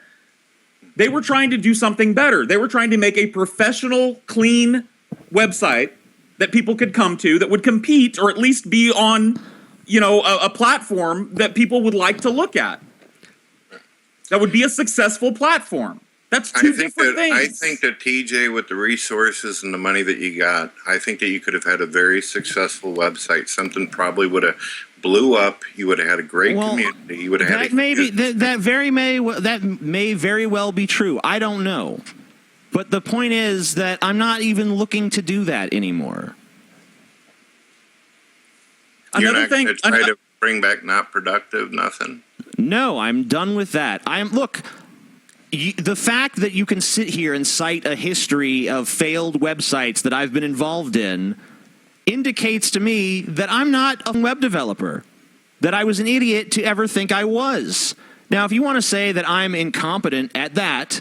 They were trying to do something better. They were trying to make a professional, clean website that people could come to that would compete or at least be on, a platform that people would like to look at. That would be a successful platform. That's two different things. I think that TJ, with the resources and the money that you got, I think that you could have had a very successful website. Something probably would have blew up. You would have had a great community. You would have had that may very well be true. I don't know. But the point is that I'm not even looking to do that anymore. You're not going to try to bring back not productive, nothing? No, I'm done with that. The fact that you can sit here and cite a history of failed websites that I've been involved in indicates to me that I'm not a web developer, that I was an idiot to ever think I was. Now, if you want to say that I'm incompetent at that,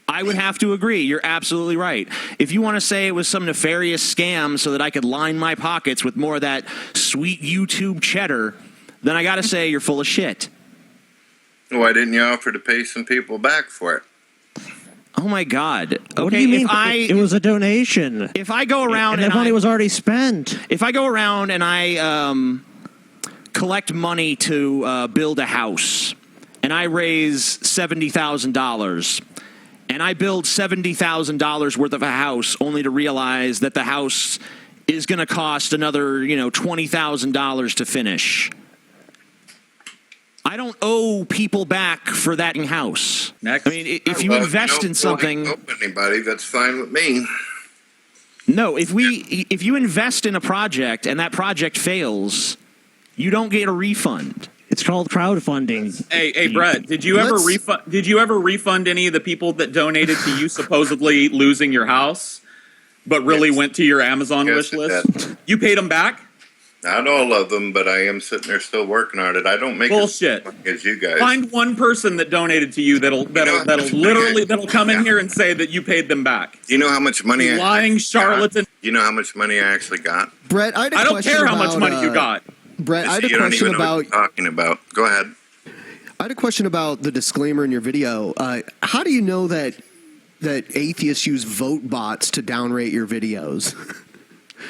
I would have to agree. You're absolutely right. If you want to say it was some nefarious scam so that I could line my pockets with more of that sweet YouTube cheddar, then I got to say you're full of shit. Why didn't you offer to pay some people back for it? Oh my God! Okay, What do you mean? It was a donation. If I go around and that money was already spent. If I go around and I collect money to build a house, and I raise $70,000, and I build $70,000 worth of a house, only to realize that the house is going to cost another $20,000 to finish. I don't owe people back for that house. Next. I mean, if you invest in something, don't owe anybody, that's fine with me. No, if you invest in a project and that project fails, you don't get a refund. It's called crowdfunding. Hey, Brett, did you ever refund any of the people that donated to you supposedly losing your house, but really went to your Amazon wish list? You paid them back? Not all of them, but I am sitting there still working on it. I don't make bullshit as you guys. Find one person that donated to you that'll come in here and say that you paid them back. You know how much money? Lying charlatan. You know how much money I actually got? Brett, I don't care how much money you got. Brett, I had a you don't question even know about. what you're talking about. Go ahead. I had a question about the disclaimer in your video. How do you know that atheists use vote bots to downrate your videos?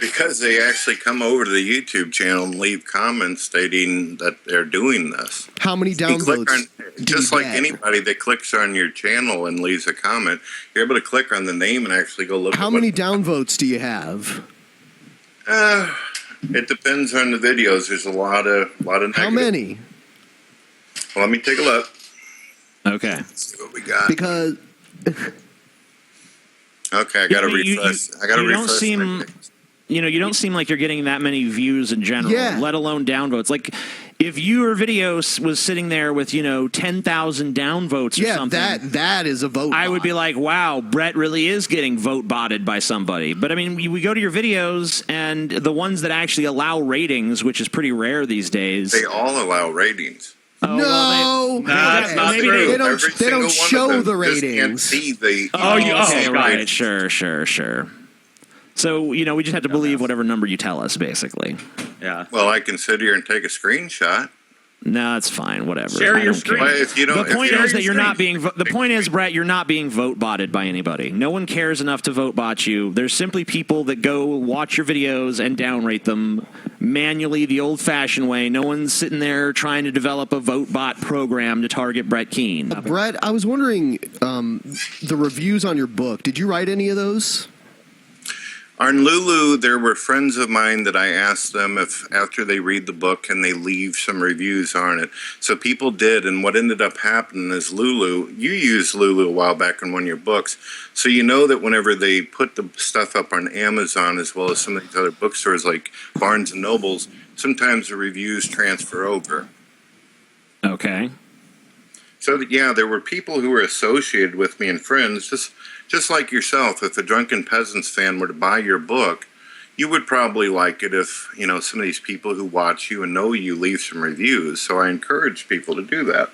Because they actually come over to the YouTube channel and leave comments stating that they're doing this. How many downvotes? Just like anybody that clicks on your channel and leaves a comment, you're able to click on the name and actually go look. How many downvotes do you have? It depends on the videos. There's a lot of negative. How many? Well, let me take a look. Okay. Let's see what we got. Because. Okay, I got to refresh. I got to refresh. You don't seem like you're getting that many views in general, let alone downvotes. Like, if your video was sitting there with 10,000 downvotes or something, that is a vote. I would be like, wow, Brett really is getting vote botted by somebody. But I mean, we go to your videos, and the ones that actually allow ratings, which is pretty rare these days, they all allow ratings. Oh, no, that's not true. They don't show the ratings. Just can't see the. Okay, right, sure. So, we just have to believe whatever number you tell us, basically. Yeah. Well, I can sit here and take a screenshot. No, it's fine. Whatever. Share I your don't care. screen. Well, if you don't, The point is that you're not screen. being. The point is, Brett, you're not being vote botted by anybody. No one cares enough to vote bot you. There's simply people that go watch your videos and downrate them manually, the old-fashioned way. No one's sitting there trying to develop a vote bot program to target Brett Keane. Brett, I was wondering, the reviews on your book, did you write any of those? On Lulu, there were friends of mine that I asked them if after they read the book, can they leave some reviews on it. So people did, and what ended up happening is Lulu, you used Lulu a while back in one of your books, so you know that whenever they put the stuff up on Amazon as well as some of these other bookstores like Barnes & Nobles, sometimes the reviews transfer over. Okay. So, yeah, there were people who were associated with me and friends, just like yourself. If a Drunken Peasants fan were to buy your book, you would probably like it if, you know, some of these people who watch you and know you leave some reviews. So I encourage people to do that.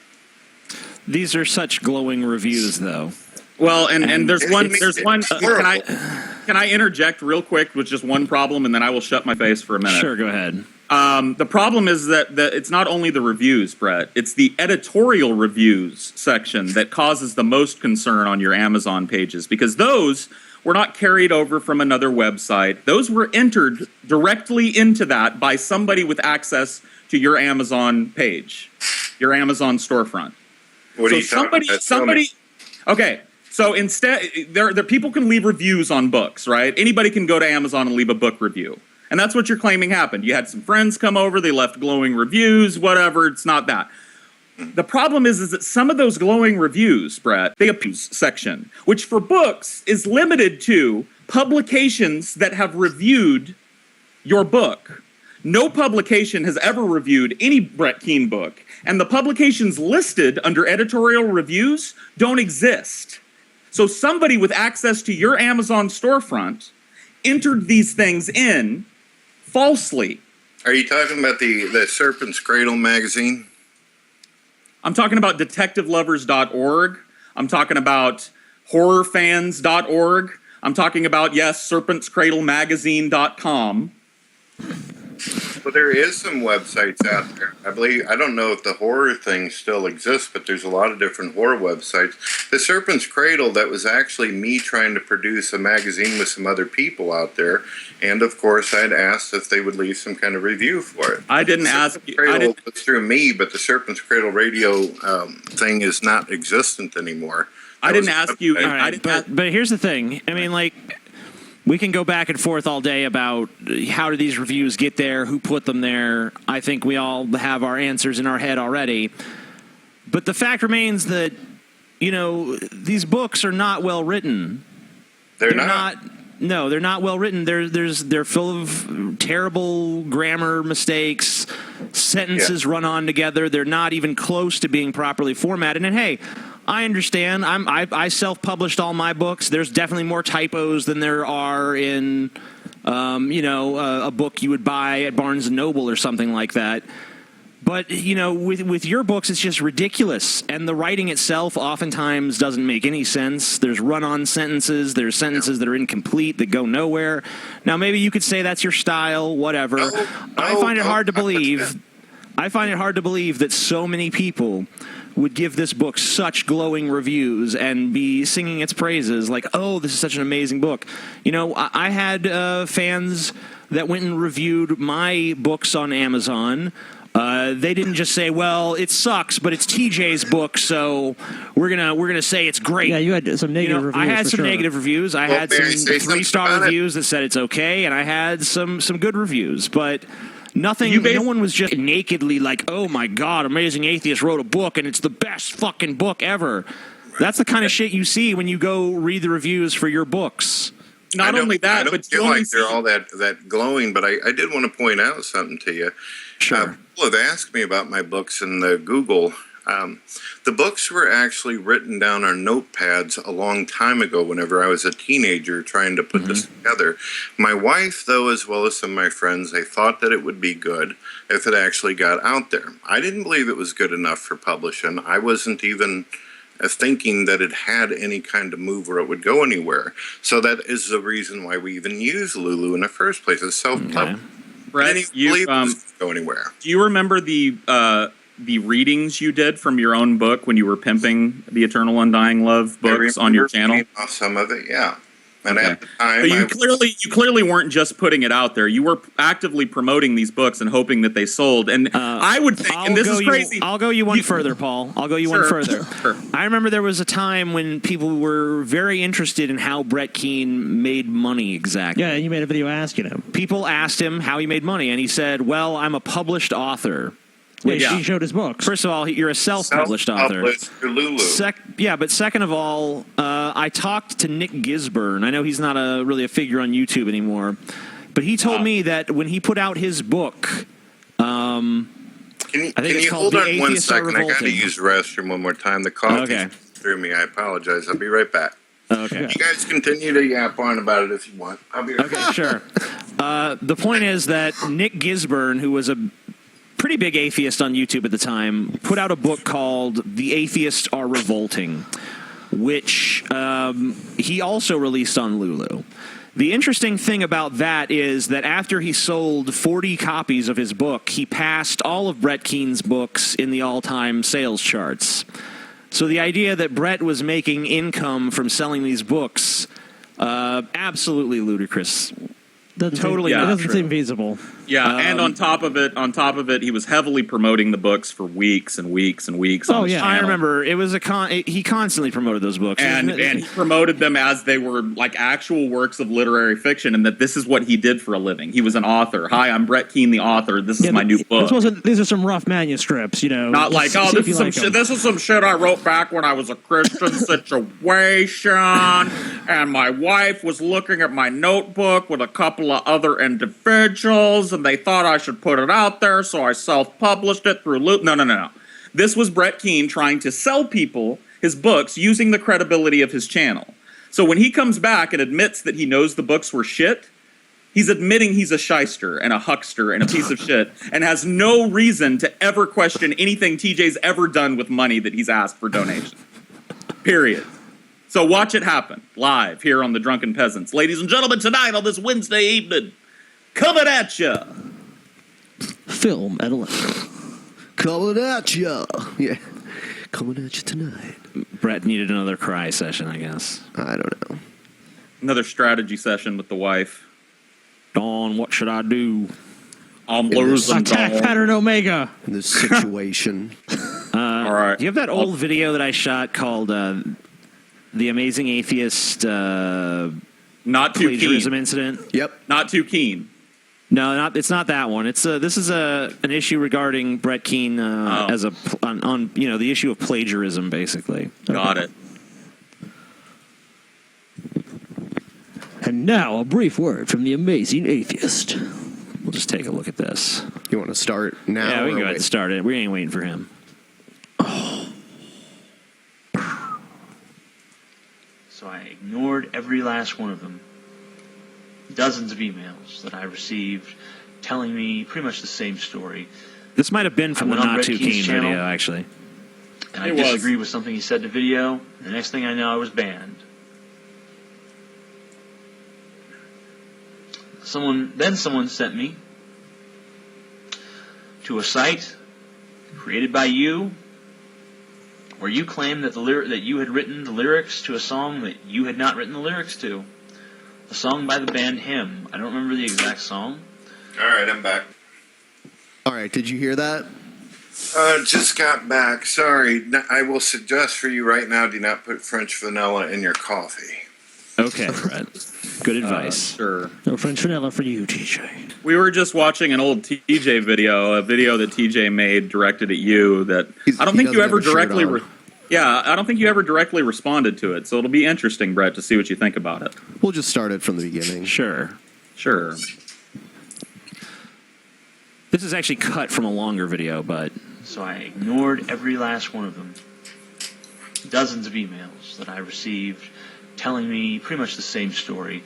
These are such glowing reviews, though. Well, and there's one. Can I interject real quick with just one problem, and then I will shut my face for a minute. Sure, go ahead. The problem is that it's not only the reviews, Brett. It's the editorial reviews section that causes the most concern on your Amazon pages, because those were not carried over from another website. Those were entered directly into that by somebody with access to your Amazon page, your Amazon storefront. What are you talking about? Okay. So instead, there people can leave reviews on books, right? Anybody can go to Amazon and leave a book review. And that's what you're claiming happened. You had some friends come over, they left glowing reviews, whatever, it's not that. The problem is that some of those glowing reviews, Brett, they abuse section, which for books is limited to publications that have reviewed your book. No publication has ever reviewed any Brett Keane book, and the publications listed under editorial reviews don't exist. So somebody with access to your Amazon storefront entered these things in falsely. Are you talking about the Serpent's Cradle magazine? I'm talking about detectivelovers.org. I'm talking about horrorfans.org. I'm talking about, yes, serpentscradlemagazine.com. Well, there is some websites out there. I don't know if the horror thing still exists, but there's a lot of different horror websites. The Serpent's Cradle, that was actually me trying to produce a magazine with some other people out there. And, of course, I'd asked if they would leave some kind of review for it. I didn't ask you. Cradle was through me, but the Serpent's Cradle radio thing is not existent anymore. I didn't ask you. But here's the thing. I mean, like, we can go back and forth all day about how do these reviews get there, who put them there. I think we all have our answers in our head already. But the fact remains that, you know, these books are not well written. They're not. No, they're not well written. They're full of terrible grammar mistakes. Sentences run on together. They're not even close to being properly formatted. And hey, I understand. I self-published all my books. There's definitely more typos than there are in, a book you would buy at Barnes & Noble or something like that. But, you know, with your books, it's just ridiculous. And the writing itself oftentimes doesn't make any sense. There's run-on sentences. There's sentences that are incomplete, that go nowhere. Now, maybe you could say that's your style, whatever. I find it hard to believe. I find it hard to believe that so many people would give this book such glowing reviews and be singing its praises like, oh, this is such an amazing book. You know, I had fans that went and reviewed my books on Amazon. They didn't just say, well, it sucks, but it's TJ's book, so we're gonna say it's great. Yeah, you had some negative reviews. I had some sure. negative reviews. I had some 3-star reviews that said it's okay, and I had some good reviews, but nothing. No one was just nakedly like, oh my God, Amazing Atheist wrote a book, and it's the best fucking book ever. That's the kind of shit you see when you go read the reviews for your books. Not only that, I don't but feel like they're all that glowing, but I did want to point out something to you. Sure. People have asked me about my books in the Google. The books were actually written down on notepads a long time ago whenever I was a teenager trying to put this together. My wife, though, as well as some of my friends, they thought that it would be good if it actually got out there. I didn't believe it was good enough for publishing. I wasn't even thinking that it had any kind of move or it would go anywhere. So that is the reason why we even use Lulu in the first place. It's self-published. Brett, Brett, you go anywhere. Do you remember the the readings you did from your own book when you were pimping the Eternal Undying Love books on your channel? Off some of it, yeah. And Okay. at the time, But you clearly weren't just putting it out there. You were actively promoting these books and hoping that they sold. And I would think, and this is crazy. I'll go you one further, Paul. I'll go you one further. Sure. I remember there was a time when people were very interested in how Brett Keane made money exactly. Yeah, and you made a video asking him. People asked him how he made money, and he said, well, I'm a published author. Which he showed his books. First of all, you're a self-published author. Lulu. But second of all, I talked to Nick Gisburn. I know he's not really a figure on YouTube anymore, but he told me that when he put out his book, Can you hold on 1 second? I got to use the restroom one more time. The coffee threw me. I apologize. I'll be right back. Okay. You guys continue to yap on about it if you want. I'll be right back. Sure. The point is that Nick Gisburn, who was a pretty big atheist on YouTube at the time, put out a book called The Atheists Are Revolting, which he also released on Lulu. The interesting thing about that is that after he sold 40 copies of his book, he passed all of Brett Keane's books in the all-time sales charts. So the idea that Brett was making income from selling these books, absolutely ludicrous. Totally, it doesn't seem feasible. Yeah, and on top of it, he was heavily promoting the books for weeks and weeks and weeks. Oh yeah, I remember. It was he constantly promoted those books, and he promoted them as they were like actual works of literary fiction, and that this is what he did for a living. He was an author. Hi, I'm Brett Keane, the author. This is my new book. These are some rough manuscripts, you know. Not like, oh, this is some shit. This is some shit I wrote back when I was a Christian situation, and my wife was looking at my notebook with a couple of other individuals, and they thought I should put it out there, so I self-published it through Loop. No. This was Brett Keane trying to sell people his books using the credibility of his channel. So when he comes back and admits that he knows the books were shit, he's admitting he's a shyster and a huckster and a piece of shit and has no reason to ever question anything TJ's ever done with money that he's asked for donation. Period. So watch it happen live here on The Drunken Peasants. Ladies and gentlemen, tonight on this Wednesday evening, coming at ya. Film at 11. Coming at ya. Yeah. Coming at you tonight. Brett needed another cry session, I guess. I don't know. Another strategy session with the wife. Dawn, what should I do? I'm losing. Attack Pattern Omega. In this situation. All right. Do you have that old video that I shot called The Amazing Atheist Not Too Plagiarism Keen. Incident? Yep. Not Too Keen. No, it's not that one. It's this is an issue regarding Brett Keane as on the issue of plagiarism, basically. Got it. And now a brief word from the Amazing Atheist. We'll just take a look at this. You want to start now? Yeah, we can or go ahead wait? and start it. We ain't waiting for him. So I ignored every last one of them. Dozens of emails that I received telling me pretty much the same story. This might have been from the I went on Not Brett Too Keane's Keen channel, video, actually. And I disagreed with something he said in the video, and the next thing I know, I was banned. Someone sent me to a site created by you, where you claimed that that you had written the lyrics to a song that you had not written the lyrics to. A song by the band Him. I don't remember the exact song. All right, I'm back. All right, did you hear that? Just got back. Sorry. I will suggest for you right now, do not put French vanilla in your coffee. Okay, Brett. Good advice. Sure. No French vanilla for you, TJ. We were just watching an old TJ video, a video that TJ made directed at you that I don't think you ever directly I don't think you ever directly responded to it. So it'll be interesting, Brett, to see what you think about it. We'll just start it from the beginning. Sure. This is actually cut from a longer video, but... So I ignored every last one of them. Dozens of emails that I received telling me pretty much the same story.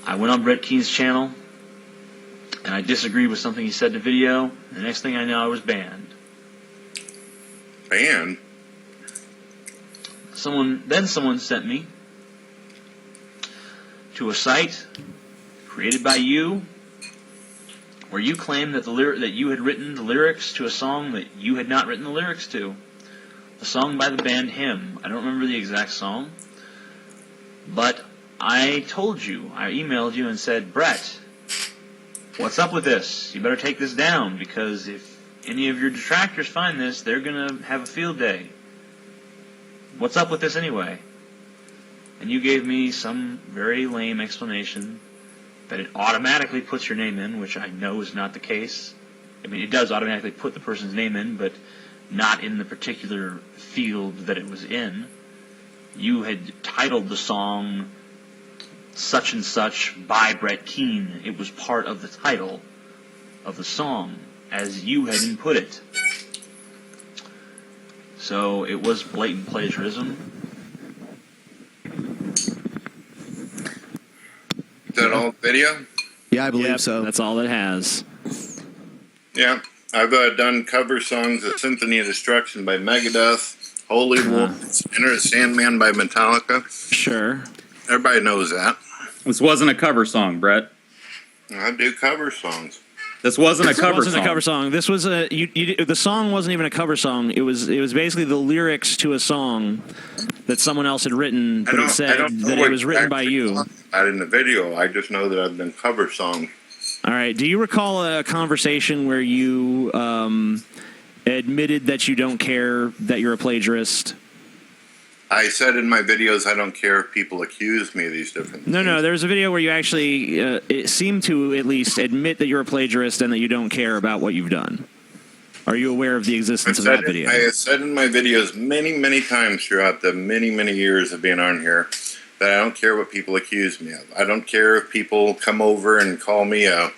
I went on Brett Keane's channel, and I disagreed with something he said in the video, and the next thing I know, I was banned. Banned? Someone sent me to a site created by you, where you claimed that that you had written the lyrics to a song that you had not written the lyrics to. A song by the band Him. I don't remember the exact song, but I told you, I emailed you and said, Brett, what's up with this? You better take this down, because if any of your detractors find this, they're going to have a field day. What's up with this anyway? And you gave me some very lame explanation that it automatically puts your name in, which I know is not the case. I mean, it does automatically put the person's name in, but not in the particular field that it was in. You had titled the song Such and Such by Brett Keane. It was part of the title of the song, as you had input it. So it was blatant plagiarism. Is that all video? Yeah, I believe so. That's all it has. Yeah. I've done cover songs of Symphony of Destruction by Megadeth, Holy Wolf, Enter the Sandman by Metallica. Sure. Everybody knows that. This wasn't a cover song, Brett. I do cover songs. This wasn't a cover song. A cover song. This was a. The song wasn't even a cover song. It was basically the lyrics to a song that someone else had written, but it said that it was written by you. Not in the video. I just know that I've been cover songs. All right. Do you recall a conversation where you admitted that you don't care that you're a plagiarist? I said in my videos, I don't care if people accuse me of these different things. No. There was a video where you actually it seemed to at least admit that you're a plagiarist and that you don't care about what you've done. Are you aware of the existence of that video? I have said in my videos many, many times throughout the many, many years of being on here that I don't care what people accuse me of. I don't care if people come over and call me a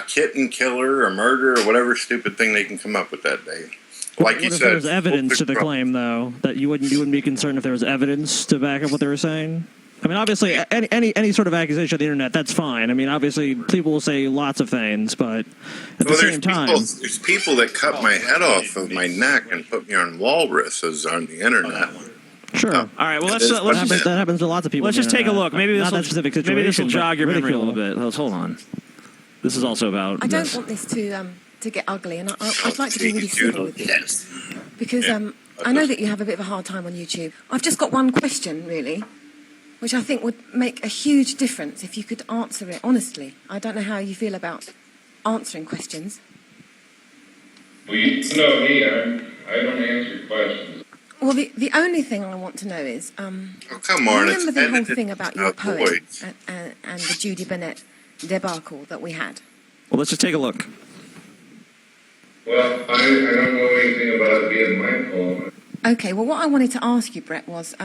kitten killer or murderer or whatever stupid thing they can come up with that day. Like what you if said, there was evidence to the claim, though, that you wouldn't be concerned if there was evidence to back up what they were saying? I mean, obviously, any sort of accusation on the internet, that's fine. I mean, obviously, people will say lots of things, but at the same time, there's people that cut my head off of my neck and put me on walruses on the internet. Sure. All right. Well, that happens to lots of people. Let's just take a look. Maybe this will will jog your memory a little bit. Hold on. This is also about. I don't want this to get ugly, and I'd like to be really civil with you. Because I know that you have a bit of a hard time on YouTube. I've just got one question, really, which I think would make a huge difference if you could answer it honestly. I don't know how you feel about answering questions. Well, you know me, I don't answer questions. Well, the only thing I want to know is, come on, remember the whole thing about your poem and the Judy Burnett debacle that we had? Well, let's just take a look. Well, I don't know anything about it being my poem. Okay, well, what I wanted to ask you, Brett, was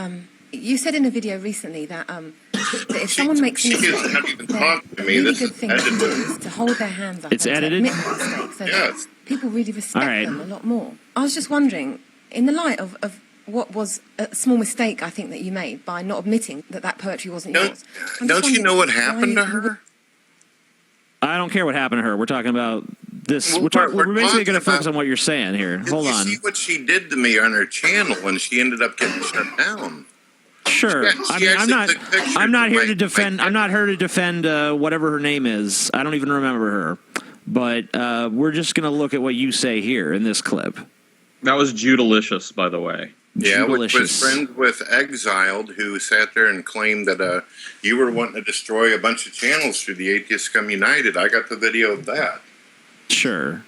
you said in a video recently that if someone makes a mistake, then a really good thing to do is to hold their hands up It's and edited? to admit the mistake so that people really respect them a lot more. I was just wondering, in the light of what was a small mistake, I think, that you made by not admitting that poetry wasn't yours. Don't you know what happened to her? I don't care what happened to her. We're talking about this. We're basically going to focus on what you're saying here. Hold on. Did you see what she did to me on her channel when she ended up getting shut down? Sure. I'm not here to defend. I'm not here to defend whatever her name is. I don't even remember her. But we're just going to look at what you say here in this clip. That was Judalicious, by the way. Yeah, which was friends with Exiled, who sat there and claimed that you were wanting to destroy a bunch of channels through the Atheist Scum United. I got the video of that. Sure.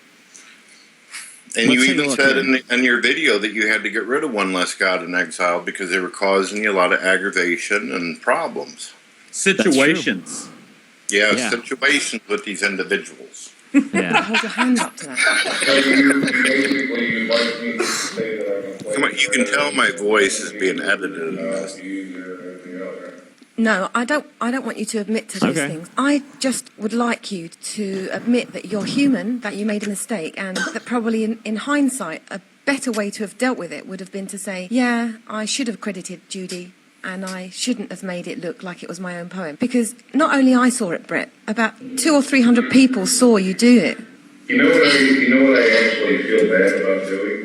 And you even said in your video that you had to get rid of One Less God in Exile because they were causing you a lot of aggravation and problems. Situations. Yeah, situations with these individuals. Yeah. Hold your hand up to that. Come on, you can tell my voice is being edited in this. No, I don't want you to admit to those things. I just would like you to admit that you're human, that you made a mistake, and that probably in hindsight, a better way to have dealt with it would have been to say, yeah, I should have credited Judy, and I shouldn't have made it look like it was my own poem. Because not only I saw it, Brett, about 200 or 300 people saw you do it. You know what I actually feel bad about doing?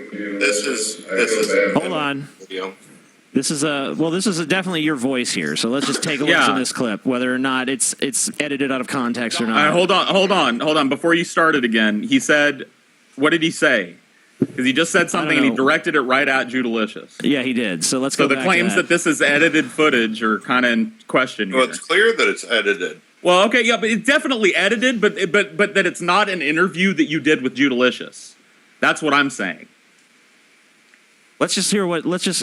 Hold on. This is definitely your voice here. So let's just take a listen to this clip, whether or not it's edited out of context or not. Hold on. Before you start it again, he said, what did he say? Because he just said something and he directed it right at Judalicious. Yeah, he did. So let's go back the claims to that this is edited footage are kind of in question here. Well, it's clear that it's edited. Well, okay, yeah, but it's definitely edited, but that it's not an interview that you did with Judalicious. That's what I'm saying. Let's just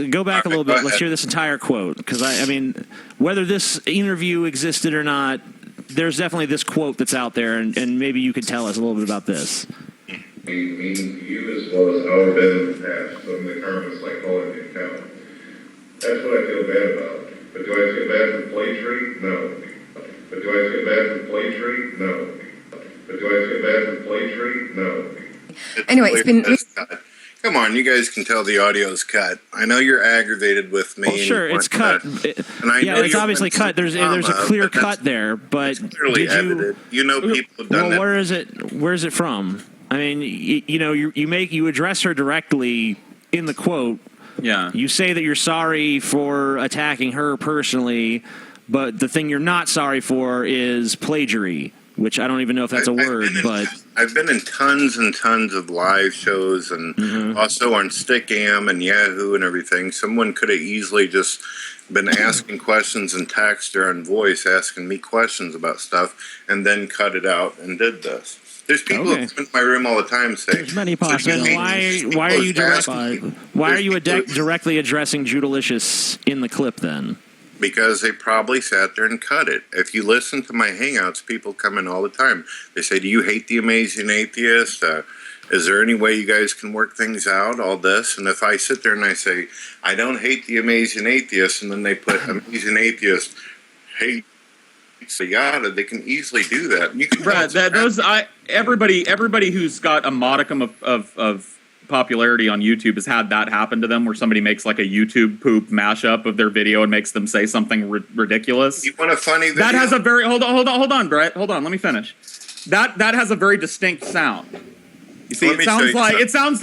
go back a little bit. Let's hear this entire quote. Because, I mean, whether this interview existed or not, there's definitely this quote that's out there, and maybe you could tell us a little bit about this. I mean you as well as how I've been in the past, some of the karma's like holding me account. That's what I feel bad about. But do I feel bad for plagiary? No. But do I feel bad for plagiary? No. But do I feel bad for plagiary? No. Anyway, it's been... Come on, you guys can tell the audio's cut. I know you're aggravated with me. Well, sure, it's cut. It's obviously cut. There's a clear cut there, but clearly edited. You know, people have done that. Where is it? Where's it from? I mean, you address her directly in the quote. Yeah. You say that you're sorry for attacking her personally, but the thing you're not sorry for is plagiary, which I don't even know if that's a word, but I've been in tons and tons of live shows and also on Stickam and Yahoo and everything. Someone could have easily just been asking questions in text or on voice, asking me questions about stuff, and then cut it out and did this. There's people who come in my room all the time saying, "There's many possibilities." Why are you directly addressing Judalicious in the clip then? Because they probably sat there and cut it. If you listen to my Hangouts, people come in all the time. They say, "Do you hate the Amazing Atheist? Is there any way you guys can work things out, all this?" And if I sit there and I say, "I don't hate the Amazing Atheist," and then they put Amazing Atheist hate yada, they can easily do that. You can everybody who's got a modicum of popularity on YouTube has had that happen to them, where somebody makes like a YouTube poop mashup of their video and makes them say something ridiculous. You want a funny video? That has a very hold on, Brett. Hold on, let me finish. That has a very distinct sound. You see, it sounds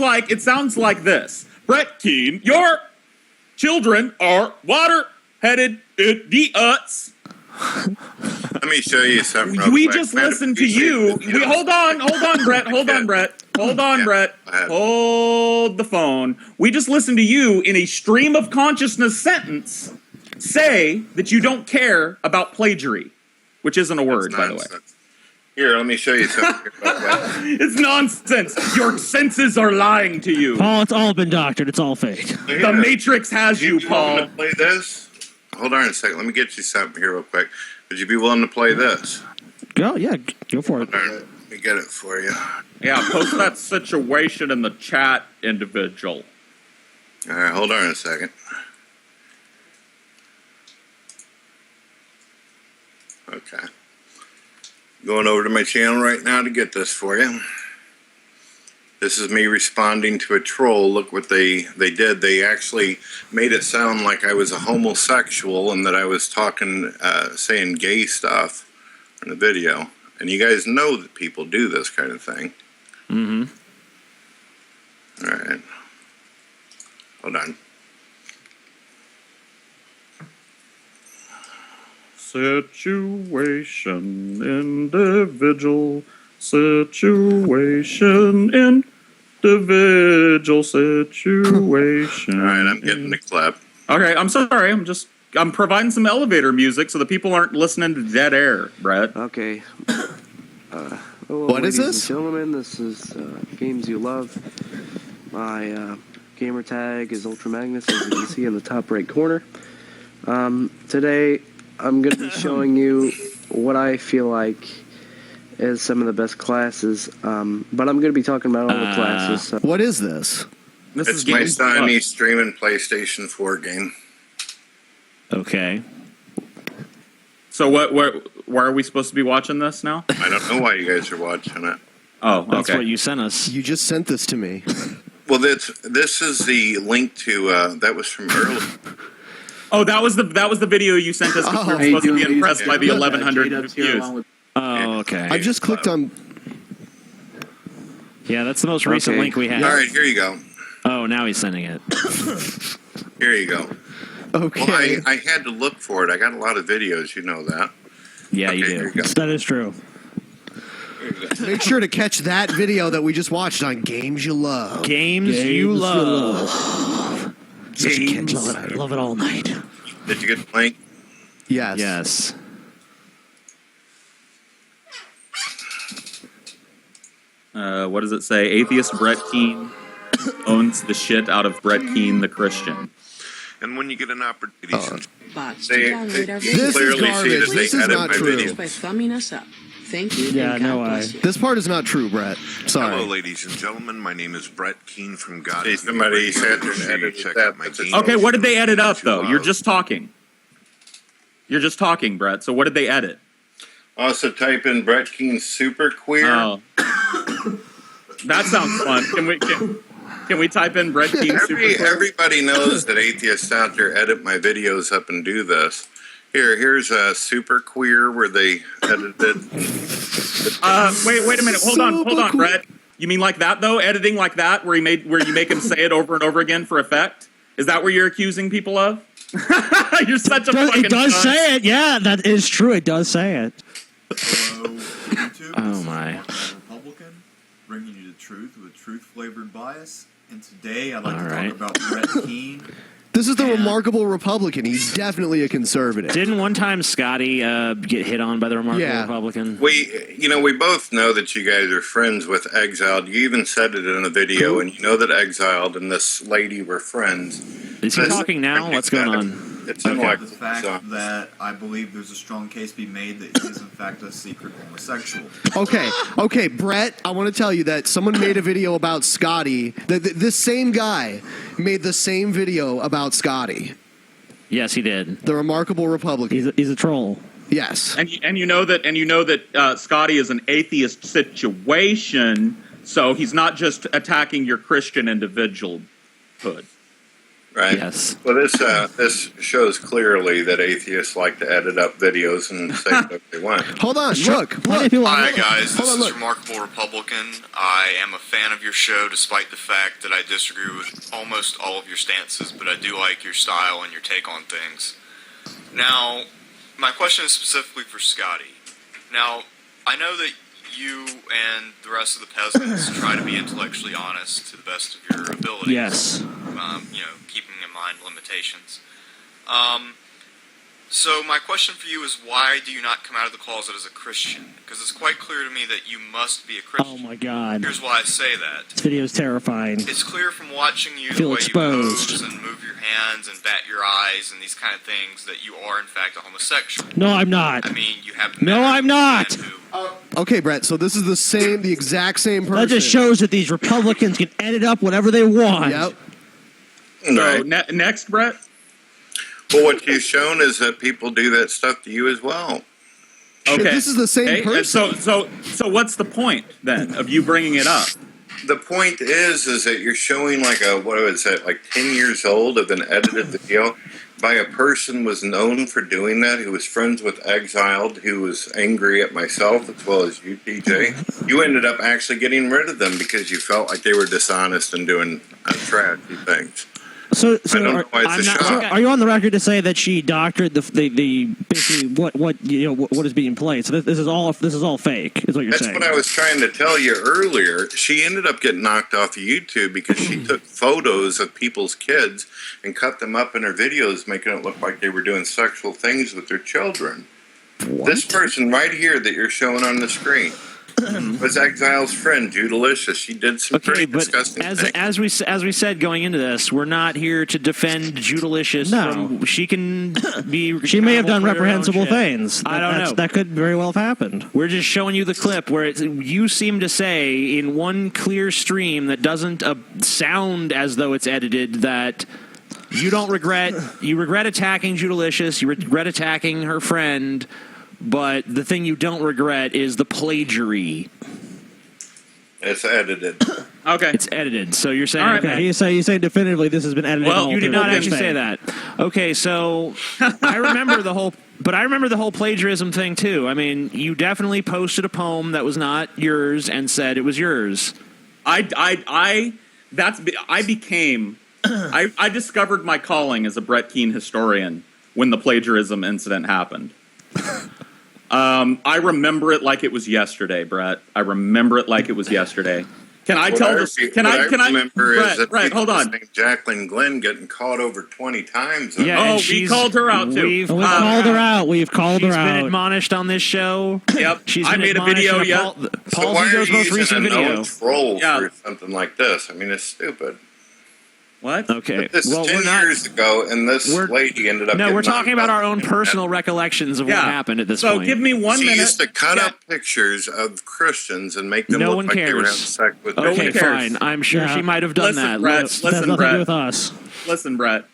like this. Brett Keane, your children are water-headed idiots. Let me show you something. Real We quick. just listened to you. Hold on, Brett. Hold the phone. We just listened to you in a stream of consciousness sentence say that you don't care about plagiary, which isn't a word, by the way. Here, let me show you something. It's nonsense. Your senses are lying to you. Paul, it's all been doctored. It's all fake. The Matrix has you, Paul. Want to play this? Hold on a second. Let me get you something here real quick. Would you be willing to play this? Go for it. Let me get it for you. Yeah, post that situation in the chat, individual. All right, hold on a second. Okay. Going over to my channel right now to get this for you. This is me responding to a troll. Look what they did. They actually made it sound like I was a homosexual and that I was talking, saying gay stuff in the video. And you guys know that people do this kind of thing. Mm-hmm. All right. Hold on. Situation, individual. Situation, individual situation. All right, I'm getting the clip. Okay, I'm sorry. I'm providing some elevator music so the people aren't listening to dead air, Brett. Okay. What is this? Gentlemen, this is Games You Love. My gamer tag is Ultra Magnus, as you can see in the top right corner. Today, I'm going to be showing you what I feel like is some of the best classes, but I'm going to be talking about all the classes. So. What is this? It's my son. He's streaming PlayStation 4 game. Okay. So why are we supposed to be watching this now? I don't know why you guys are watching it. Oh, okay. That's what you sent us. You just sent this to me. Well, this is the link to that was from earlier. Oh, that was the video you sent us because we were supposed to be impressed by the 1,100 views. Oh, okay. I just clicked on. Yeah, that's the most recent link we have. All right, here you go. Oh, now he's sending it. Here you go. Okay. Well, I had to look for it. I got a lot of videos, you know that. Yeah, Okay, you here do. you go. That is true. Make sure to catch that video that we just watched on Games You Love. Games you love. Such a Games. kid. Love it. Love it all night. Did you get the link? Yes. Yes. What does it say? Atheist Brett Keane owns the shit out of Brett Keane, the Christian. And when you get an opportunity, Bots they, to download our you videos. clearly see that This they is edit not my true. videos. By thumbing us up. Thank you. Yeah, and no God way. bless you. This part is not true, Brett. Sorry. Hello, ladies and gentlemen. My name is Brett Keane from God. Hey, somebody sat there and edited check out my game. Okay, what did they edit up, though? You're just talking. You're just talking, Brett. So what did they edit? Also, type in Brett Keane super queer. Oh. That sounds fun. Can we type in Brett Keane super queer? Everybody knows that atheists out there edit my videos up and do this. Here's a super queer where they edited. Wait a minute. Hold on, Brett. You mean like that though? Editing like that, where you make him say it over and over again for effect? Is that what you're accusing people of? You're such a fucking. It does cunt. say it. Yeah, that is true. It does say it. Oh my. Republican, bringing you the truth with truth-flavored bias. And today I'd like All to right. talk about Brett Keane. This is the remarkable Republican. He's definitely a conservative. Didn't one time Scotty get hit on by the remarkable Yeah. Republican? We both know that you guys are friends with Exiled. You even said it in a video, and you know that Exiled and this lady were friends. Is he talking now? What's going on? It's in like The fact that I believe there's a strong case to be made that he is in fact a secret homosexual. Okay, Brett, I want to tell you that someone made a video about Scotty. This same guy made the same video about Scotty. Yes, he did. The remarkable Republican. He's a troll. Yes. And you know that Scotty is an atheist situation, so he's not just attacking your Christian individualhood. Right. Yes. Well, this shows clearly that atheists like to edit up videos and say what they want. Hold on, look. Hi, guys. Hold This on, is look. Remarkable Republican. I am a fan of your show, despite the fact that I disagree with almost all of your stances, but I do like your style and your take on things. Now, my question is specifically for Scotty. Now, I know that you and the rest of the peasants try to be intellectually honest to the best of your abilities. Yes. Keeping in mind limitations. So my question for you is, why do you not come out of the closet as a Christian? Because it's quite clear to me that you must be a Christian. Oh my God. Here's why I say that. This video is terrifying. It's clear from watching you Feel the way exposed. you pose and move your hands and bat your eyes and these kind of things that you are in fact a homosexual. No, I'm not. I mean, you have No, I'm not. Okay, Brett, so this is the exact same person. That just shows that these Republicans can edit up whatever they want. Yep. So next, Brett. Well, what you've shown is that people do that stuff to you as well. Okay. This is the same Okay, person. So what's the point then of you bringing it up? The point is that you're showing like what was that, like 10 years old of an edited video by a person was known for doing that, who was friends with Exiled, who was angry at myself as well as you, TJ. You ended up actually getting rid of them because you felt like they were dishonest and doing trashy things. So I don't know why it's a shock. are you on the record to say that she doctored the basically what is being played? So this is all fake, is what you're That's saying. what I was trying to tell you earlier. She ended up getting knocked off of YouTube because she took photos of people's kids and cut them up in her videos, making it look like they were doing sexual things with their children. This person right here that you're showing on the screen was Exile's friend, Judalicious. She did some pretty disgusting things. As we said going into this, we're not here to defend Judalicious. No. She can be. She may have done accountable for her own reprehensible shit. things. I don't know. That could very well have happened. We're just showing you the clip where you seem to say in one clear stream that doesn't sound as though it's edited that you regret attacking Judalicious, you regret attacking her friend, but the thing you don't regret is the plagiary. It's edited. Okay. It's edited. So you're saying... All right, okay. You say definitively this has been edited. Well, and you did altered. not actually say that. Okay, so I remember the whole plagiarism thing too. I mean, you definitely posted a poem that was not yours and said it was yours. I became I discovered my calling as a Brett Keane historian when the plagiarism incident happened. I remember it like it was yesterday, Brett. I remember it like it was yesterday. Can I tell this? Can I remember Brett, hold on. Jacqueline Glenn getting caught over 20 times. Yeah, we called her out too. We've called her out. We've called her out. She's been admonished on this show. Yep. I made a video. So why are you most recent using a video. known troll for something like this? I mean, it's stupid. What? Okay. But this is 10 years ago, and this lady ended up. No, we're talking about our own getting personal recollections of what happened at this point. So give me 1 minute. She used to cut up pictures of Christians and make them No look one like they were having cares. sex with Okay, fine. I'm sure she might have done that. Brett, That has nothing to do with us. Listen, Brett.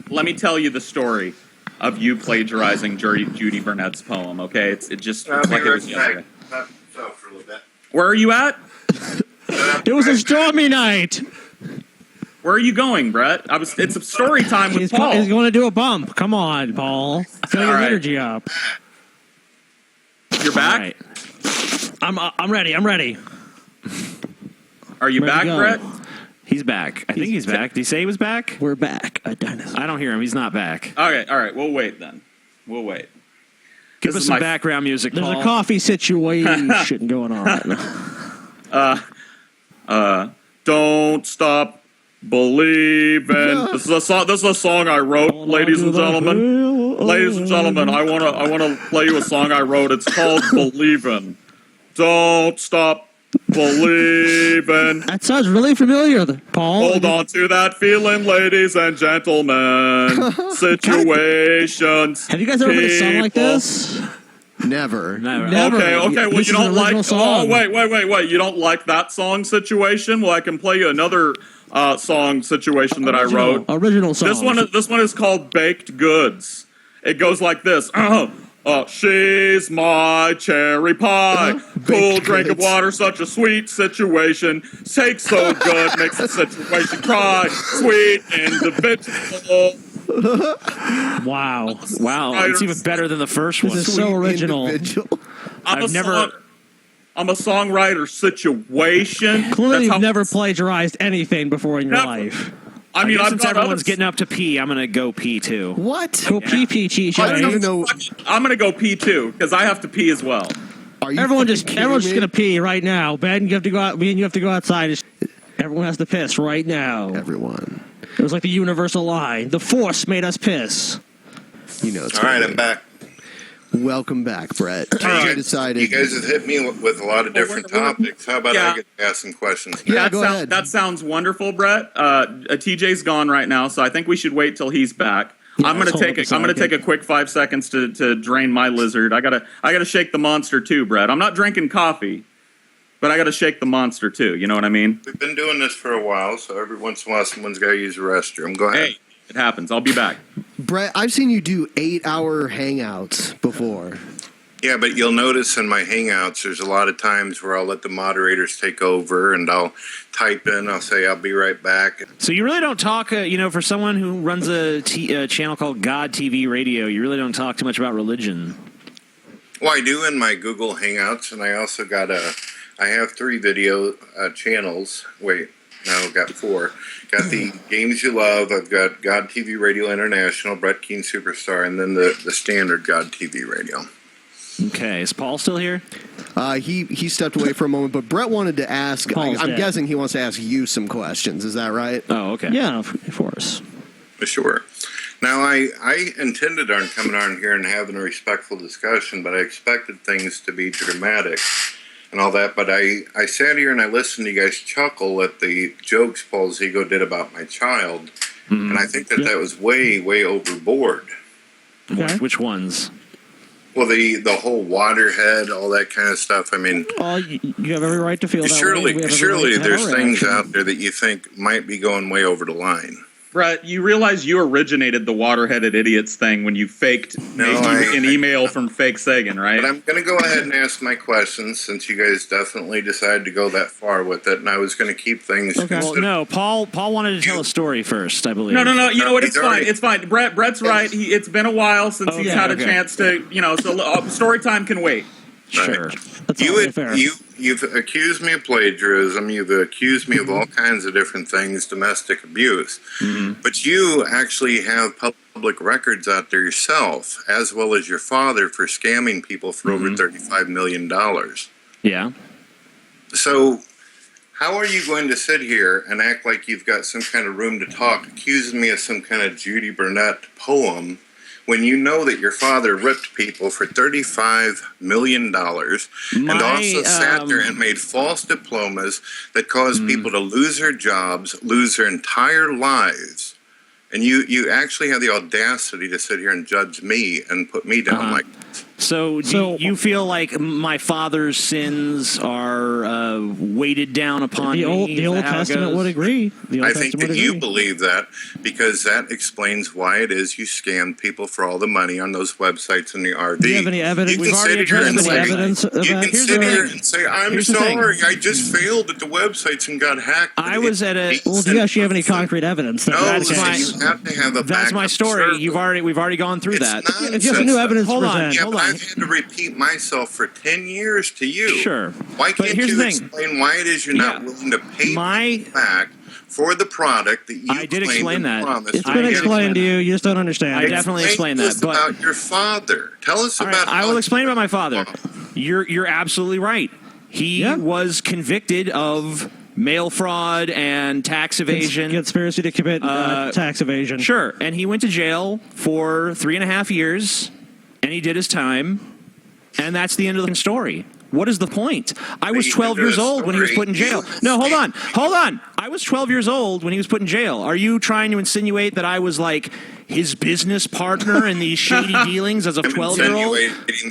Let me tell you the story of you plagiarizing Judy Burnett's poem. Okay, it just I'll looks be like it was right yesterday. back. So for a little bit. Where are you at? It was a stormy night. Where are you going, Brett? It's a story time with Paul. He's going to do a bump. Come on, Paul. Get your right. energy up. You're back? Right. I'm ready. I'm ready. Are you back, Brett? He's back. I think he's back. Did he say he was back? We're back. A dinosaur. I don't hear him. He's not back. Okay, all right. We'll wait then. We'll wait. Give This us is some my- background music, There's Paul. a coffee situation going on. Don't stop believing. This is a song I wrote, ladies and gentlemen. Ladies and gentlemen, I wanna play you a song I wrote. It's called "Believin'." Don't stop believing. That sounds really familiar, Paul. Hold on to that feeling, ladies and gentlemen. Situations. Have you guys ever heard a song like people. this? Never. Okay. Well, This you is don't an like. original song. Oh, wait. You don't like that song situation? Well, I can play you another song situation that I wrote. Original song. This one is called "Baked Goods." It goes like this. She's my cherry pie. Cool drink of water, such a sweet situation. Tastes so good, makes the situation cry. Sweet individual. Wow. It's even better than the first one. This is so original. I'm a songwriter situation. Clearly, you've never plagiarized anything before in your life. I mean, since everyone's getting up to pee, I'm gonna go pee too. What? Go pee, TJ. I don't even know. I'm gonna go pee too because I have to pee as well. Everyone's just gonna pee right now. Ben, you have to go out. Me and you have to go outside. Everyone has to piss right now. Everyone. It was like the universal line. The force made us piss. You know. It's All right, I'm back. Welcome back, Brett. TJ decided. You guys have hit me with a lot of different topics. How about I get to ask some questions? now? That sounds wonderful, Brett. TJ's gone right now, so I think we should wait till he's back. I'm gonna take a quick 5 seconds to drain my lizard. I gotta shake the monster too, Brett. I'm not drinking coffee, but I gotta shake the monster too. You know what I mean? We've been doing this for a while, so every once in a while someone's got to use the restroom. Go ahead. Hey, it happens. I'll be back. Brett, I've seen you do 8-hour hangouts before. Yeah, but you'll notice in my hangouts, there's a lot of times where I'll let the moderators take over, and I'll type in. I'll say I'll be right back. So you really don't talk, for someone who runs a channel called God TV Radio, you really don't talk too much about religion. Well, I do in my Google Hangouts, and I also got I have 3 video channels. Wait, no, got 4. Got the Games You Love. I've got God TV Radio International, Brett Keane Superstar, and then the standard God TV Radio. Okay, is Paul still here? He stepped away for a moment, but Brett wanted to ask. Paul's I'm dead. guessing he wants to ask you some questions. Is that right? Oh, okay. Yeah, of course. Sure. Now, I intended on coming on here and having a respectful discussion, but I expected things to be dramatic and all that. But I sat here and I listened to you guys chuckle at the jokes Paul Zigo did about my child, and I think that was way, way overboard. Okay. Which ones? Well, the whole waterhead, all that kind of stuff. I mean, you have every right to feel that way. surely We have every right to have there's our things reaction. out there that you think might be going way over the line. Brett, you realize you originated the water-headed idiots thing when you faked an email from fake Sagan, right? But I'm going to go ahead and ask my questions since you guys definitely decided to go that far with it, and I was going to keep things. Well, no, Paul wanted to tell a story first, I believe. No. You know what? It's fine. It's fine. Brett's right. It's been a while since he's had a chance to. So story time can wait. Sure. That's not really fair. You've accused me of plagiarism. You've accused me of all kinds of different things, domestic abuse. But you actually have public records out there yourself, as well as your father, for scamming people for over $35 million. Yeah. So how are you going to sit here and act like you've got some kind of room to talk, accusing me of some kind of Judy Burnett poem, when you know that your father ripped people for $35 million and also sat there and made false diplomas that caused people to lose their jobs, lose their entire lives? And you actually have the audacity to sit here and judge me and put me down like this. So you feel like my father's sins are weighted down upon me? The Old Testament would agree. I think that you believe that because that explains why it is you scammed people for all the money on those websites in the RV. Do you have any evidence? You can sit here and say, I'm sorry, I just failed at the websites and got hacked. I was at a... Well, do you actually have any concrete evidence? No, you have to have a That's my story. We've already gone through that. If you have new evidence, hold on. I've had to repeat myself for 10 years to you. Sure. Why can't you explain why it is you're not willing to pay me back for the product that you I did explain that. promised? It's been explained to you. You just don't understand. I definitely explained that. But about your father. Tell us about. I will explain about my father. You're absolutely right. He was convicted of mail fraud and tax evasion. Conspiracy to commit tax evasion. Sure. And he went to jail for 3.5 years, and he did his time, and that's the end of the story. What is the point? I was 12 years old when he was put in jail. No, hold on. I was 12 years old when he was put in jail. Are you trying to insinuate that I was like his business partner in these shady dealings as a 12-year-old?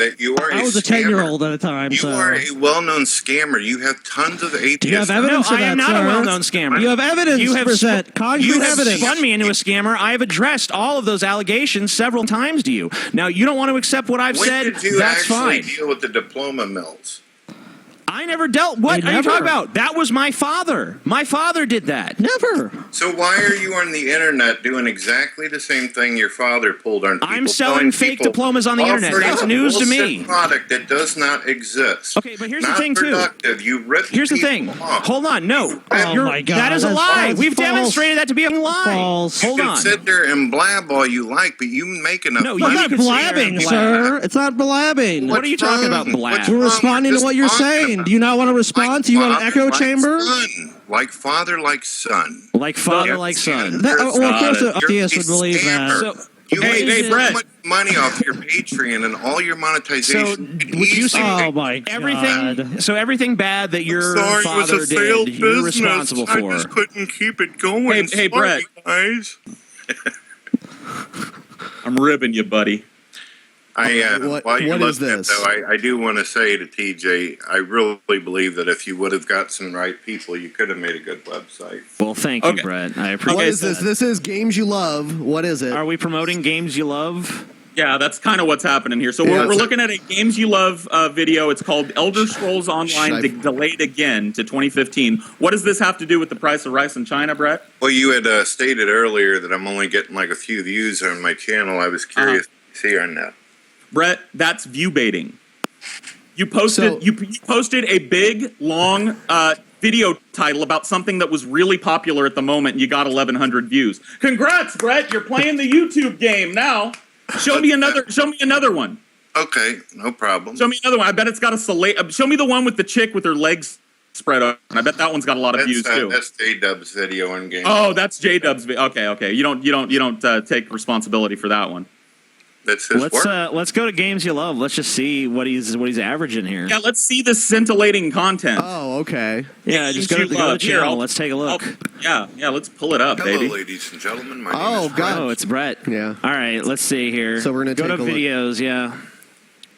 That you are I was a 10-year-old at a time. You are a well-known scammer. You have tons of atheists. Do you have evidence of that, I am not sir? a well-known scammer. You have evidence, You have concrete evidence. spun me into a scammer. I have addressed all of those allegations several times to you. Now, you don't want to accept what I've said. When did you That's actually fine. deal with the diploma mills? I never dealt. What are you talking about? That was my father. My father did that. Never. So why are you on the internet doing exactly the same thing your father pulled on people? I'm selling fake diplomas on the internet. That's news to me. Product that does not exist. Okay, but here's the thing too. You ripped Here's the thing. people off. Hold on. No. Oh my God. That is a lie. That's We've false. demonstrated that to be a lie. False. Hold You on. can sit there and blab all you like, but you make enough No, money. It's not can sit here blabbing, and sir. It's not blabbing. What are you talking about, blab? We're responding to what you're saying. Do you not want to respond? Do you want an echo chamber? Like father, like son. Like father, like son. Well, of course, the atheist would believe that. You Hey, made so Brett. much money off your Patreon and all your monetization. Oh my God! Everything bad that your Sorry, it was father a failed did, you're business. responsible I for. just couldn't keep it going. Hey, Sorry, Brett. guys. I'm ribbing you, buddy. While you're what is looking at this? though, I do want to say to TJ, I really believe that if you would have got some right people, you could have made a good website. Well, thank you, Brett. I appreciate What is that. this? This is Games You Love. What is it? Are we promoting games you love? Yeah, that's kind of what's happening here. So Yeah, we're looking at a Games You Love video. It's called Elder Scrolls Online Should Delayed Again to 2015. What does this have to do with the price of rice in China, Brett? Well, you had stated earlier that I'm only getting like a few views on my channel. I was curious to see on that. Brett, that's view baiting. You posted you posted a big, long video title about something that was really popular at the moment, and you got 1,100 views. Congrats, Brett! You're playing the YouTube game now. Show me another one. Okay, no problem. Show me another one. I bet it's got a show me the one with the chick with her legs spread open. I bet that one's got a lot of views too. That's J-Dub's video in game. Oh, that's J-Dub's video. Okay. You don't take responsibility for that one. That's his work. Let's go to games you love. Let's just see what he's averaging here. Yeah, let's see the scintillating content. Oh, okay. Yeah, just go to the channel. Let's take a look. Yeah, let's pull it up, Hello, baby. ladies and gentlemen. My name Oh, is God. Oh, it's Brett. Yeah. All right, let's see here. So we're gonna go take to a look. videos. Yeah.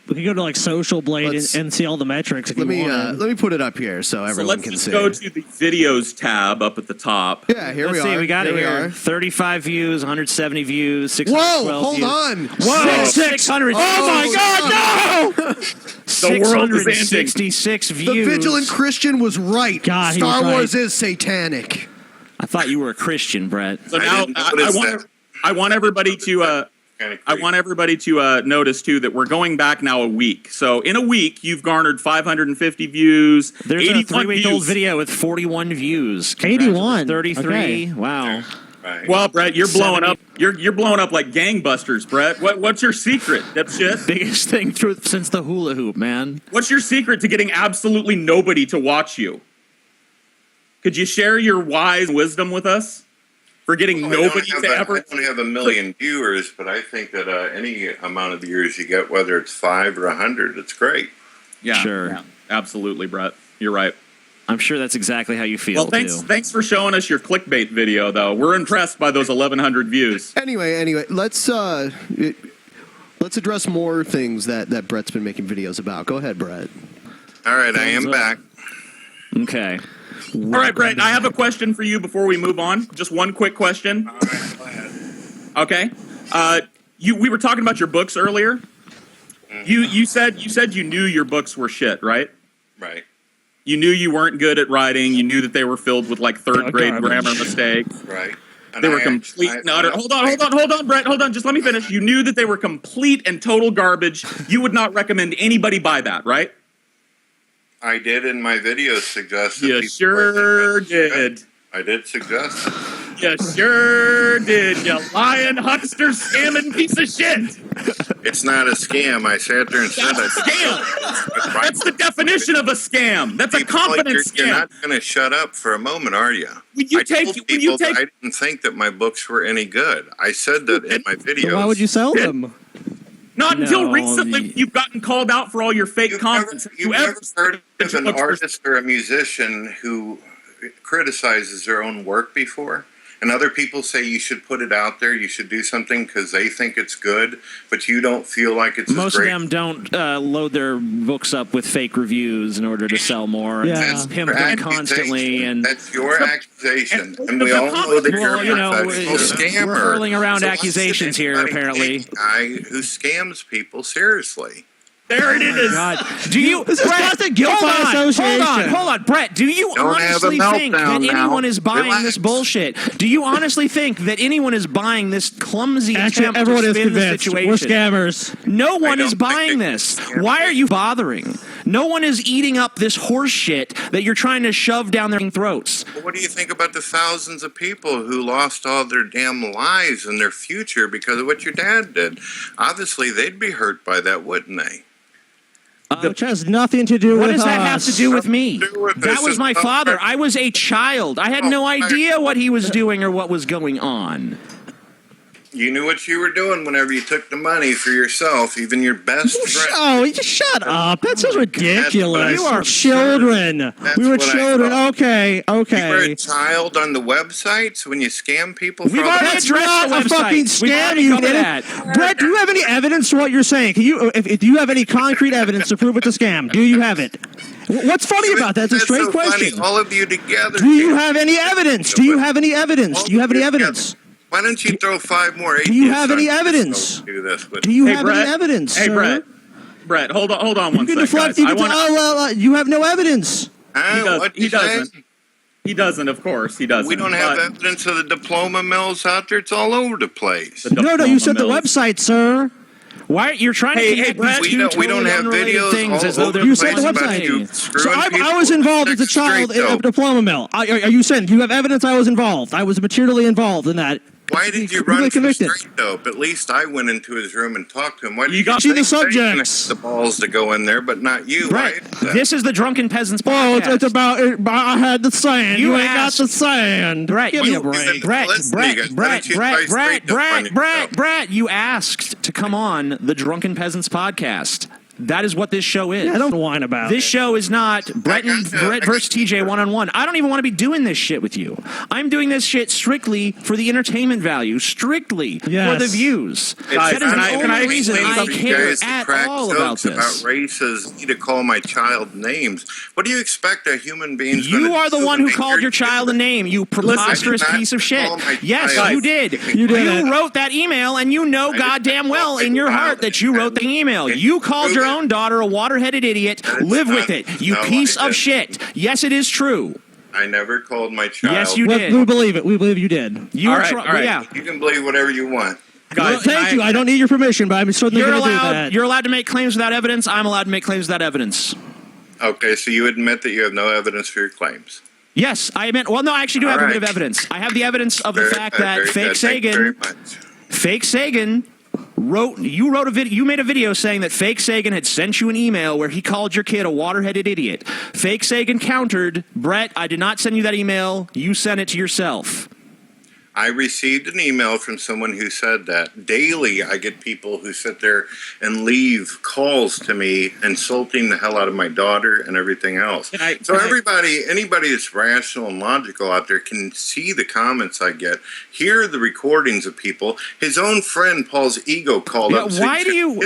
We can go to like Social Blade and see all the metrics. If Let you me wanted. let me put it up here so everyone let's can just see. go to the videos tab up at the top. Yeah, here Let's we see. are. We got it we here. are. 35 views, 170 views, 612 Whoa! Hold views. on. Whoa! 600. Oh my God! No! The world is ending. 666 views. The vigilant Christian was right. God, he Star was Wars right. is satanic. I thought you were a Christian, Brett. So now I want everybody to I want everybody to notice too that we're going back now a week. So in a week, you've garnered 550 views. There's 81 a 3-week-old views. video with 41 views. 81. 33. Okay. Wow. Well, Brett, you're blowing up. You're blowing up like gangbusters, Brett. What's your secret, dipshit? Biggest thing since the hula hoop, man. What's your secret to getting absolutely nobody to watch you? Could you share your wise wisdom with us for getting nobody to ever? I don't have 1 million viewers, but I think that any amount of viewers you get, whether it's 5 or 100, it's great. Yeah, Sure. yeah, absolutely, Brett. You're right. I'm sure that's exactly how you feel, Well, thanks for showing us your clickbait video, though. We're impressed by those 1,100 views. Anyway, let's address more things that Brett's been making videos about. Go ahead, Brett. All right, I am back. Okay. All right, Brett, I have a question for you before we move on. Just one quick question. All right, go ahead. Okay. We were talking about your books earlier. You said you knew your books were shit, right? Right. You knew you weren't good at writing. You knew that they were filled with like third grade grammar mistakes. Right. They were complete and utter. Hold on, Brett. Hold on. Just let me finish. You knew that they were complete and total garbage. You would not recommend anybody buy that, right? I did in my videos suggest that You people sure did. I did suggest it. You sure did, you lying huckster scamming piece of shit. It's not a scam. I sat there and said That's a it. scam. That's the definition of a scam. That's a confidence You're scam. not going to shut up for a moment, are you? When you I take- told when you people take- that I didn't think that my books were any good. I said that in my videos. So why would you sell them? Not until No, recently you've gotten called out for all your fake comments. You've never heard of an artist or a musician who criticizes their own work before? And other people say you should put it out there, you should do something because they think it's good, but you don't feel like it's Most as great. of them don't load their books up with fake reviews in order to sell more. Yeah. And pimp them constantly. And That's your accusation. And we all know that you're a professional scammer. we're hurling around So accusations here, anybody apparently. take a guy who scams people seriously. There it is. God. Do you, This is Brett, constant guilt by association. hold on, Brett. Do you Don't have a honestly think that meltdown now. anyone is buying Relax. this bullshit? Do you honestly think that anyone is buying this clumsy Actually, attempt everyone to is spin the convinced. situation? We're scammers. No one don't is think buying they- this. Why are you bothering? No one is eating up this horse shit that you're trying to shove down their throats. Well, what do you think about the thousands of people who lost all their damn lives and their future because of what your dad did? Obviously, they'd be hurt by that, wouldn't they? Which has nothing to do What with does that have us. to do with me? Do with That this was is my not father. fair. I was a child. I had no idea what he was doing or what was going on. You knew what you were doing whenever you took the money for yourself, even your best friend. Oh, you just shut up. That's so ridiculous. That's You what I are said. children. That's We were what I children. thought. Okay, You were okay. a child on the websites when you scam people. We've for all already that- That's addressed not the a website. fucking We've scam, already you covered idiot. that. Brett, do you have any evidence for what you're saying? Can you, if do you have any concrete evidence to prove it's a scam? Do you have it? What's funny about that? It's a That's straight so funny. question. All of you together. Do you can't- have any evidence? Do you have any evidence? Do you have any evidence? Why don't you throw 5 more? Do you atheists have on any this evidence? show to do this with? Do you Hey, have Brett. any evidence? Hey, sir? Brett, hold on You one can second, deflect. guys. You, I can, wanna- you have no evidence. What'd you say? doesn't. He doesn't, of course. He doesn't. We don't have but- evidence of the diploma mills out there. It's all over the place. The No, you said the diploma website, sir. Why you're trying to Hey, connect Brett, these We two don't totally have unrelated videos things all as though over they're the You said place the about website. you So screwing I people was involved as a with child straight in a dope. diploma mill. Are you saying? Do you have evidence I was involved? I was materially involved in that. Why did you Completely run from convicted. straight dope? At least I went into his room and talked to him. Why did You got- See the think they didn't subjects. have the balls to go in there, but not you? Brett, Right? this is the Drunken Peasants Oh, podcast. it's about. I had the sand. You You ain't got asked- the sand. Brett, Give me you- a break. Brett, Listen to you guys. Why don't you try straight dope on yourself? Brett, you asked to come on the Drunken Peasants podcast. That is what this show is. Yeah, don't whine about This it. show is not Brett versus TJ one-on-one. I don't even want to be doing this shit with you. I'm doing this shit strictly for the entertainment value, strictly for Yes. the views. Guys, That is can the I only reason explain I something? You care guys that at crack all about jokes this. about races need to call my child names. What do you expect a human being's You gonna are the do one to who make called your child a name, you preposterous I did not piece of shit. call my Yes, child. you did. You did it. wrote that email, and you know I goddamn didn't well call my in your child heart that you wrote the email. Can You you called prove your it? own daughter a water-headed idiot. That's Live with not- it, you no, piece I of didn't. shit. Yes, it is true. I never called my child. Yes, you We did. believe it. We believe you did. You All were right, all right. yeah. You can believe whatever you want. Guys, Thank you. I don't need your permission, but I'm certainly You're going to do allowed. that. You're allowed to make claims without evidence. I'm allowed to make claims without evidence. Okay, so you admit that you have no evidence for your claims. Yes, I admit. Well, no, I actually do have a All bit of right. evidence. I have the evidence of the Very fact good, that very fake good. Thank you very Sagan, much. fake Sagan wrote a video. You made a video saying that fake Sagan had sent you an email where he called your kid a water-headed idiot. Fake Sagan countered, Brett, I did not send you that email. You sent it to yourself. I received an email from someone who said that. Daily, I get people who sit there and leave calls to me insulting the hell out of my daughter and everything else. Anybody that's rational and logical out there can see the comments I get, hear the recordings of people. His own friend, Paul's ego, called up. Why do you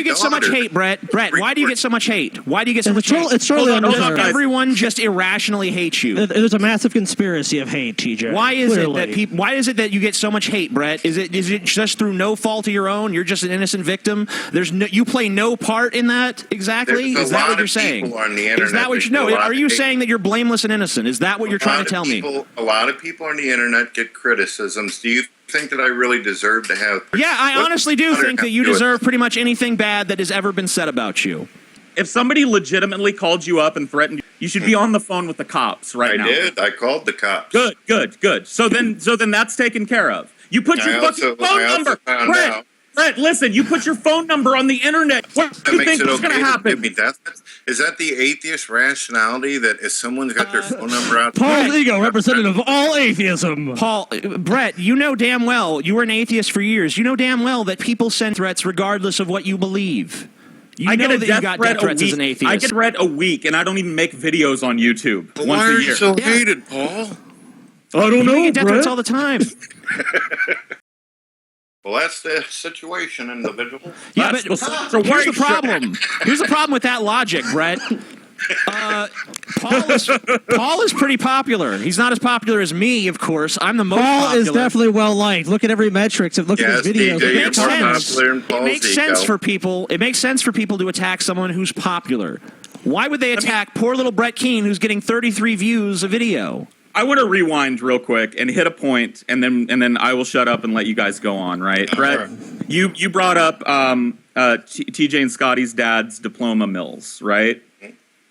get so much hate, Brett? Brett, why do you get so much hate? Why do you get so much hate? It's totally unfair. Everyone just irrationally hates you. There's a massive conspiracy of hate, TJ. Why is Clearly. it that people? Why is it that you get so much hate, Brett? Is it just through no fault of your own? You're just an innocent victim. You play no part in that exactly. There's Is a that lot what of you're saying? people on the internet Is that what you that know? do a lot Are of you hate. saying that you're blameless and innocent? Is that what you're trying to tell me? A lot of people on the internet get criticisms. Do you think that I really deserve to have? Yeah, I honestly do think that you deserve pretty much anything bad that has ever been said about you. If somebody legitimately called you up and threatened you should be on the phone with the cops right now. I did. I called the cops. Good. So then that's taken care of. You put your fucking phone number. Brett, listen, you put your phone number on the internet. What do you think is going to happen? Is that the atheist rationality that if someone's got their phone number out? Paul's ego, representative of all atheism. Brett, you know damn well, you were an atheist for years. You know damn well that people send threats regardless of what you believe. I know get a that death you got threat death threats a as week. an atheist. I get a threat a week, and I don't even make videos on YouTube once Why a are year. you so hated, Paul? I don't know, You get death threats Brett. all the time. Well, that's the situation, individual. Yeah, but here's the problem. Here's the problem with that logic, Brett. Paul is pretty popular. He's not as popular as me, of course. I'm the most Paul popular. is definitely well liked. Look at every metrics and look at his videos. DJ, It makes you're more sense. popular than It Paul's makes sense ego. for people. It makes sense for people to attack someone who's popular. Why would they attack poor little Brett Keane, who's getting 33 views a video? I want to rewind real quick and hit a point, and then I will shut up and let you guys go on. Right, Brett? You brought up TJ and Scotty's dad's diploma mills, right?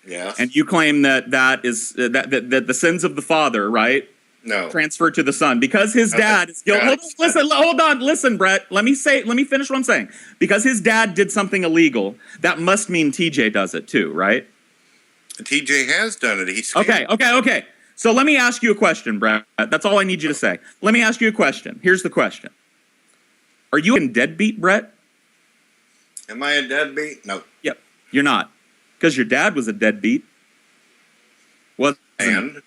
Yes. And you claim that is that the sins of the father, right? No. Transferred to the son because his dad is guilty. Listen, Brett. Let me finish what I'm saying. Because his dad did something illegal, that must mean TJ does it too, right? TJ has done it. He's Okay. So let me ask you a question, Brett. That's all I need you to say. Let me ask you a question. Here's the question. Are you a deadbeat, Brett? Am I a deadbeat? No. Yep. You're not. Because your dad was a deadbeat. And? That's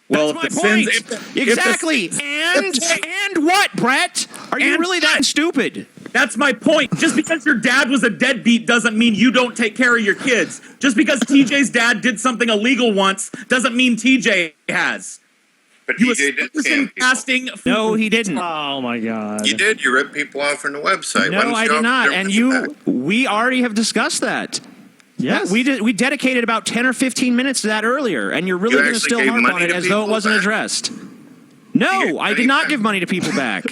Well, my point. Exactly. And what, Brett? Are you really that stupid? That's my point. Just because your dad was a deadbeat doesn't mean you don't take care of your kids. Just because TJ's dad did something illegal once doesn't mean TJ has. But You TJ did person casting. No, he didn't. Oh my God. You did. You ripped people off from the website. Why No, don't I you did offer not. them And back? we already have discussed that. Yes. We dedicated about 10 or 15 minutes to that earlier, and you're really You going to actually still gave harp money on it to as though it people wasn't back? addressed. No, I did not give money to people back.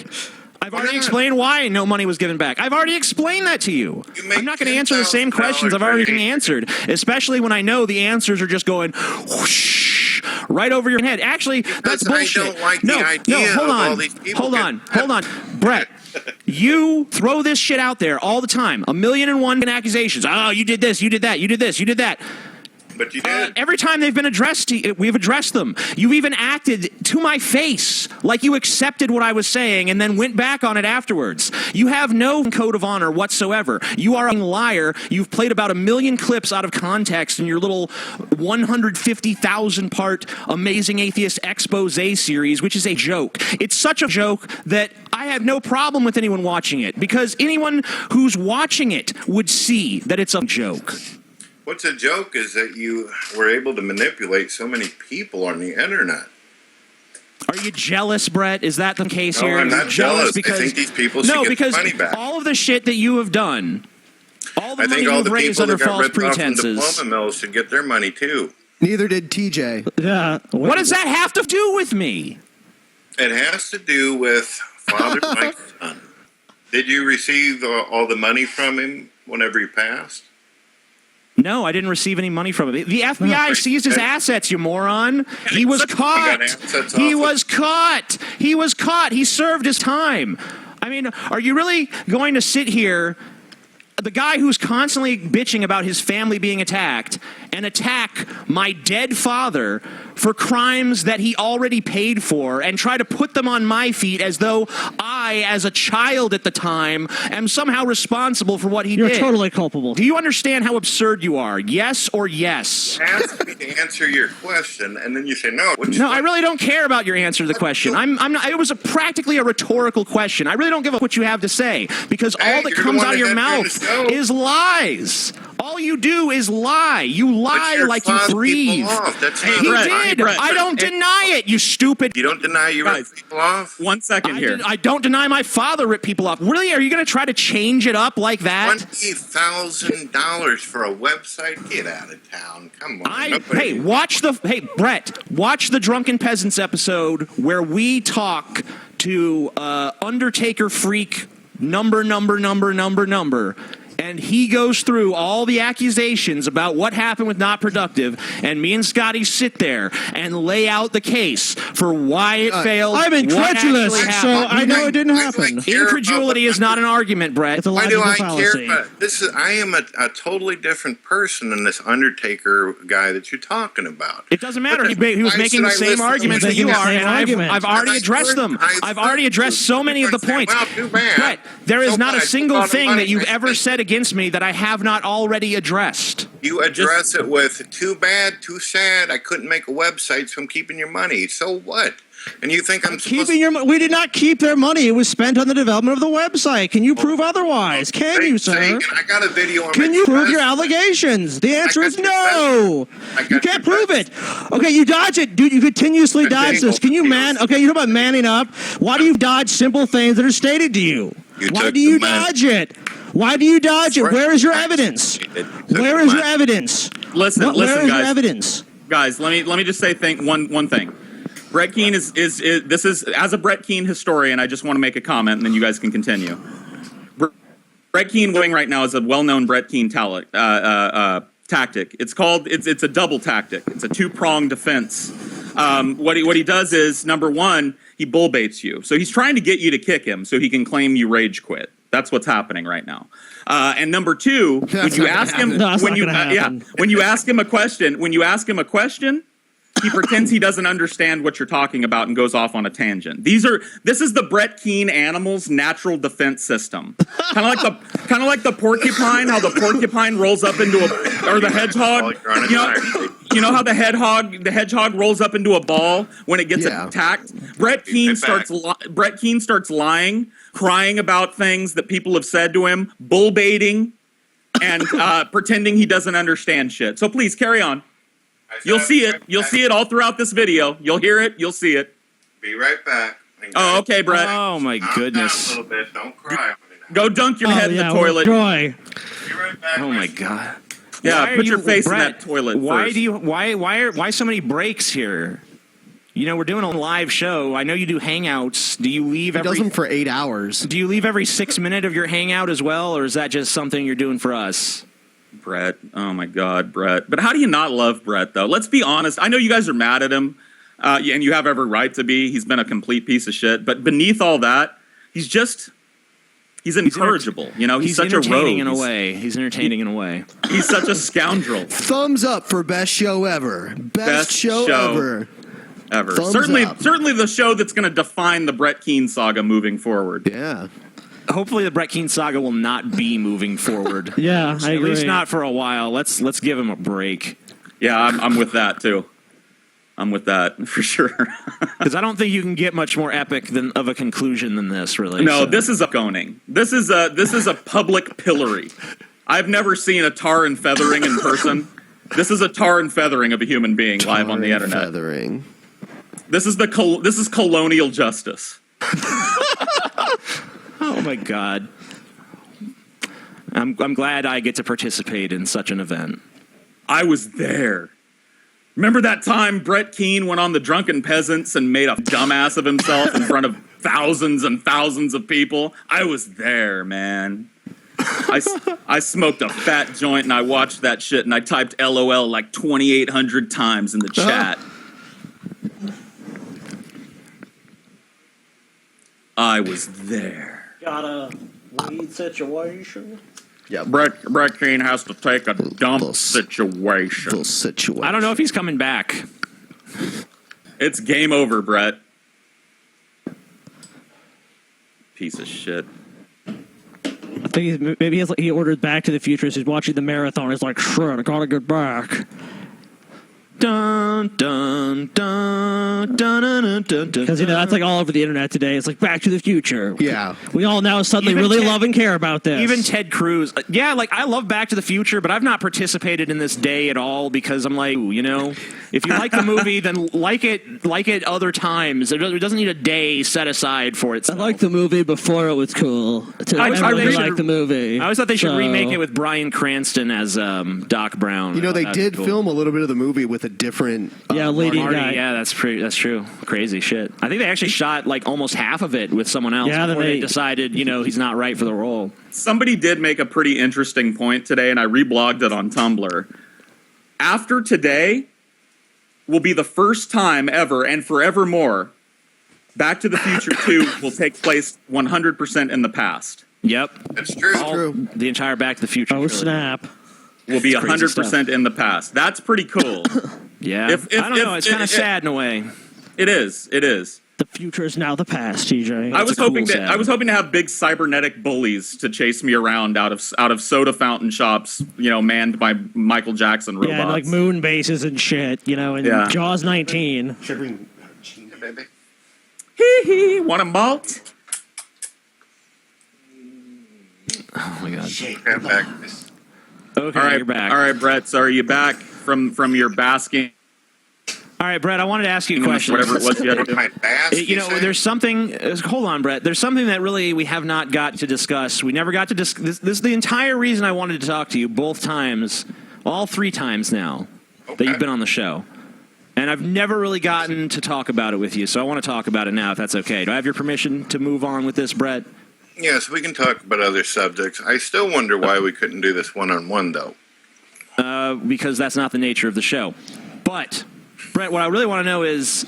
I've already explained why no money was given back. I've already explained that to you. I'm not going to answer the same questions I've already answered, especially when I know the answers are just going whoosh right over your head. Actually, that's bullshit. I don't like no, the idea no, hold of on. all these people Hold on. Brett, you throw this shit out there all the time. 1,000,001 accusations. Oh, you did this, you did that, you did this, you did that. But you did. Every time they've been addressed, we've addressed them. You even acted to my face like you accepted what I was saying and then went back on it afterwards. You have no code of honor whatsoever. You are a liar. You've played about 1,000,000 clips out of context in your little 150,000 part Amazing Atheist expose series, which is a joke. It's such a joke that I have no problem with anyone watching it because anyone who's watching it would see that it's a joke. What's a joke is that you were able to manipulate so many people on the internet. Are you jealous, Brett? Is that the case No, here? I'm You're not jealous. because I think these people should get because their money back. all of the shit that you have done, all the I money think all you've the raised people under that got false ripped off from pretenses. diploma mills should get their money too. Neither did TJ. Yeah. What does that have to do with me? It has to do with father like son. Did you receive all the money from him whenever he passed? No, I didn't receive any money from it. The FBI seized his assets, you moron. He was caught. He was caught. He was caught. He served his time. I mean, are you really going to sit here, the guy who's constantly bitching about his family being attacked, and attack my dead father for crimes that he already paid for and try to put them on my feet as though I, as a child at the time, am somehow responsible for what he did? You're totally culpable. Do you understand how absurd you are? Yes or yes? Ask me to answer your question, and then you say no. No, I really don't care about your answer to the question. I'm not. It was practically a rhetorical question. I really don't give a what you have to say because all that comes out of your mouth is lies. All you do is lie. You lie like you breathe. He did. I don't deny it, you stupid. You don't deny you ripped people off? 1 second here. I don't deny my father ripped people off. Really? Are you going to try to change it up like that? $20,000 for a website? Get out of town. Come on. Hey, Brett, watch the Drunken Peasants episode where we talk to Undertaker freak number. And he goes through all the accusations about what happened with Not Productive, and me and Scotty sit there and lay out the case for why it failed. I'm incredulous, so I know it didn't happen. Incredulity is not an argument, Brett. It's a Why do logical I fallacy. care? I am a totally different person than this Undertaker guy that you're talking about. It doesn't matter. He was making the same arguments that you are, and I've already addressed them. I've already addressed so many of the points. Brett, there is not a single thing that you've ever said against me that I have not already addressed. You address it with too bad, too sad. I couldn't make a website, so I'm keeping your money. So what? And you think I'm keeping your money? We did not keep their money. It was spent on the development of the website. Can you prove otherwise? Can you, sir? I got a video on Can you prove your allegations? The answer is no. You can't prove it. Okay, you dodge it, dude. You continuously dodge this. Can you Okay, you know about manning up. Why do you dodge simple things that are stated to you? Why do you dodge it? Why do you dodge it? Where is your evidence? Where is your evidence? Listen, Where is guys. your evidence? Guys, let me just say one thing. Brett Keane is this is as a Brett Keane historian. I just want to make a comment, and then you guys can continue. Brett Keane going right now is a well-known Brett Keane tactic. It's a double tactic. It's a two-pronged defense. What he does is, number one, he bull baits you. So he's trying to get you to kick him so he can claim you rage quit. That's what's happening right now. And number two, when you ask him a question, he pretends he doesn't understand what you're talking about and goes off on a tangent. This is the Brett Keane animal's natural defense system. Kind of like the porcupine, how the porcupine rolls up into or the hedgehog. You know how the hedgehog rolls up into a ball when it gets attacked? Brett Keane starts lying, crying about things that people have said to him, bull baiting, and pretending he doesn't understand shit. So please carry on. You'll see it. You'll see it all throughout this video. You'll hear it. You'll see it. Be right back. Oh, okay, Brett. Oh my goodness. A little bit. Don't cry. Go dunk your head in the toilet. Be right back. Oh my god. Yeah, put your face in that toilet first. Why so many breaks here? You know, we're doing a live show. I know you do hangouts. Do you leave He does them for 8 hours. Do you leave every 6 minutes of your hangout as well, or is that just something you're doing for us? Brett. Oh my God, Brett. But how do you not love Brett, though? Let's be honest. I know you guys are mad at him, and you have every right to be. He's been a complete piece of shit. But beneath all that, he's incorrigible. He's such a rogue. He's entertaining in a way. He's such a scoundrel. Thumbs up for best show ever. Best show ever. Certainly the show that's going to define the Brett Keane saga moving forward. Yeah. Hopefully the Brett Keane saga will not be moving forward. Yeah, I agree. At least not for a while. Let's give him a break. Yeah, I'm with that too. I'm with that for sure. Because I don't think you can get much more epic of a conclusion than this, really. No, this is a goning. This is a public pillory. I've never seen a tar and feathering in person. This is a tar and feathering of a human being live on the internet. Feathering. This is colonial justice. Oh my God. I'm glad I get to participate in such an event. I was there. Remember that time Brett Keane went on the Drunken Peasants and made a dumbass of himself in front of thousands and thousands of people. I was there, man. I smoked a fat joint and I watched that shit and I typed LOL like 2,800 times in the chat. I was there. Got a weed situation. Yeah, Brett Keane has to take a dump situation. I don't know if he's coming back. It's game over, Brett. Piece of shit. I think maybe he ordered Back to the Future as he's watching the marathon. He's like, shit, I gotta get back. Dun dun dun dun dun dun. Because that's like all over the internet today. It's like Back to the Future. Yeah, we all now suddenly Even really Ted- love and care about this. Even Ted Cruz. Yeah, like I love Back to the Future, but I've not participated in this day at all because I'm like, you know, if you like the movie, then like it other times. It doesn't need a day set aside for it. I liked the movie before it was cool. I really liked the movie. I always thought they should So- remake it with Bryan Cranston as Doc Brown. You know, they That'd did be cool. film a little bit of the movie with a different. leading Marty, guy. yeah, that's true. Crazy shit. I think they actually shot like almost half of it with someone else Yeah, before then they they- decided, you know, he's not right for the role. Somebody did make a pretty interesting point today, and I reblogged it on Tumblr. After today will be the first time ever and forevermore Back to the Future 2 will take place 100% in the past. Yep. That's true. The entire Back to the Future. Oh, trilogy. snap. Will be It's crazy 100% in the past. That's pretty cool. Yeah. I don't know. It's kind of sad in a way. It is. It is. The future is now the past, TJ. I was hoping to have big cybernetic bullies to chase me around out of soda fountain shops, you know, manned by Michael Jackson robots. Yeah, and like moon bases and shit, you know, and Yeah. Jaws 19. Baby. Hee hee, want a malt? Oh my god. Come back. Okay, All right, you're back. All right, Brett. So are you back from your basking? All right, Brett, I wanted to ask you a question. Whatever it was you had to do. My bask, You know, there's something. Hold on, Brett. There's something that really we have not got to discuss. We never got to discuss. This is the entire reason I wanted to talk to you both times, all 3 times now that you've been on the show. And I've never really gotten to talk about it with you, so I want to talk about it now, if that's okay. Do I have your permission to move on with this, Brett? Yes, we can talk about other subjects. I still wonder why we couldn't do this one-on-one, though. Because that's not the nature of the show. But, Brett, what I really want to know is,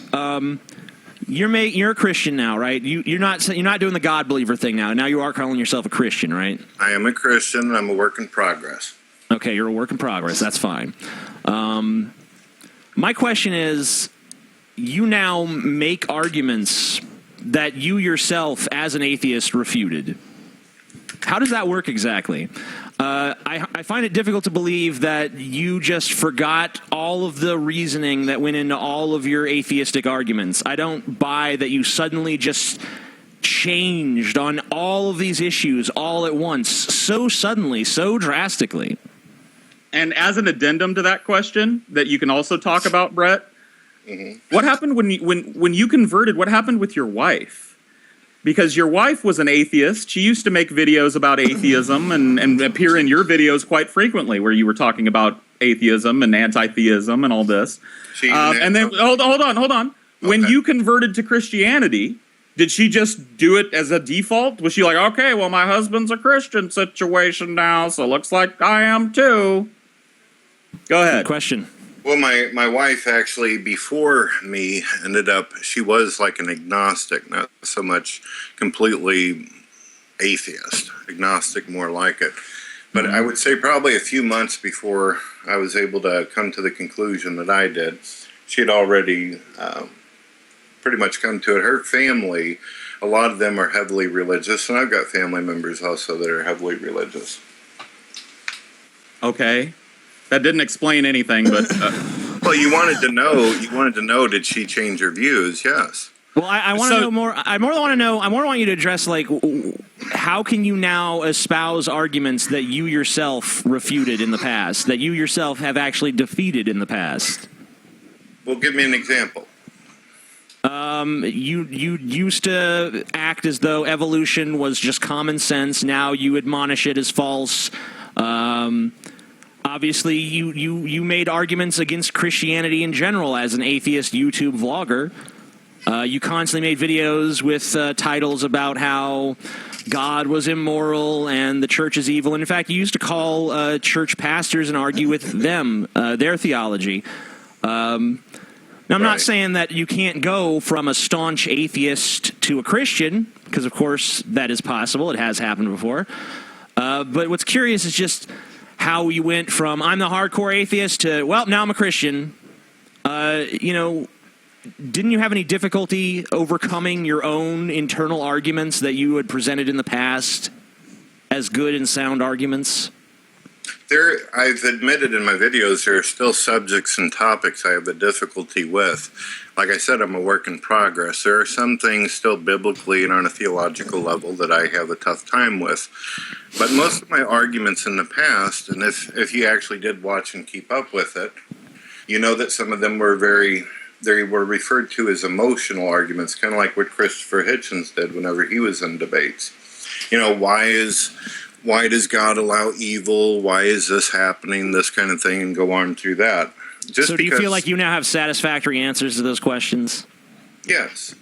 you're a Christian now, right? You're not doing the God believer thing now. Now you are calling yourself a Christian, right? I am a Christian, and I'm a work in progress. Okay, you're a work in progress. That's fine. My question is, you now make arguments that you yourself, as an atheist, refuted. How does that work exactly? I find it difficult to believe that you just forgot all of the reasoning that went into all of your atheistic arguments. I don't buy that you suddenly just changed on all of these issues all at once, so suddenly, so drastically. And as an addendum to that question that you can also talk about, Brett, what happened when you converted? What happened with your wife? Because your wife was an atheist. She used to make videos about atheism and appear in your videos quite frequently, where you were talking about atheism and anti-theism and all this. And then hold on. When you converted to Christianity, did she just do it as a default? Was she like, okay, well, my husband's a Christian situation now, so looks like I am too? Go ahead. Good question. Well, my wife actually, before me, ended up, she was like an agnostic, not so much completely atheist. Agnostic, more like it. But I would say probably a few months before I was able to come to the conclusion that I did, she had already pretty much come to it. Her family, a lot of them are heavily religious, and I've got family members also that are heavily religious. Okay. That didn't explain anything, but well, you wanted to know. Did she change her views? Yes. Well, I want to know more. I more want you to address, like, how can you now espouse arguments that you yourself refuted in the past, that you yourself have actually defeated in the past? Well, give me an example. You used to act as though evolution was just common sense. Now you admonish it as false. Obviously, you made arguments against Christianity in general as an atheist YouTube vlogger. You constantly made videos with titles about how God was immoral and the church is evil. And in fact, you used to call church pastors and argue with them, their theology. Now, I'm not saying that you can't go from a staunch atheist to a Christian, because, of course, that is possible. It has happened before. But what's curious is just how you went from I'm the hardcore atheist to, well, now I'm a Christian. Didn't you have any difficulty overcoming your own internal arguments that you had presented in the past as good and sound arguments? I've admitted in my videos there are still subjects and topics I have a difficulty with. Like I said, I'm a work in progress. There are some things still biblically and on a theological level that I have a tough time with. But most of my arguments in the past, and if you actually did watch and keep up with it, you know that some of them were they were referred to as emotional arguments, kind of like what Christopher Hitchens did whenever he was in debates. Why does God allow evil? Why is this happening? This kind of thing, and go on through that. So do you feel like you now have satisfactory answers to those questions? Yes.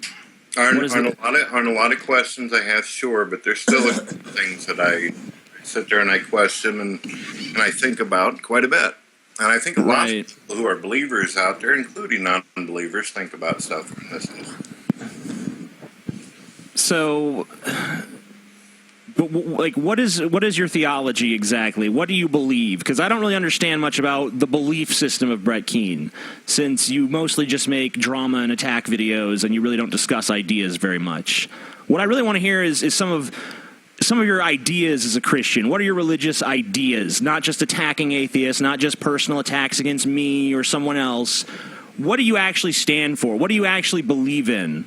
On a lot of questions I have, sure, but there's still things that I sit there and I question and I think about quite a bit. And I think a lot of people who are believers out there, including non-believers, think about stuff from this. So, but what is your theology exactly? What do you believe? Because I don't really understand much about the belief system of Brett Keane, since you mostly just make drama and attack videos, and you really don't discuss ideas very much. What I really want to hear is some of your ideas as a Christian. What are your religious ideas? Not just attacking atheists, not just personal attacks against me or someone else. What do you actually stand for? What do you actually believe in?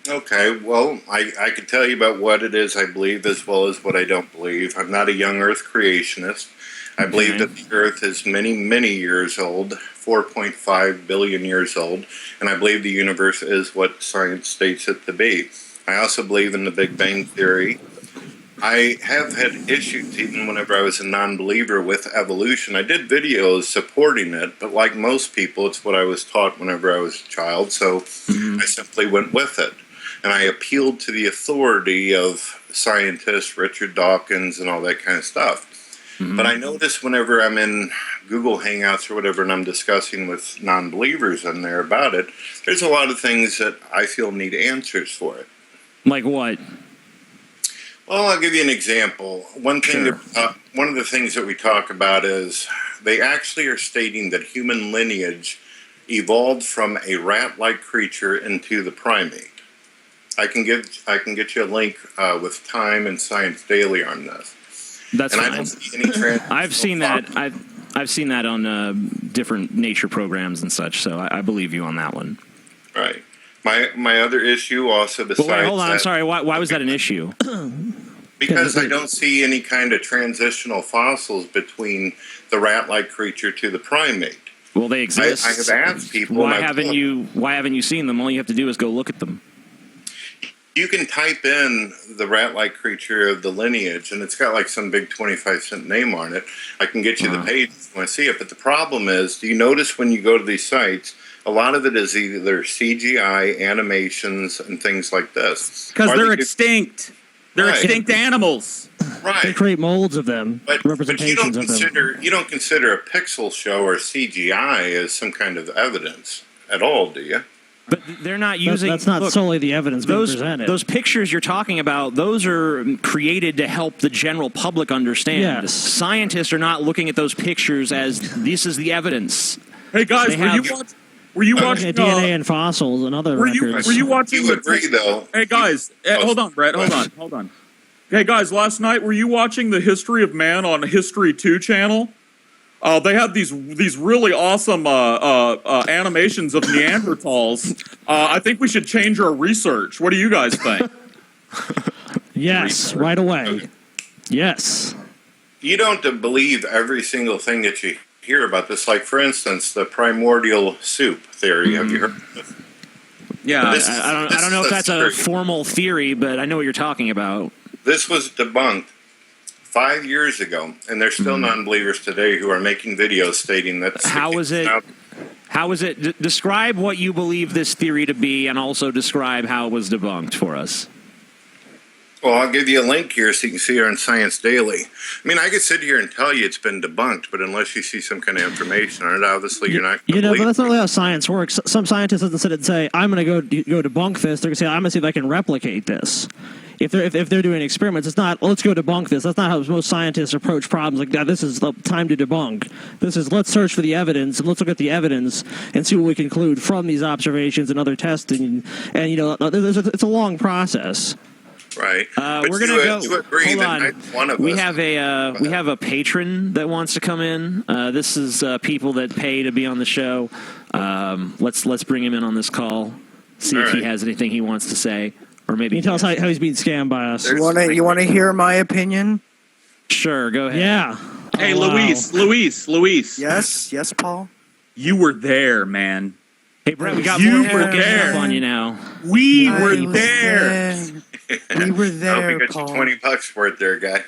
Okay, well, I could tell you about what it is I believe as well as what I don't believe. I'm not a young Earth creationist. I believe that the Earth is many, many years old, 4.5 billion years old, and I believe the universe is what science states it to be. I also believe in the Big Bang Theory. I have had issues even whenever I was a non-believer with evolution. I did videos supporting it, but like most people, it's what I was taught whenever I was a child, so I simply went with it. And I appealed to the authority of scientists, Richard Dawkins, and all that kind of stuff. But I notice whenever I'm in Google Hangouts or whatever and I'm discussing with non-believers in there about it, there's a lot of things that I feel need answers for it. Like what? Well, I'll give you an example. One of the things that we talk about is they actually are stating that human lineage evolved from a rat-like creature into the primate. I can get you a link with Time and Science Daily on this. That's and fine. I don't see any I've seen that. I've seen that on different nature programs and such. So I believe you on that one. Right. My other issue also besides. Well, wait, hold on. I'm sorry. Why was that an issue? Because I don't see any kind of transitional fossils between the rat-like creature to the primate. Well, they exist. I have asked people. Why haven't you seen them? All you have to do is go look at them. You can type in the rat-like creature of the lineage, and it's got like some big 25-cent name on it. I can get you the page if you want to see it. But the problem is, do you notice when you go to these sites, a lot of it is either CGI, animations, and things like this. Because they're extinct. They're extinct animals. Right. They create molds of them, representations of them. You don't consider a pixel show or CGI as some kind of evidence at all, do you? But they're not using. That's not solely the evidence being presented. Those pictures you're talking about, those are created to help the general public understand. Yes. Scientists are not looking at those pictures as this is the evidence. Hey guys, were you watching DNA and fossils and other records? Were you watching? You agree, though? Hey guys, hold on, Brett. Hold on. Hey guys, last night were you watching the History of Man on History 2 channel? They had these really awesome animations of Neanderthals. I think we should change our research. What do you guys think? Yes, right away. Yes. You don't believe every single thing that you hear about this. Like, for instance, the primordial soup theory. Have you heard of this? Yeah, I don't know if that's a formal theory, but I know what you're talking about. This was debunked 5 years ago, and there's still non-believers today who are making videos stating that. How How was it? Describe what you believe this theory to be, and also describe how it was debunked for us. Well, I'll give you a link here so you can see it on Science Daily. I mean, I could sit here and tell you it's been debunked, but unless you see some kind of information on it, obviously you're not going to believe but that's not really how science works. Some scientists doesn't sit and say, "I'm going to go debunk this." They're going to say, "I'm going to see if I can replicate this." If they're doing experiments, it's not, let's go debunk this. That's not how most scientists approach problems. Like, this is the time to debunk. This is, let's search for the evidence, and let's look at the evidence and see what we conclude from these observations and other testing. And, it's a long process. Right. We're gonna go. You agree hold that on. one of we us. have a patron that wants to come in. This is people that pay to be on the show. Let's bring him in on this call. See if he has anything he wants to say, or maybe Can you tell us how he's being scammed by us? You want to hear my opinion? Sure, go ahead. Yeah. Hey, Oh, wow. Luis. Yes, Paul. You were there, man. Hey, Brett, we got You more were people getting there. up on you now. We I were was there. We were I there, hope you got Paul. your $20 for it there, guy.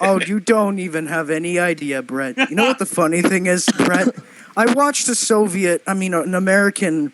Oh, you don't even have any idea, Brett. You know what the funny thing is, Brett? I watched an American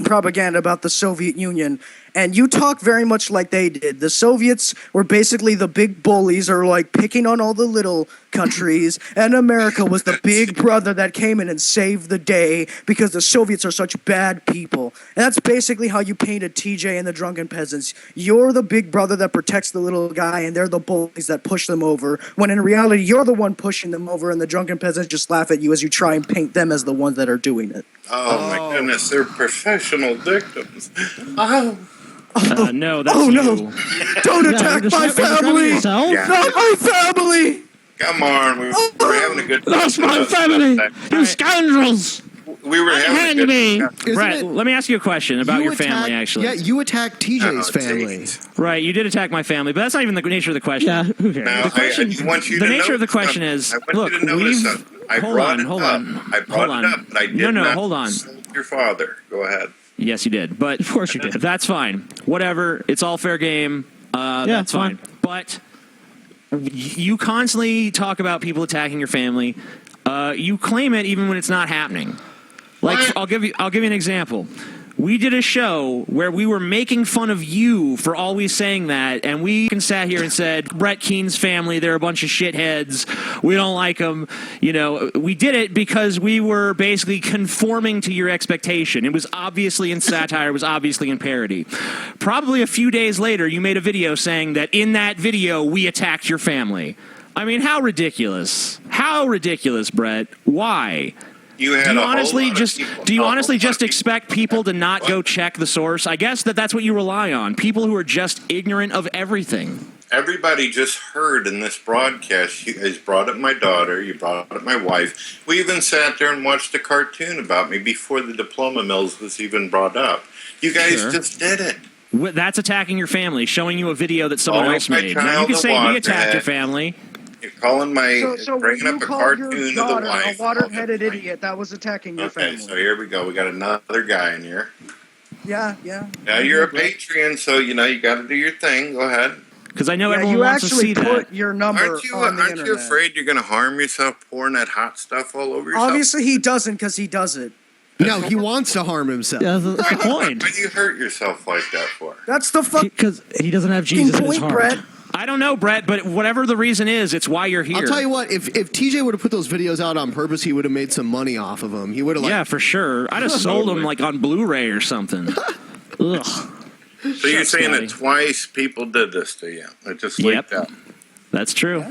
propaganda about the Soviet Union, and you talk very much like they did. The Soviets were basically the big bullies, or like picking on all the little countries, and America was the big brother that came in and saved the day because the Soviets are such bad people. And that's basically how you painted TJ and the Drunken Peasants. You're the big brother that protects the little guy, and they're the bullies that push them over, when in reality you're the one pushing them over, and the Drunken Peasants just laugh at you as you try and paint them as the ones that are doing it. Oh, my goodness, they're professional victims. Oh. No, that's Oh, you. no. Don't attack my family! yourself? Yeah. Not my family! Come on, we were having a good time. That's my family! You scoundrels! We were having a good time. Brett, let me ask you a question about your family, actually. Yeah, you attacked TJ's family. Right, you did attack my family, but that's not even the nature of the question. Yeah, who cares? Now, The question, I want you the to nature of the notice question something. is, I want look, you to notice we've... something. I hold brought on, it hold up. on. I brought it up, but I did not hold on. insult your father. Go ahead. Yes, you did. But Of course you did. That's fine. Whatever. It's all fair game. That's fine. But you constantly talk about people attacking your family. You claim it even when it's not happening. Like, I'll give you an example. We did a show where we were making fun of you for always saying that, and we sat here and said, Brett Keen's family, they're a bunch of shitheads. We don't like them. We did it because we were basically conforming to your expectation. It was obviously in satire. It was obviously in parody. Probably a few days later, you made a video saying that in that video, we attacked your family. I mean, how ridiculous. How ridiculous, Brett. Why? Do you honestly just expect people to not go check the source? I guess that's what you rely on. People who are just ignorant of everything. Everybody just heard in this broadcast, you guys brought up my daughter, you brought up my wife. We even sat there and watched a cartoon about me before the diploma mills was even brought up. You guys just did it. That's attacking your family, showing you a video that someone else made. Now, you can say we attacked your family. You're calling So bringing when up you a called cartoon your of the daughter wife. a water-headed idiot, that was attacking your Okay, family. so here we go. We got another guy in here. Yeah. Now you're a Patreon, so you got to do your thing. Go ahead. Because I know everyone you wants to actually see put that. your number Aren't you internet. afraid you're going to harm yourself pouring that hot stuff all over yourself? Obviously he doesn't, because he does it. No, he wants to harm himself. Yeah, that's the point. Why do you hurt yourself like that for? That's the Because he doesn't have Jesus in his heart. Brett. I don't know, Brett, but whatever the reason is, it's why you're here. I'll tell you what, if TJ would have put those videos out on purpose, he would have made some money off of them. He would have Yeah, for sure. I'd have sold them like on Blu-ray or something. Ugh. So you're saying that twice people did this to you? It just leaked out. That's true.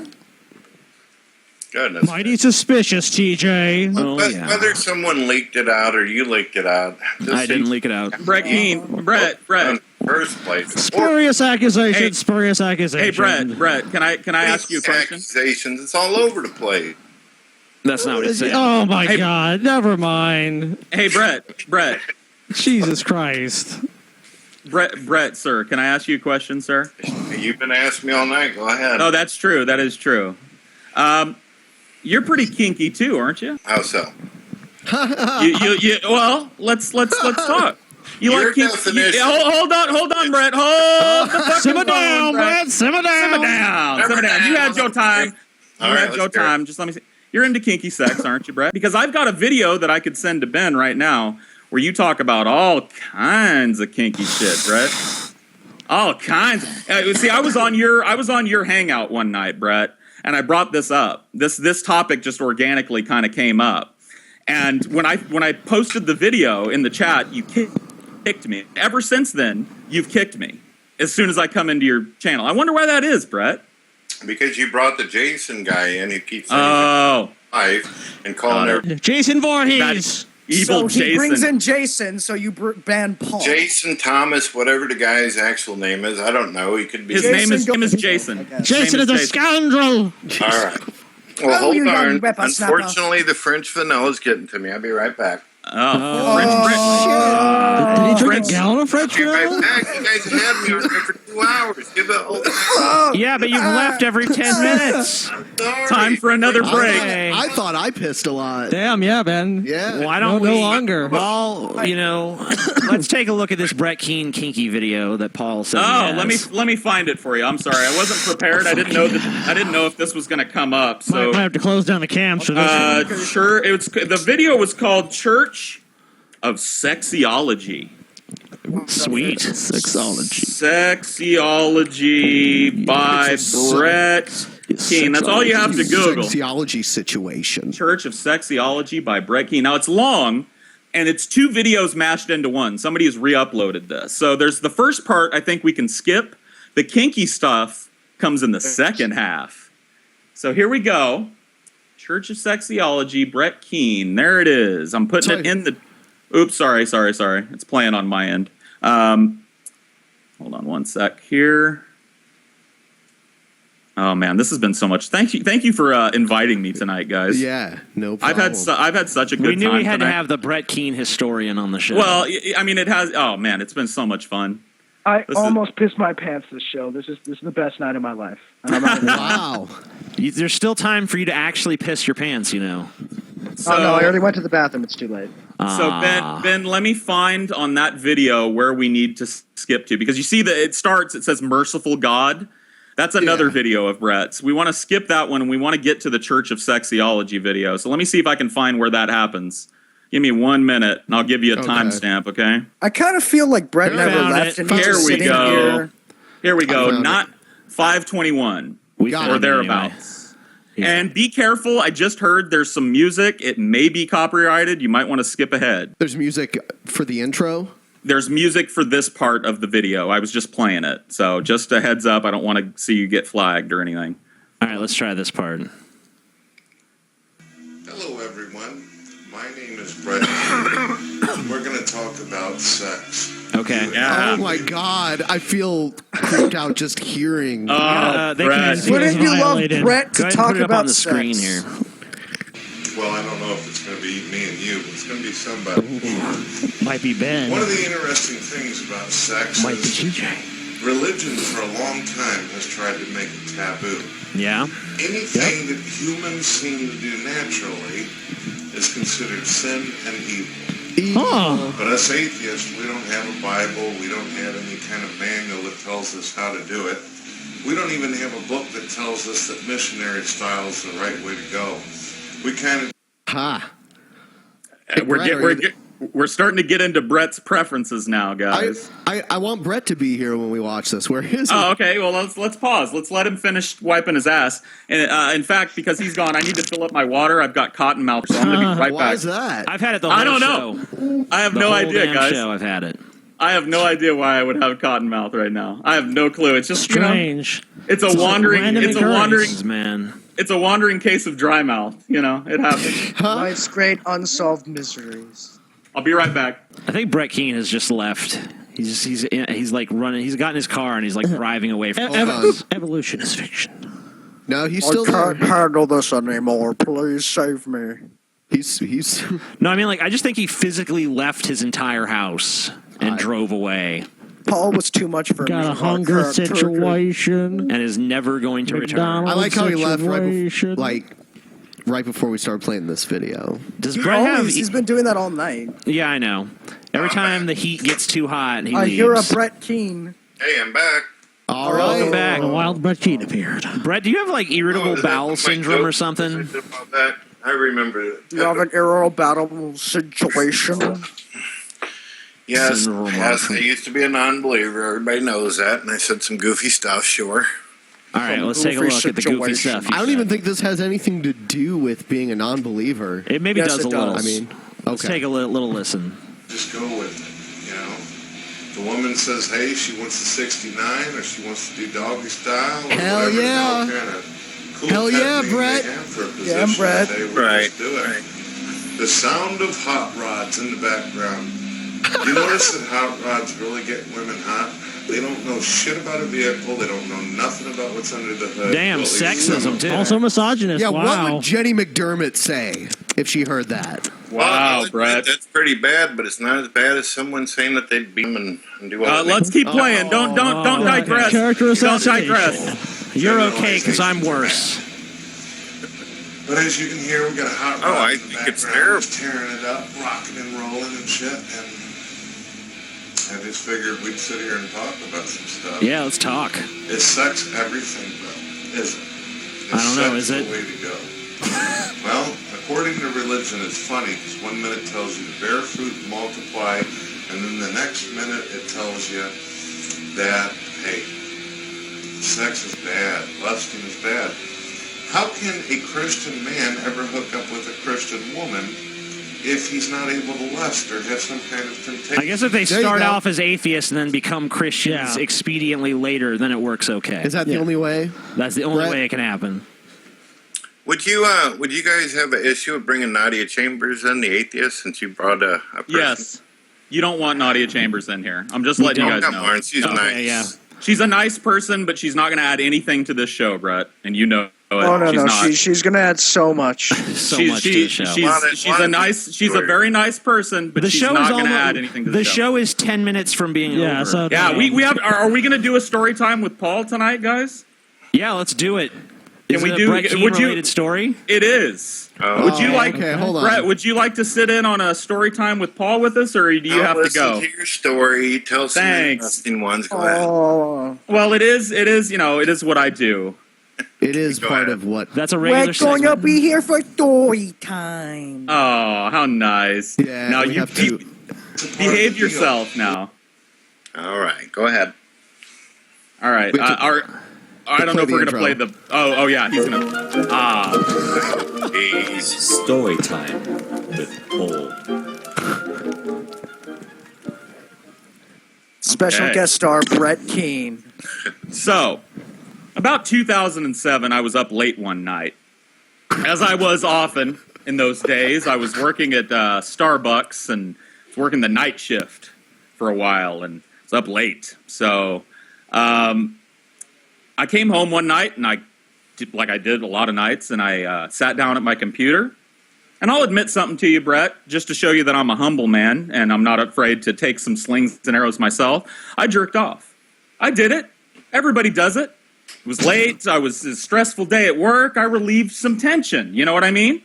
Goodness. Mighty suspicious, TJ. Whether someone leaked it out or you leaked it out. I didn't leak it out. Brett Keen. Brett. In the first place. Spurious accusation. Hey, spurious accusation. Hey, Brett. Can I ask you a question? Accusations. It's all over the place. That's not what it said. Oh my God! Never mind. Hey, Brett. Jesus Christ. Brett, sir. Can I ask you a question, sir? You've been asking me all night. Go ahead. No, that's true. That is true. You're pretty kinky too, aren't you? How so? Well, let's talk. You Your like kinky? definition. Hold on, Brett. Hold the fucking Simmer phone, down, Brett. Simmer down. Simmer down. You had your time. All right, let's hear it. Just let me see. You're into kinky sex, aren't you, Brett? Because I've got a video that I could send to Ben right now where you talk about all kinds of kinky shit, Brett. All kinds. See, I was on your hangout one night, Brett, and I brought this up. This topic just organically kind of came up. And when I posted the video in the chat, you kicked me. Ever since then, you've kicked me as soon as I come into your channel. I wonder why that is, Brett. Because you brought the Jason guy in, he keeps saying life and calling her Jason Voorhees. Evil so he Jason. brings in Jason, so you ban Paul. Jason Thomas, whatever the guy's actual name is. I don't know. He could be. His name is Jason. Jason is a scoundrel. All right. Well, Oh, hold you young on. whippersnapper. Unfortunately, the French vanilla is getting to me. I'll be right back. Did he drink a gallon of French I'll be vanilla? right back. You guys had me on there for 2 hours. Give it a Yeah, but you've left every 10 minutes. Time for another break. I thought I pissed a lot. Damn, yeah, Ben. Yeah. Why don't no we? longer. Well, let's take a look at this Brett Keane kinky video that Paul said. Oh, let me find it for you. I'm sorry, I wasn't prepared. I didn't know if this was going to come up. So Might have to close down the cam. So sure. The video was called Church of Sexiology. Sweet. Sexiology by Brett Keane. That's all you have to Google. Sexiology situation. Church of Sexiology by Brett Keane. Now, it's long, and it's 2 videos mashed into one. Somebody has re-uploaded this. So there's the first part I think we can skip. The kinky stuff comes in the second half. So here we go. Church of Sexiology, Brett Keane. There it is. I'm putting it in the... Oops, sorry. It's playing on my end. Hold on one sec here. Oh man, this has been so much. Thank you for inviting me tonight, guys. Yeah, no problem. I've had such a good time. We knew we had tonight. to have the Brett Keane historian on the show. Well, I mean, it has. Oh man, it's been so much fun. I almost pissed my pants this show. This is the best night of my life. And I'm not Wow. There's still time for you to actually piss your pants, oh no, I already went to the bathroom. It's too late. So Ben, let me find on that video where we need to skip to, because you see that it says Merciful God. That's another video of Brett's. We want to skip that one, and we want to get to the Church of Sexiology video. So let me see if I can find where that happens. Give me 1 minute, and I'll give you a timestamp, okay? I kind of feel like Brett never left, and he's Here just we sitting go. here. Here we go. found Not 5:21 or thereabouts. And be careful. I just heard there's some music. It may be copyrighted. You might want to skip ahead. There's music for the intro. There's music for this part of the video. I was just playing it. So just a heads up. I don't want to see you get flagged or anything. All right, let's try this part. Hello, everyone. My name is Brett. We're going to talk about sex. Okay. Oh my God, I feel creeped out just hearing. Brett. Wouldn't you love Brett to Go ahead and talk put it up about on the sex? screen here. Well, I don't know if it's going to be me and you, but it's going to be somebody. Might be Ben. One of the interesting things about sex Might be is TJ. religion for a long time has tried to make it taboo. Yeah. Anything that humans seem to do naturally is considered sin and evil. But us atheists, we don't have a Bible, we don't have any kind of manual that tells us how to do it. We don't even have a book that tells us that missionary style is the right way to go. We kind of... We're starting to get into Brett's preferences now, guys. I want Brett to be here when we watch this. Where is he? Oh, okay. Well, let's pause. Let's let him finish wiping his ass. And in fact, because he's gone, I need to fill up my water. I've got cotton mouth, so I'm going to be right back. Why is that? I've had it the whole I don't show. know. I have The no whole idea, damn guys. show I've had it. I have no idea why I would have cotton mouth right now. I have no clue. It's just Strange. it's a wandering. random It's a occurrence. wandering. Man. It's a wandering case of dry mouth. You know, it happens. Life's great unsolved miseries. I'll be right back. I think Brett Keane has just left. He's like running. He's got in his car and he's like driving away from us. Evolution is fiction. No, he's still there. handle this anymore. Please save me. He's. No, I mean, like, I just think he physically left his entire house and drove away. Paul was too much for me. Got a hunger situation. And is never going to return. I like how he left right before we started playing this video. Does Brett have... He's been doing that all night. Yeah, I know. Every time the heat gets too hot, he I leaves. hear a Brett Keane. Hey, I'm back. All right. Welcome back. The wild Brett Keane appeared. Brett, do you have like irritable bowel syndrome or something? About that, I remember it. You have an arrow battle situation. Yes, yes, I used to be a non-believer. Everybody knows that, and I said some goofy stuff. Sure. All right, let's take a look at the goofy stuff. I don't even think this has anything to do with being a non-believer. It maybe does a little. I mean, let's take a little listen. Just go with it, you know. The woman says, hey, she wants the 69 or she wants to do doggy style. Or Hell whatever yeah. Kind of cool Hell yeah, technique Brett. they have for a Yeah, position. Brett. They would Right, just do it. The sound of hot rods in the background. You notice that hot rods really get women hot? They don't know shit about a vehicle. They don't know nothing about what's under the hood. Damn, Well, at least sexism, some of too. them. Also misogynist. Yeah, wow. what would Jenny McDermott say if she heard that? Wow, Well, Brett. That's pretty bad, but it's not as bad as someone saying that they'd beam and do all that. Let's keep playing. Don't digress. Character Don't assassination. digress. You're okay because I'm worse. But as you can hear, we got a hot Oh, rod I in the think it's background, terrible. just tearing it up, rocking and rolling and shit. And I just figured we'd sit here and talk about some stuff. Yeah, let's talk. Is sex everything, though? Is it? I don't know, sex is it? the way to go? Well, according to religion, it's funny because 1 minute tells you to bear fruit and multiply, and then the next minute it tells you that, hey, sex is bad, lusting is bad. How can a Christian man ever hook up with a Christian woman if he's not able to lust or have some kind of temptation? I guess if they There you start go. off as atheists and then become Christians Yeah. expediently later, then it works okay. Is that the only way? That's the only Brett? way it can happen. Would you guys have an issue with bringing Nadia Chambers in, the atheist, since you brought a person? Yes. You don't want Nadia Chambers in here. I'm just letting you guys Come know. on, she's nice. Yeah. She's a nice person, but she's not going to add anything to this show, Brett. And you know it. Oh no, she's no, not. she's gonna add so much. So much to the show. She's a very nice person, but The she's show not is going to almost- add anything to the the show is 10 minutes from being Yeah, over. so Yeah, we have. Are we going to do a story time with Paul tonight, guys? Yeah, let's do it. Can Is we it a do? Brett Keane Would you? related story? It is. Oh. Would you like? Okay, hold on. Brett, would you like to sit in on a story time with Paul with us, or do you have to listen go? to your story. Tell some Thanks. interesting ones. Go ahead. Oh, Well, it is. You know, it is what I do. It is Go part ahead. of what. That's a we're regular gonna segment. be here for story time. Oh, how nice! Yeah, now we you have to. behave yourself now. All right, go ahead. All right. We have to- I don't know if play we're the gonna play the. Oh yeah, he's gonna. Story time with Paul. Special Okay. guest star Brett Keane. So, about 2007, I was up late one night. As I was often in those days, I was working at Starbucks and was working the night shift for a while and was up late. So, I came home one night and I did a lot of nights, and I sat down at my computer. And I'll admit something to you, Brett, just to show you that I'm a humble man and I'm not afraid to take some slings and arrows myself. I jerked off. I did it. Everybody does it. It was late. I was a stressful day at work. I relieved some tension. You know what I mean?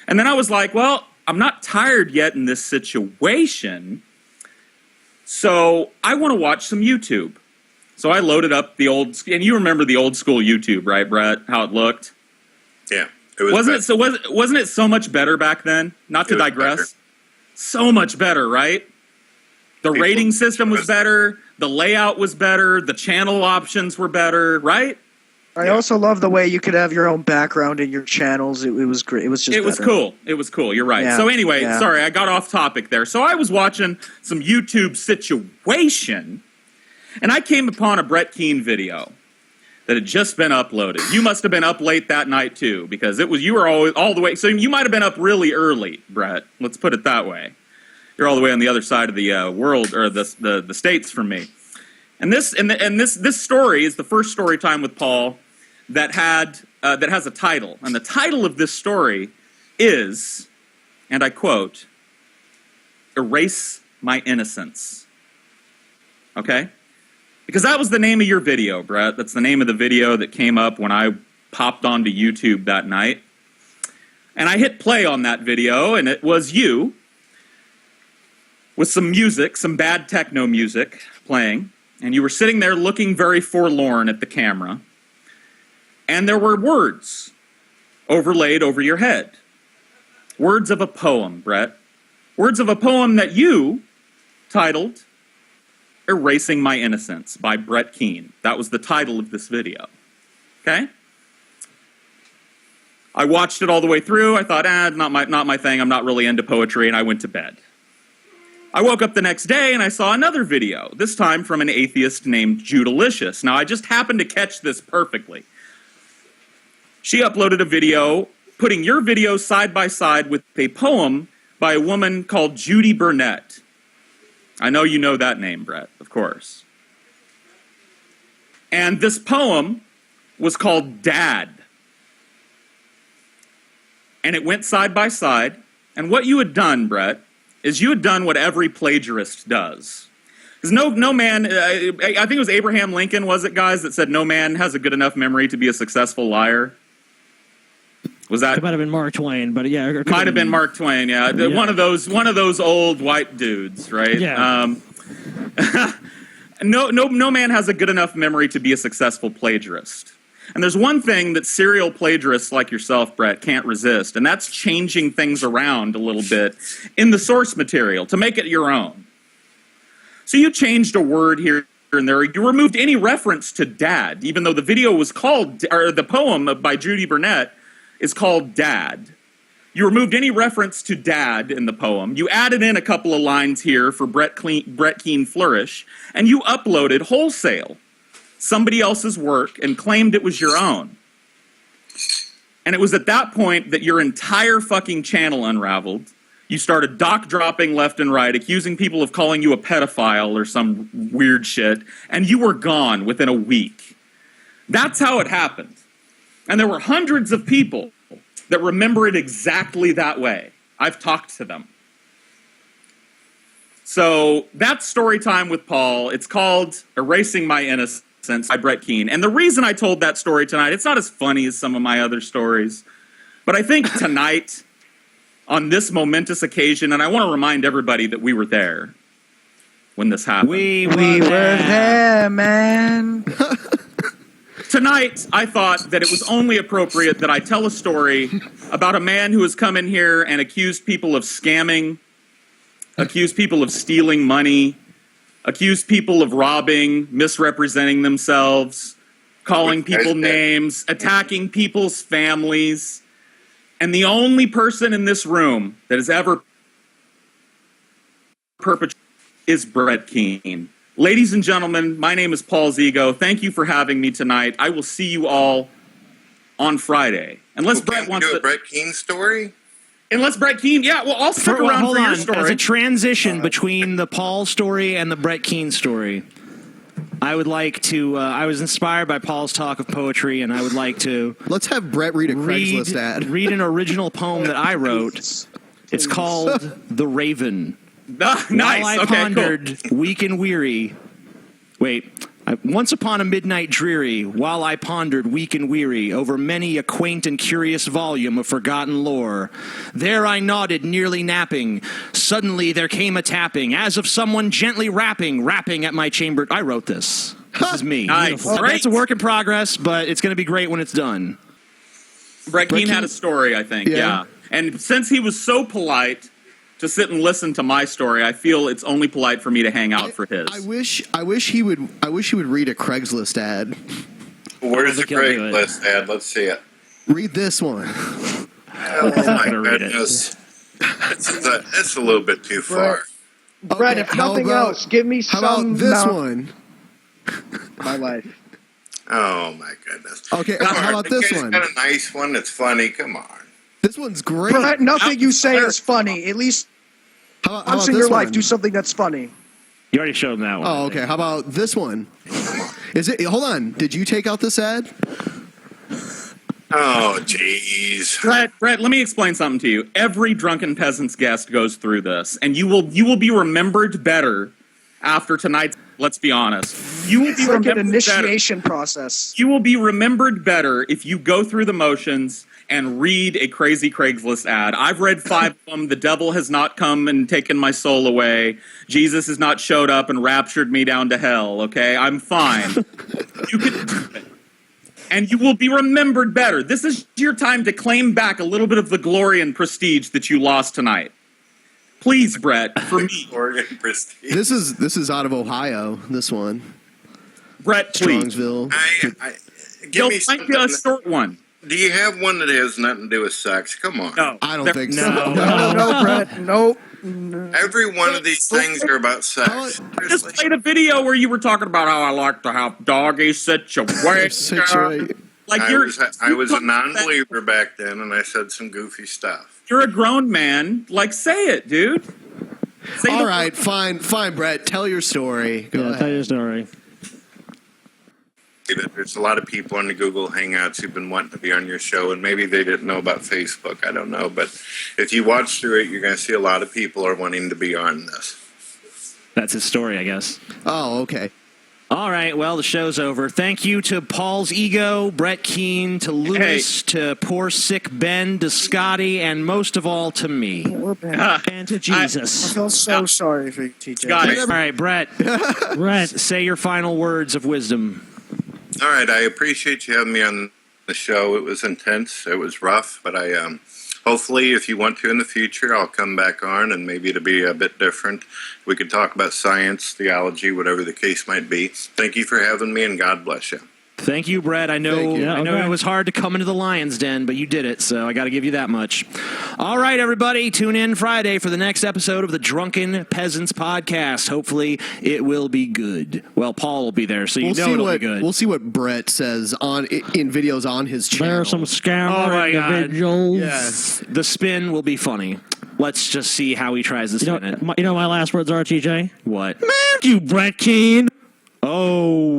And then I was like, well, I'm not tired yet in this situation, so I want to watch some YouTube. So I loaded up the old, and you remember the old school YouTube, right, Brett? How it looked? Yeah. Wasn't it so much better back then? Not to digress. Better. So much better, right? The rating system was better. The layout was better. The channel options were better, right? I also love the way you could have your own background in your channels. It was great. It was just. It was better. cool. It was cool. You're right. Yeah, So anyway, yeah. sorry, I got off topic there. So I was watching some YouTube situation, and I came upon a Brett Keane video that had just been uploaded. You must have been up late that night too, because you were all the way. So you might have been up really early, Brett. Let's put it that way. You're all the way on the other side of the world, or the states from me. And this story is the first story time with Paul that has a title, and the title of this story is, and I quote, "Erase My Innocence." Okay? Because that was the name of your video, Brett. That's the name of the video that came up when I popped onto YouTube that night. And I hit play on that video, and it was you with some music, some bad techno music playing. and you were sitting there looking very forlorn at the camera, and there were words overlaid over your head. Words of a poem, Brett. Words of a poem that you titled Erasing My Innocence by Brett Keane. That was the title of this video. Okay? I watched it all the way through. I thought, not my thing. I'm not really into poetry, and I went to bed. I woke up the next day and I saw another video, this time from an atheist named Judalicious. Now, I just happened to catch this perfectly. She uploaded a video putting your video side by side with a poem by a woman called Judy Burnett. I know you know that name, Brett, of course. And this poem was called Dad. And it went side by side. And what you had done, Brett, is you had done what every plagiarist does. Because no man, I think it was Abraham Lincoln, was it, guys, that said no man has a good enough memory to be a successful liar? Was that? It might have been Mark Twain, but yeah. It might have been Mark Twain, yeah. Yeah. One of those old white dudes, right? Yeah. No man has a good enough memory to be a successful plagiarist. And there's one thing that serial plagiarists like yourself, Brett, can't resist, and that's changing things around a little bit in the source material to make it your own. So you changed a word here and there. You removed any reference to Dad, even though the video was called, or the poem by Judy Burnett is called Dad. You removed any reference to Dad in the poem. You added in a couple of lines here for Brett Keane Flourish, and you uploaded wholesale somebody else's work and claimed it was your own. And it was at that point that your entire fucking channel unraveled. You started doc dropping left and right, accusing people of calling you a pedophile or some weird shit, and you were gone within a week. That's how it happened. And there were hundreds of people that remember it exactly that way. I've talked to them. So that's story time with Paul. It's called Erasing My Innocence by Brett Keane. And the reason I told that story tonight, it's not as funny as some of my other stories, but I think tonight, on this momentous occasion, and I want to remind everybody that we were there when this happened. We were there, man. Tonight, I thought that it was only appropriate that I tell a story about a man who has come in here and accused people of scamming, accused people of stealing money, accused people of robbing, misrepresenting themselves, calling people names, attacking people's families. And the only person in this room that has ever perpetrated is Brett Keane. Ladies and gentlemen, my name is Paul Zigo. Thank you for having me tonight. I will see you all on Friday. Unless Brett wants to do a Brett Keane story? Unless Brett Keane, yeah, well, I'll stick around hold for your on. story. As a transition between the Paul story and the Brett Keane story, I would like to. I was inspired by Paul's talk of poetry, and I would like to. Let's have Brett read a Craigslist ad. Read an original poem that I wrote. It's called "The Raven." Nice. While I Okay, pondered, weak and weary. Once upon a midnight dreary, while I pondered, weak and weary, over many a quaint and curious volume of forgotten lore, there I nodded, nearly napping. Suddenly there came a tapping, as of someone gently rapping at my chamber. I wrote this. This is me. Nice. It's a work in progress, but it's going to be great when it's done. Brett Keane had a story, I think, yeah. And since he was so polite to sit and listen to my story, I feel it's only polite for me to hang out for his. I wish he would read a Craigslist ad. Where's the Craigslist ad? Let's see it. Read this one. Oh my goodness. It's a little bit too far. Brett, if nothing else, give me some. How about this one? My life. Oh my goodness. Okay, how about this one? Got a nice one that's funny. Come on. This one's great. Brett, nothing you say is funny. At least once in your life, do something that's funny. You already showed him that one. Oh, okay. How about this one? Is it? Hold on. Did you take out this ad? Oh, jeez. Brett, let me explain something to you. Every Drunken Peasants guest goes through this, and you will be remembered better after tonight's. Let's be honest. You will be It's like an remembered initiation process. You will be remembered better if you go through the motions and read a crazy Craigslist ad. I've read 5 of them. The devil has not come and taken my soul away. Jesus has not showed up and raptured me down to hell, okay? I'm fine. You can do it. And you will be remembered better. This is your time to claim back a little bit of the glory and prestige that you lost tonight. Please, Brett, for me. Glory and prestige. This is out of Ohio. This one, Brett, please. Strongsville. Give You'll me find something. you a short one. Do you have one that has nothing to do with sex? Come on. No. I don't think so. No, Brett. Nope. Every one of these things are about sex. Just played a video where you were talking about how I like to have doggy situation. Like I was a non-believer back then, and I said some goofy stuff. You're a grown man. Like, say it, dude. All right, fine, Brett. Tell your story. Go ahead. Tell your story. There's a lot of people on the Google Hangouts who've been wanting to be on your show, and maybe they didn't know about Facebook. I don't know. But if you watch through it, you're going to see a lot of people are wanting to be on this. That's his story, I guess. Oh, okay. All right, well, the show's over. Thank you to Paul's Ego, Brett Keane, to Lewis, to poor sick Ben, to Scotty, and most of all to me. And to Jesus. I feel so sorry for you, TJ. All right, Brett. Brett, say your final words of wisdom. All right, I appreciate you having me on the show. It was intense. It was rough, but hopefully, if you want to in the future, I'll come back on, and maybe it'll be a bit different. We could talk about science, theology, whatever the case might be. Thank you for having me, and God bless you. Thank you, Brett. I know it was hard to come into the Lion's Den, but you did it, so I got to give you that much. All right, everybody, tune in Friday for the next episode of the Drunken Peasants Podcast. Hopefully, it will be good. Well, Paul will be there, so it'll be good. We'll see what Brett says in videos on his channel. There are some scammer individuals. Yes. The spin will be funny. Let's just see how he tries to spin it. You know what my last words are, TJ? What? Man, you Brett Keane. Oh.